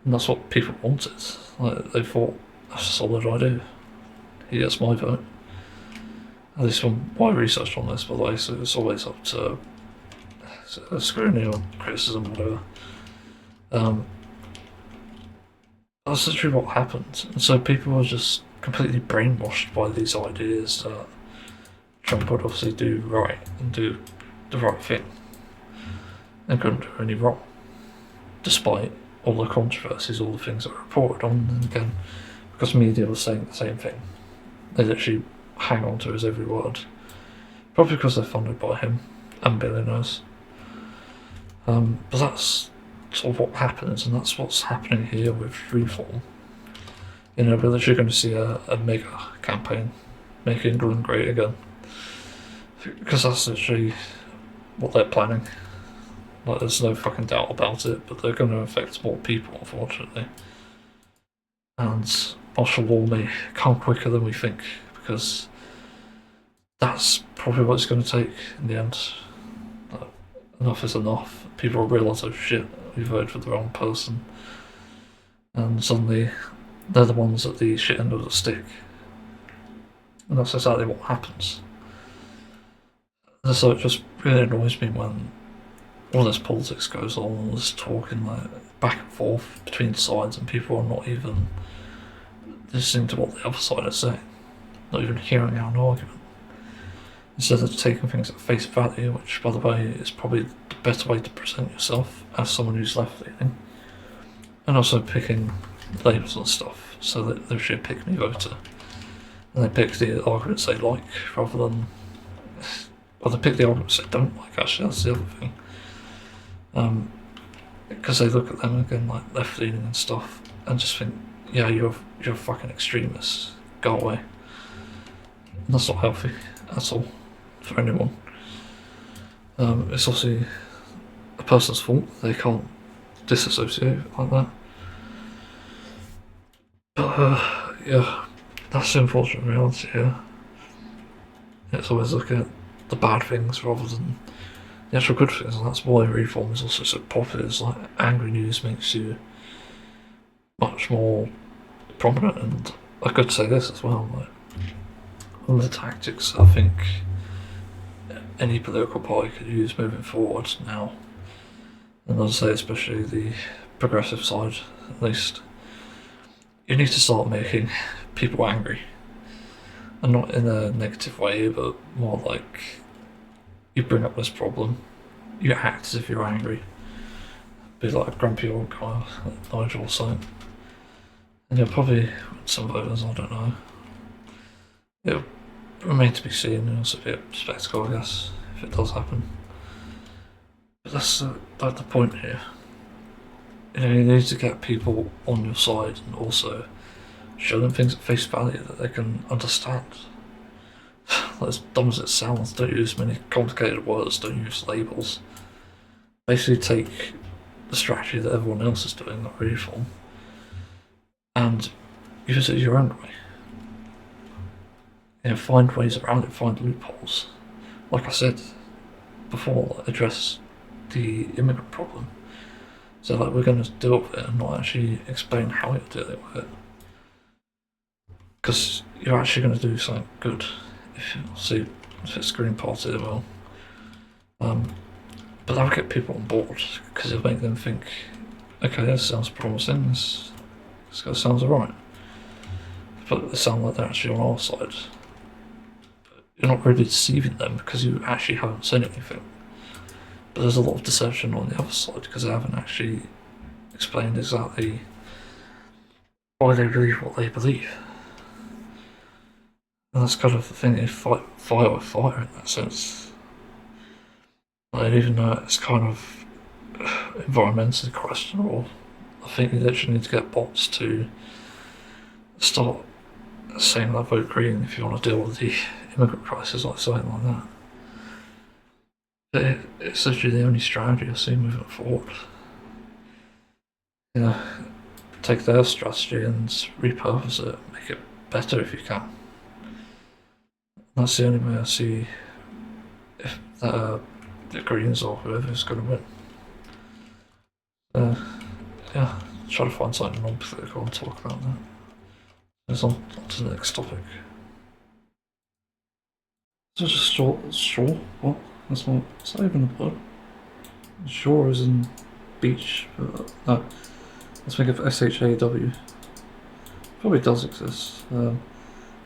And that's what people wanted. Like, they thought, that's a solid idea. He gets my vote. At least from my research on this, by the way, so it's always up to scrutiny or criticism, whatever. That's literally what happened. And so people were just completely brainwashed by these ideas that Trump would obviously do right and do the right thing and couldn't do any wrong, despite all the controversies, all the things that were reported on. And again, because media was saying the same thing, they literally hang on to his every word, probably because they're funded by him and billionaires. But that's sort of what happens, and that's what's happening here with reform. You know, we're literally going to see a mega campaign, Make England Great Again, because that's literally what they're planning. Like, there's no fucking doubt about it, but they're going to affect more people, unfortunately. And martial law may come quicker than we think, because that's probably what it's going to take in the end. enough is enough. People realise, oh shit, we voted for the wrong person, and suddenly they're the ones at the shit end of the stick. And that's exactly what happens. And so it just really annoys me when all this politics goes on, all this talking like back and forth between sides, and people are not even listening to what the other side is saying, not even hearing out an argument. Instead of taking things at face value, which, by the way, is probably the better way to present yourself as someone who's left-leaning, and also picking labels and stuff, so that they're actually a pick-me voter, and they pick the arguments they like, rather than, well, they pick the arguments they don't like, actually, that's the other thing. Because they look at them again like left-leaning and stuff, and just think, yeah, you're a fucking extremist, go away. And that's not healthy at all for anyone. It's obviously a person's fault, they can't disassociate like that. But yeah, that's the unfortunate reality here. It's always looking at the bad things rather than the actual good things, and that's why reform is also so popular. It's like angry news makes you much more prominent, and I could say this as well, like one of the tactics I think any political party could use moving forward now, and I'd say especially the progressive side at least, you need to start making people angry. And not in a negative way, but more like you bring up this problem, you act as if you're angry. Be like a grumpy old guy like Nigel or something. And you'll probably win some voters, I don't know. It'll remain to be seen, and also be a spectacle, I guess, if it does happen. But that's like the point here. You know, you need to get people on your side and also show them things at face value that they can understand. As dumb as it sounds, don't use many complicated words, don't use labels. Basically take the strategy that everyone else is doing, not reform, and use it your own way. You know, find ways around it, find loopholes. Like I said before, address the immigrant problem. So like we're going to deal with it and not actually explain how you're dealing with it. Because you're actually going to do something good. If it's Green Party, they will. But that'll get people on board, because it'll make them think, okay, this sounds promising, this sounds alright. But it sounds like they're actually on our side. But you're not really deceiving them because you actually haven't said anything. But there's a lot of deception on the other side because they haven't actually explained exactly why they believe what they believe. And that's kind of the thing, you fight fire with fire in that sense. Like, even though it's kind of environmentally questionable, I think you literally need to get bots to start saying that vote green if you want to deal with the immigrant crisis, like something like that. But it's literally the only strategy I see moving forward. You know, take their strategy and repurpose it, make it better if you can. That's the only way I see if the Greens or whoever's going to win. Yeah, try to find something non-political and talk about that. Let's on to the next topic. So just straw? What? That's not even a word. Shore is in beach, but no. Let's think of SHAW. Probably does exist.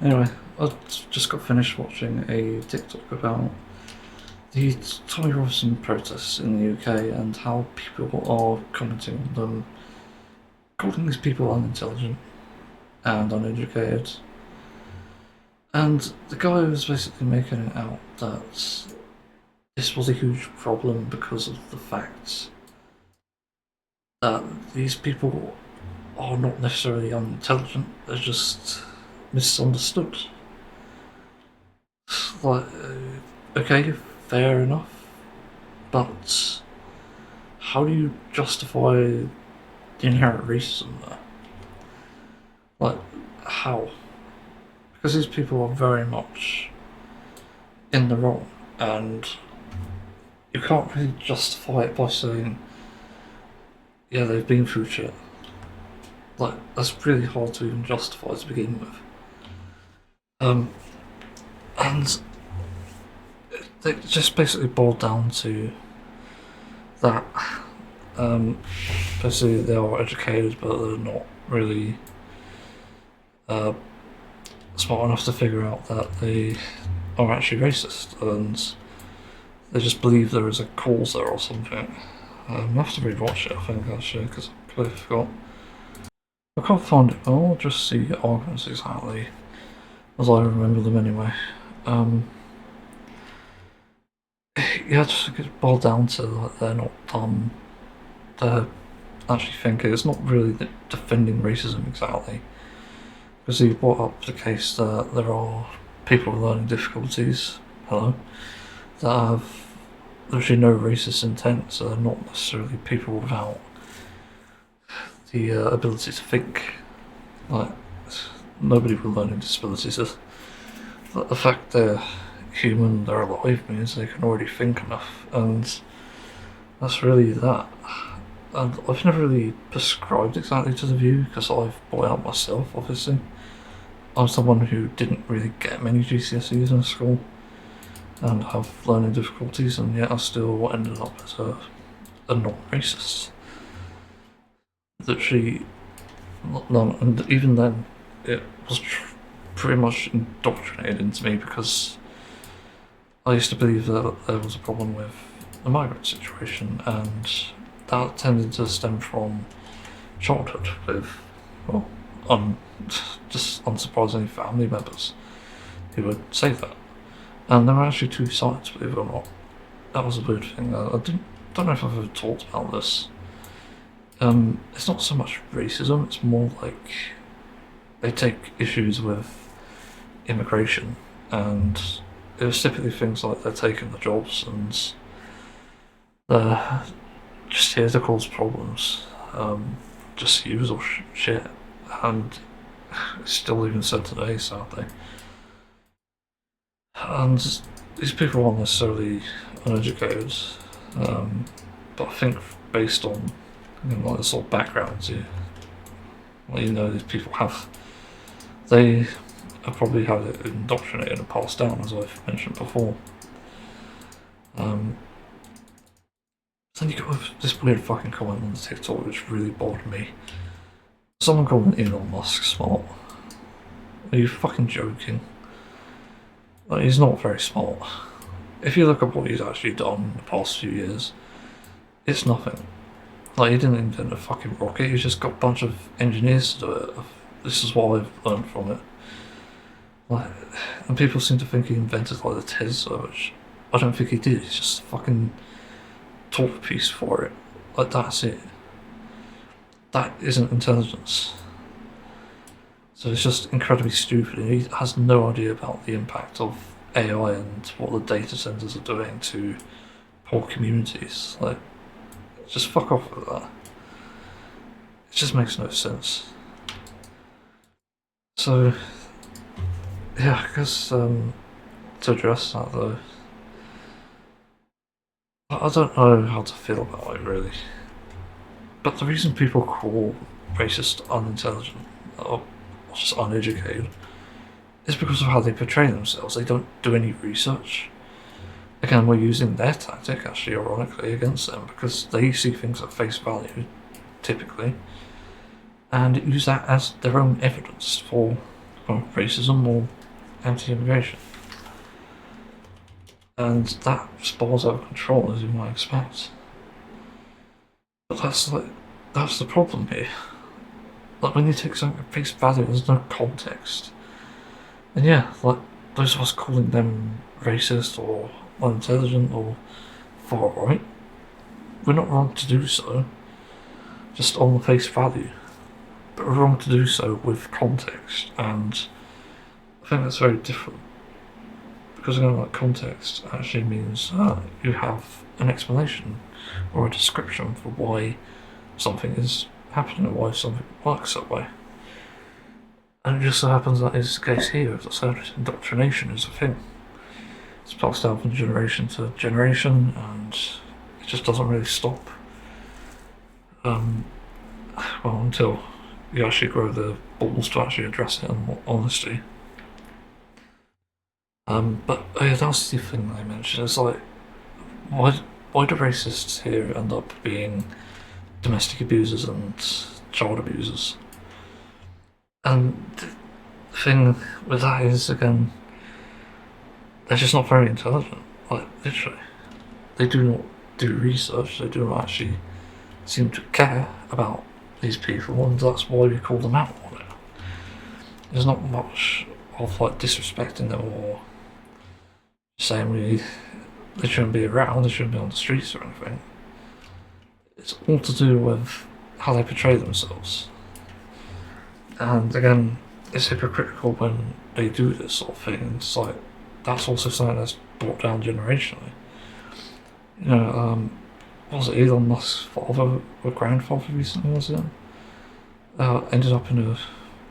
Anyway, I just got finished watching a TikTok about the Tommy Robinson protests in the UK and how people are commenting on them, calling these people unintelligent and uneducated. And the guy was basically making it out that this was a huge problem because of the fact that these people are not necessarily unintelligent, they're just misunderstood. Like, okay, fair enough, but how do you justify the inherent racism there? Like, how? Because these people are very much in the wrong, and you can't really justify it by saying, yeah, they've been through shit. Like, that's really hard to even justify to begin with. And it just basically boiled down to that. Basically, they are educated, but they're not really smart enough to figure out that they are actually racist, and they just believe there is a cause there or something. I have to rewatch it, I think, actually, because I completely forgot. I can't find it, but I'll just see the arguments exactly as I remember them anyway. Yeah, just it boiled down to like they're not dumb. They're actually thinking. It's not really defending racism exactly, because he brought up the case that there are people with learning difficulties. Hello, that have literally no racist intent, so they're not necessarily people without the ability to think. Like, nobody with learning disabilities is. The fact they're human, they're alive, means they can already think enough, and that's really that. And I've never really prescribed exactly to the view because I've brought out myself, obviously. I'm someone who didn't really get many GCSEs in school and have learning difficulties, and yet I still ended up as a non-racist. Literally, none, and even then, it was pretty much indoctrinated into me because I used to believe that there was a problem with the migrant situation, and that tended to stem from childhood with, well, just unsurprisingly family members who would say that. And there were actually two sides, believe it or not. That was a weird thing. I don't know if I've ever talked about this. It's not so much racism, it's more like they take issues with immigration, and it was typically things like they're taking the jobs and they're just here to cause problems, just use or shit, and it's still even said today, sadly. And these people aren't necessarily uneducated, but I think based on like the sort of backgrounds these people have, they have probably had it indoctrinated and passed down, as I've mentioned before. Then you got this weird fucking comment on the TikTok which really bothered me. Someone called Elon Musk smart. Are you fucking joking? Like, he's not very smart. If you look at what he's actually done in the past few years, it's nothing. Like, he didn't invent a fucking rocket, he's just got a bunch of engineers to do it. This is what I've learned from it. Like, and people seem to think he invented like the Tesla, which I don't think he did. He's just a fucking talk piece for it. Like, that's it. That isn't intelligence. So it's just incredibly stupid, and he has no idea about the impact of AI and what the data centers are doing to poor communities. Like, just fuck off with that. It just makes no sense. So, yeah, I guess to address that though, I don't know how to feel about it really. But the reason people call racist unintelligent or just uneducated is because of how they portray themselves. They don't do any research. Again, we're using their tactic, actually, ironically, against them because they see things at face value, typically, and use that as their own evidence for racism or anti-immigration. And that spirals out of control, as you might expect. But that's the problem here. Like, when you take something at face value, there's no context. And yeah, like, those of us calling them racist or unintelligent or far right, we're not wrong to do so, just on the face value. But we're wrong to do so with context, and I think that's very different. Because again, like, context actually means you have an explanation or a description for why something is happening or why something works that way. And it just so happens that is the case here. As I said, indoctrination is a thing. It's it's passed down from generation to generation, and it just doesn't really stop. Well, until you actually grow the balls to actually address it in all honesty. But that's the thing I mentioned. It's like, why do racists here end up being domestic abusers and child abusers? And the thing with that is, again, they're just not very intelligent. Like, literally. They do not do research, they do not actually seem to care about these people, and that's why we call them out on it. There's not much of like disrespecting them or saying they shouldn't be around, they shouldn't be on the streets or anything. It's all to do with how they portray themselves. And again, it's hypocritical when they do this sort of thing. It's like, that's also something that's brought down generationally. Was it Elon Musk's father or grandfather recently, was it? Ended up in a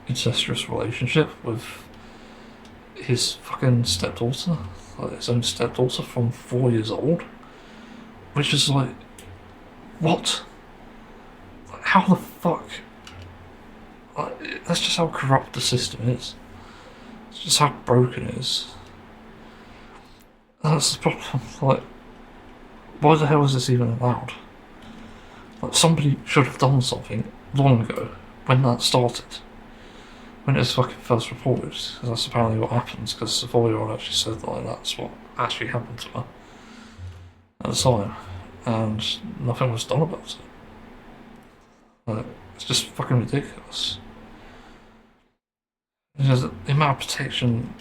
incestuous relationship with his fucking stepdaughter, like his own stepdaughter from 4 years old, which is like, what? Like, how the fuck? Like, that's just how corrupt the system is. It's just how broken it is. And that's the problem. Like, why the hell is this even allowed? Like, somebody should have done something long ago when that started. When it was fucking first reported, because that's apparently what happens, because the 4-year-old actually said that that's what actually happened to her at the time, and nothing was done about it. Like, it's just fucking ridiculous. Because the amount of protection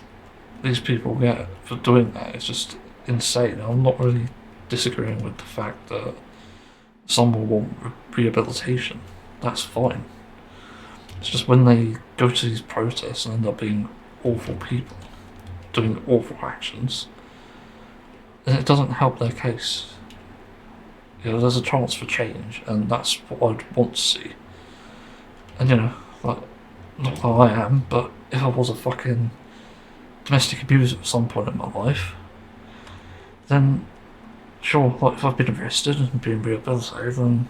these people get for doing that is just insane. I'm not really disagreeing with the fact that some will want rehabilitation. That's fine. It's just when they go to these protests and end up being awful people, doing awful actions, then it doesn't help their case. There's a chance for change, and that's what I'd want to see. And like, not that I am, but if I was a fucking domestic abuser at some point in my life, then sure, like, if I've been arrested and been rehabilitated, then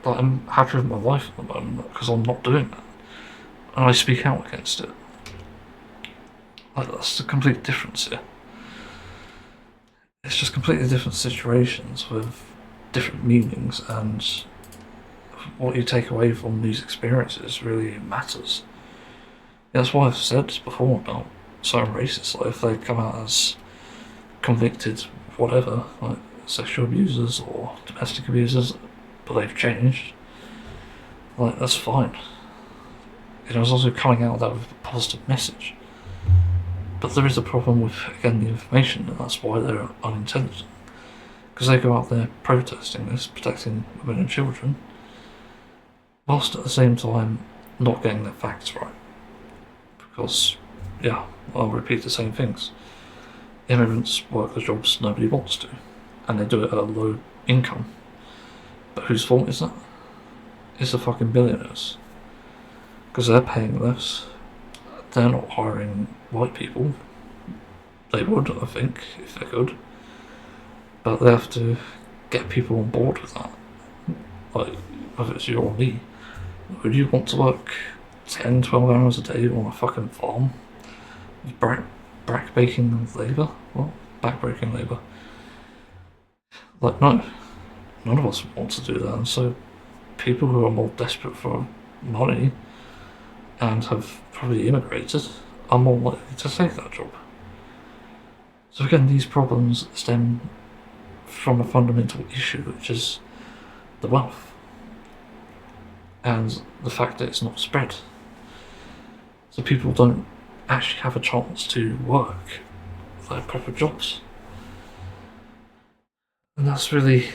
like, I'm happy with my life at the moment because I'm not doing that, and I speak out against it. Like, that's the complete difference here. It's just completely different situations with different meanings, and what you take away from these experiences really matters. That's why I've said before about certain racists, like, if they come out as convicted whatever, like sexual abusers or domestic abusers, but they've changed, like, that's fine. It's also coming out of that with a positive message. But there is a problem with, again, the information, and that's why they're unintelligent. Because they go out there protesting this, protecting women and children, whilst at the same time not getting their facts right. Because, yeah, I'll repeat the same things. Immigrants work the jobs nobody wants to, and they do it at a low income. But whose fault is that? It's the fucking billionaires. Because they're paying less. They're not hiring white people. They would, I think, if they could. But they have to get people on board with that. Like, whether it's you or me. Would you want to work 10, 12 hours a day on a fucking farm? Back-breaking labour? What? Back-breaking labour. Like, no. None of us want to do that, and so people who are more desperate for money and have probably immigrated are more likely to take that job. So again, these problems stem from a fundamental issue, which is the wealth and the fact that it's not spread. So people don't actually have a chance to work their proper jobs. And that's really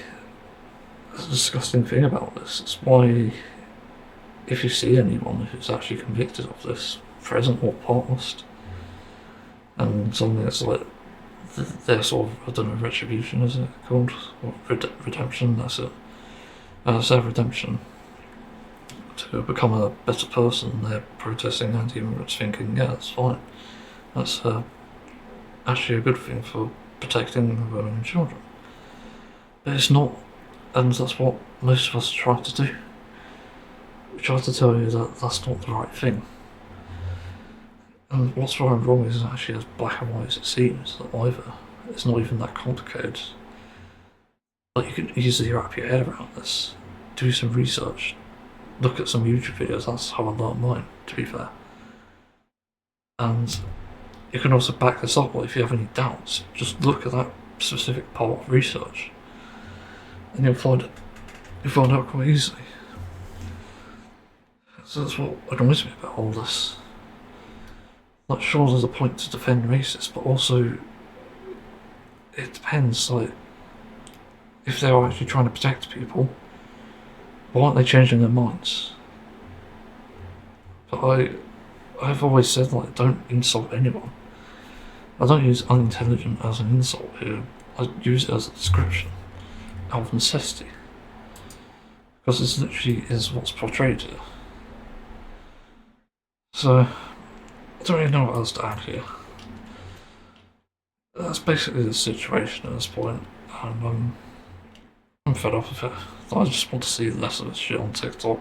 a disgusting thing about this. It's why, if you see anyone who's actually convicted of this, present or past, and something that's like their sort of, I don't know, retribution, is it called? Or redemption, that's it. Self-redemption. To become a better person, they're protesting anti-immigrants, thinking, yeah, that's fine. That's actually a good thing for protecting women and children. But it's not, and that's what most of us try to do. We try to tell you that that's not the right thing. And what's right and wrong isn't actually as black and white as it seems either. It's not even that complicated. Like, you can easily wrap your head around this. Do some research. Look at some YouTube videos. That's how I learned mine, to be fair. And you can also back this up, if you have any doubts, just look at that specific part of research. And you'll find out quite easily. So that's what annoys me about all this. Like, sure, there's a point to defend racists, but also it depends. Like, if they're actually trying to protect people, why aren't they changing their minds? But I've always said, like, don't insult anyone. I don't use unintelligent as an insult here. I use it as a description out of necessity, because this literally is what's portrayed here. So I don't really know what else to add here. That's basically the situation at this point, and I'm fed up with it. I just want to see less of this shit on TikTok.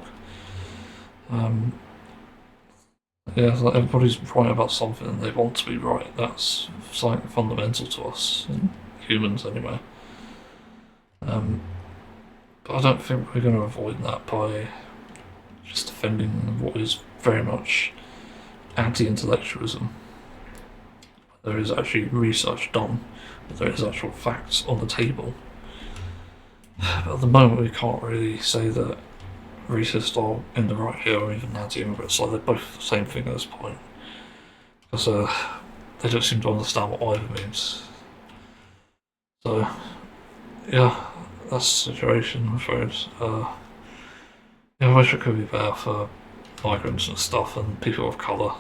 Yeah, like, everybody's right about something and they want to be right. That's something fundamental to us, humans anyway. But I don't think we're going to avoid that by just defending what is very much anti-intellectualism. There is actually research done, but there is actual facts on the table. But at the moment we can't really say that racists are in the right here or even anti-immigrants. Like, they're both the same thing at this point, because they don't seem to understand what either means. So yeah, that's the situation, I'm afraid. I wish it could be better for migrants and stuff and people of colour,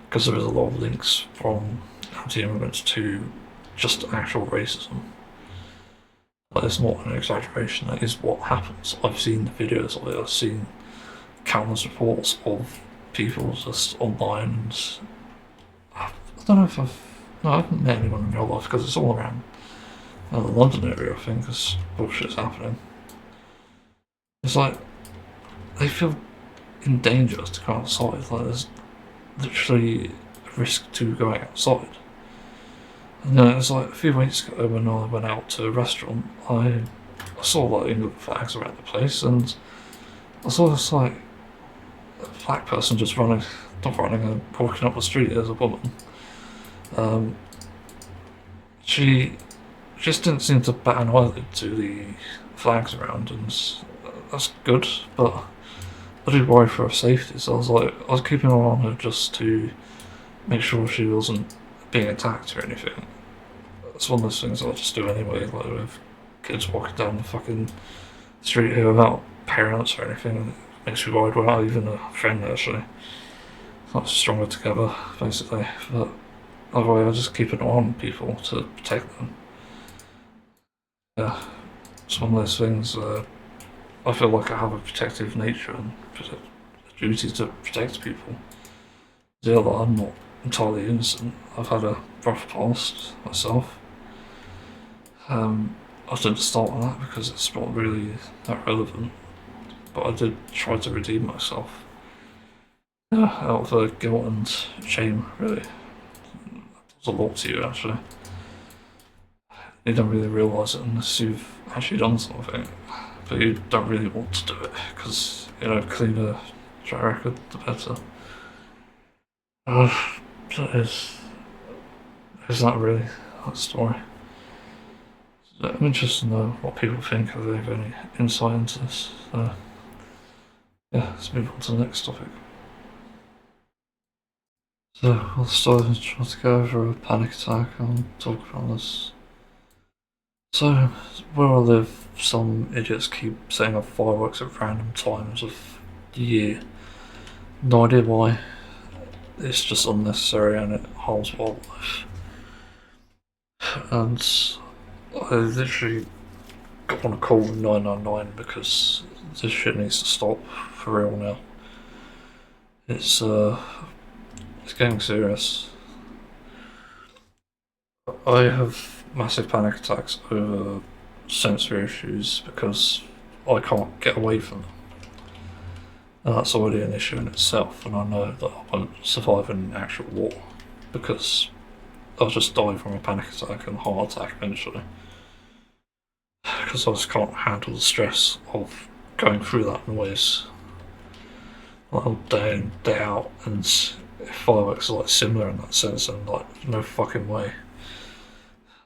because there is a lot of links from anti-immigrants to just actual racism. But it's not an exaggeration, that is what happens. I've seen the videos of it, I've seen countless reports of people just online, and I don't know if I haven't met anyone in real life, because it's all around the London area, I think, because bullshit's happening. It's like, they feel in danger to go outside, like there's literally a risk to going outside. And then it was like a few weeks ago when I went out to a restaurant, I saw like England flags around the place, and I saw this like a black person just walking up the street as a woman. She just didn't seem to bat an eyelid to the flags around, and that's good, but I did worry for her safety, so I was keeping an eye on her just to make sure she wasn't being attacked or anything. It's one of those things I'll just do anyway, like with kids walking down the fucking street here without parents or anything. It makes me worried without even a friend, actually. It's not stronger together, basically. But otherwise, I just keep an eye on people to protect them. Yeah, it's one of those things. I feel like I have a protective nature and a duty to protect people. Yeah, that I'm not entirely innocent. I've had a rough past myself. I didn't start on that because it's not really that relevant, but I did try to redeem myself. Yeah, out of guilt and shame, really. That does a lot to you, actually. You don't really realise it unless you've actually done something, but you don't really want to do it because, cleaner track record, the better. So is that really that story? I'm interested to know what people think, if they have any insight into this. Yeah, let's move on to the next topic. So I'll start and try to go over a panic attack and talk about this. So, where I live, some idiots keep setting off fireworks at random times of the year. No idea why. It's just unnecessary and it harms wildlife. And I literally got on a call with 999 because this shit needs to stop for real now. It's getting serious. I have massive panic attacks over sensory issues because I can't get away from them. And that's already an issue in itself, and I know that I won't survive an actual war because I'll just die from a panic attack and heart attack eventually. Because I just can't handle the stress of going through that noise like day in, day out, and if fireworks are like similar in that sense, then like no fucking way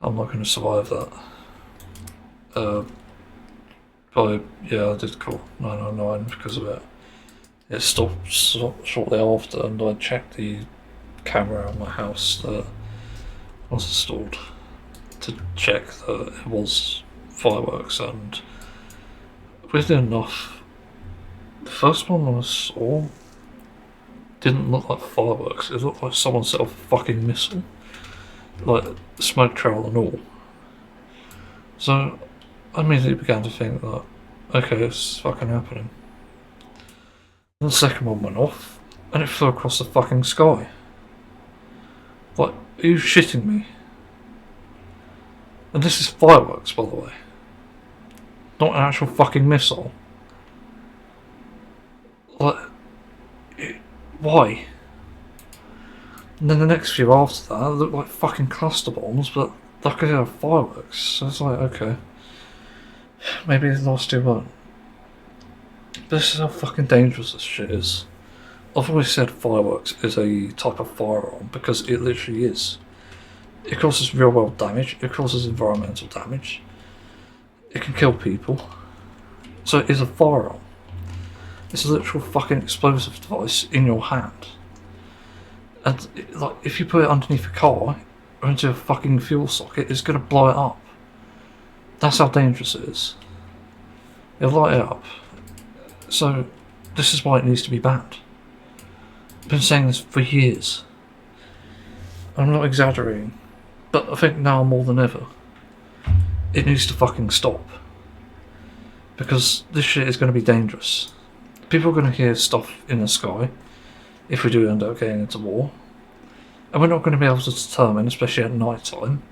I'm not going to survive that. But yeah, I did call 999 because of it. It stopped shortly after, and I checked the camera on my house that was installed to check that it was fireworks, and weirdly enough, the first one I saw didn't look like fireworks. It looked like someone set off a fucking missile, like smoke trail and all. So I immediately began to think that, okay, it's fucking happening. And the second one went off, and it flew across the fucking sky. Like, are you shitting me? And this is fireworks, by the way. Not an actual fucking missile. Like, why? And then the next few after that looked like fucking cluster bombs, but luckily they were fireworks. So it's like, okay, maybe the last two weren't. But this is how fucking dangerous this shit is. I've always said fireworks is a type of firearm because it literally is. It causes real world damage, it causes environmental damage, it can kill people. So it is a firearm. It's a literal fucking explosive device in your hand. And like, if you put it underneath a car or into a fucking fuel socket, it's gonna blow it up. That's how dangerous it is. It'll light it up. So this is why it needs to be banned. I've been saying this for years. I'm not exaggerating, but I think now more than ever, it needs to fucking stop. Because this shit is going to be dangerous. People are going to hear stuff in the sky if we do end up getting into war. And we're not going to be able to determine, especially at night time,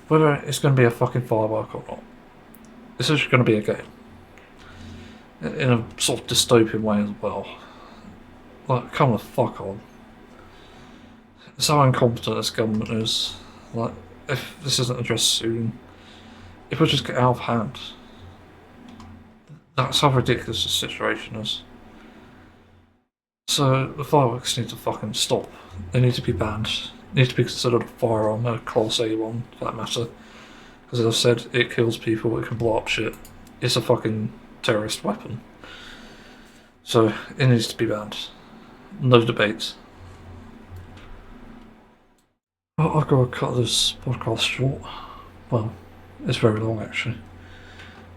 whether it's going to be a fucking firework or not. It's just going to be a game. In a sort of dystopian way as well. Like, come the fuck on. It's how incompetent this government is. Like, if this isn't addressed soon, it will just get out of hand. That's how ridiculous the situation is. So, the fireworks need to fucking stop. They need to be banned. They need to be considered a firearm, a Class A one, for that matter. Because as I said, it kills people, it can blow up shit. It's a fucking terrorist weapon. So, it needs to be banned. No debate. Well, I've got to cut this podcast short. Well, it's very long actually.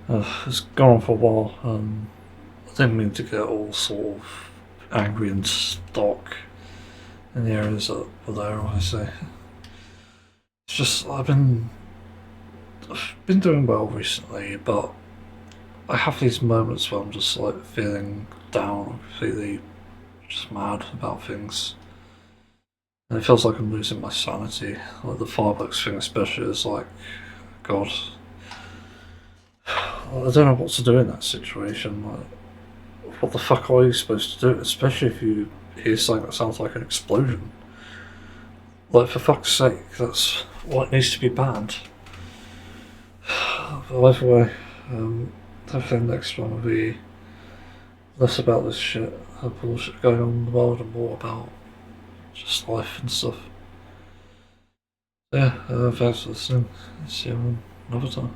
It's gone on for a while. I didn't mean to get all sort of angry and dark in the areas that were there, I say. It's just, I've been doing well recently, but I have these moments where I'm just like feeling down, completely just mad about things. And it feels like I'm losing my sanity. Like the fireworks thing especially is like, God, I don't know what to do in that situation. Like, what the fuck are you supposed to do? Especially if you hear something that sounds like an explosion. Like, for fuck's sake, that's what needs to be banned. But either way, hopefully next one will be less about this shit, bullshit going on in the world, and more about just life and stuff. Yeah, thanks for listening. See you another time.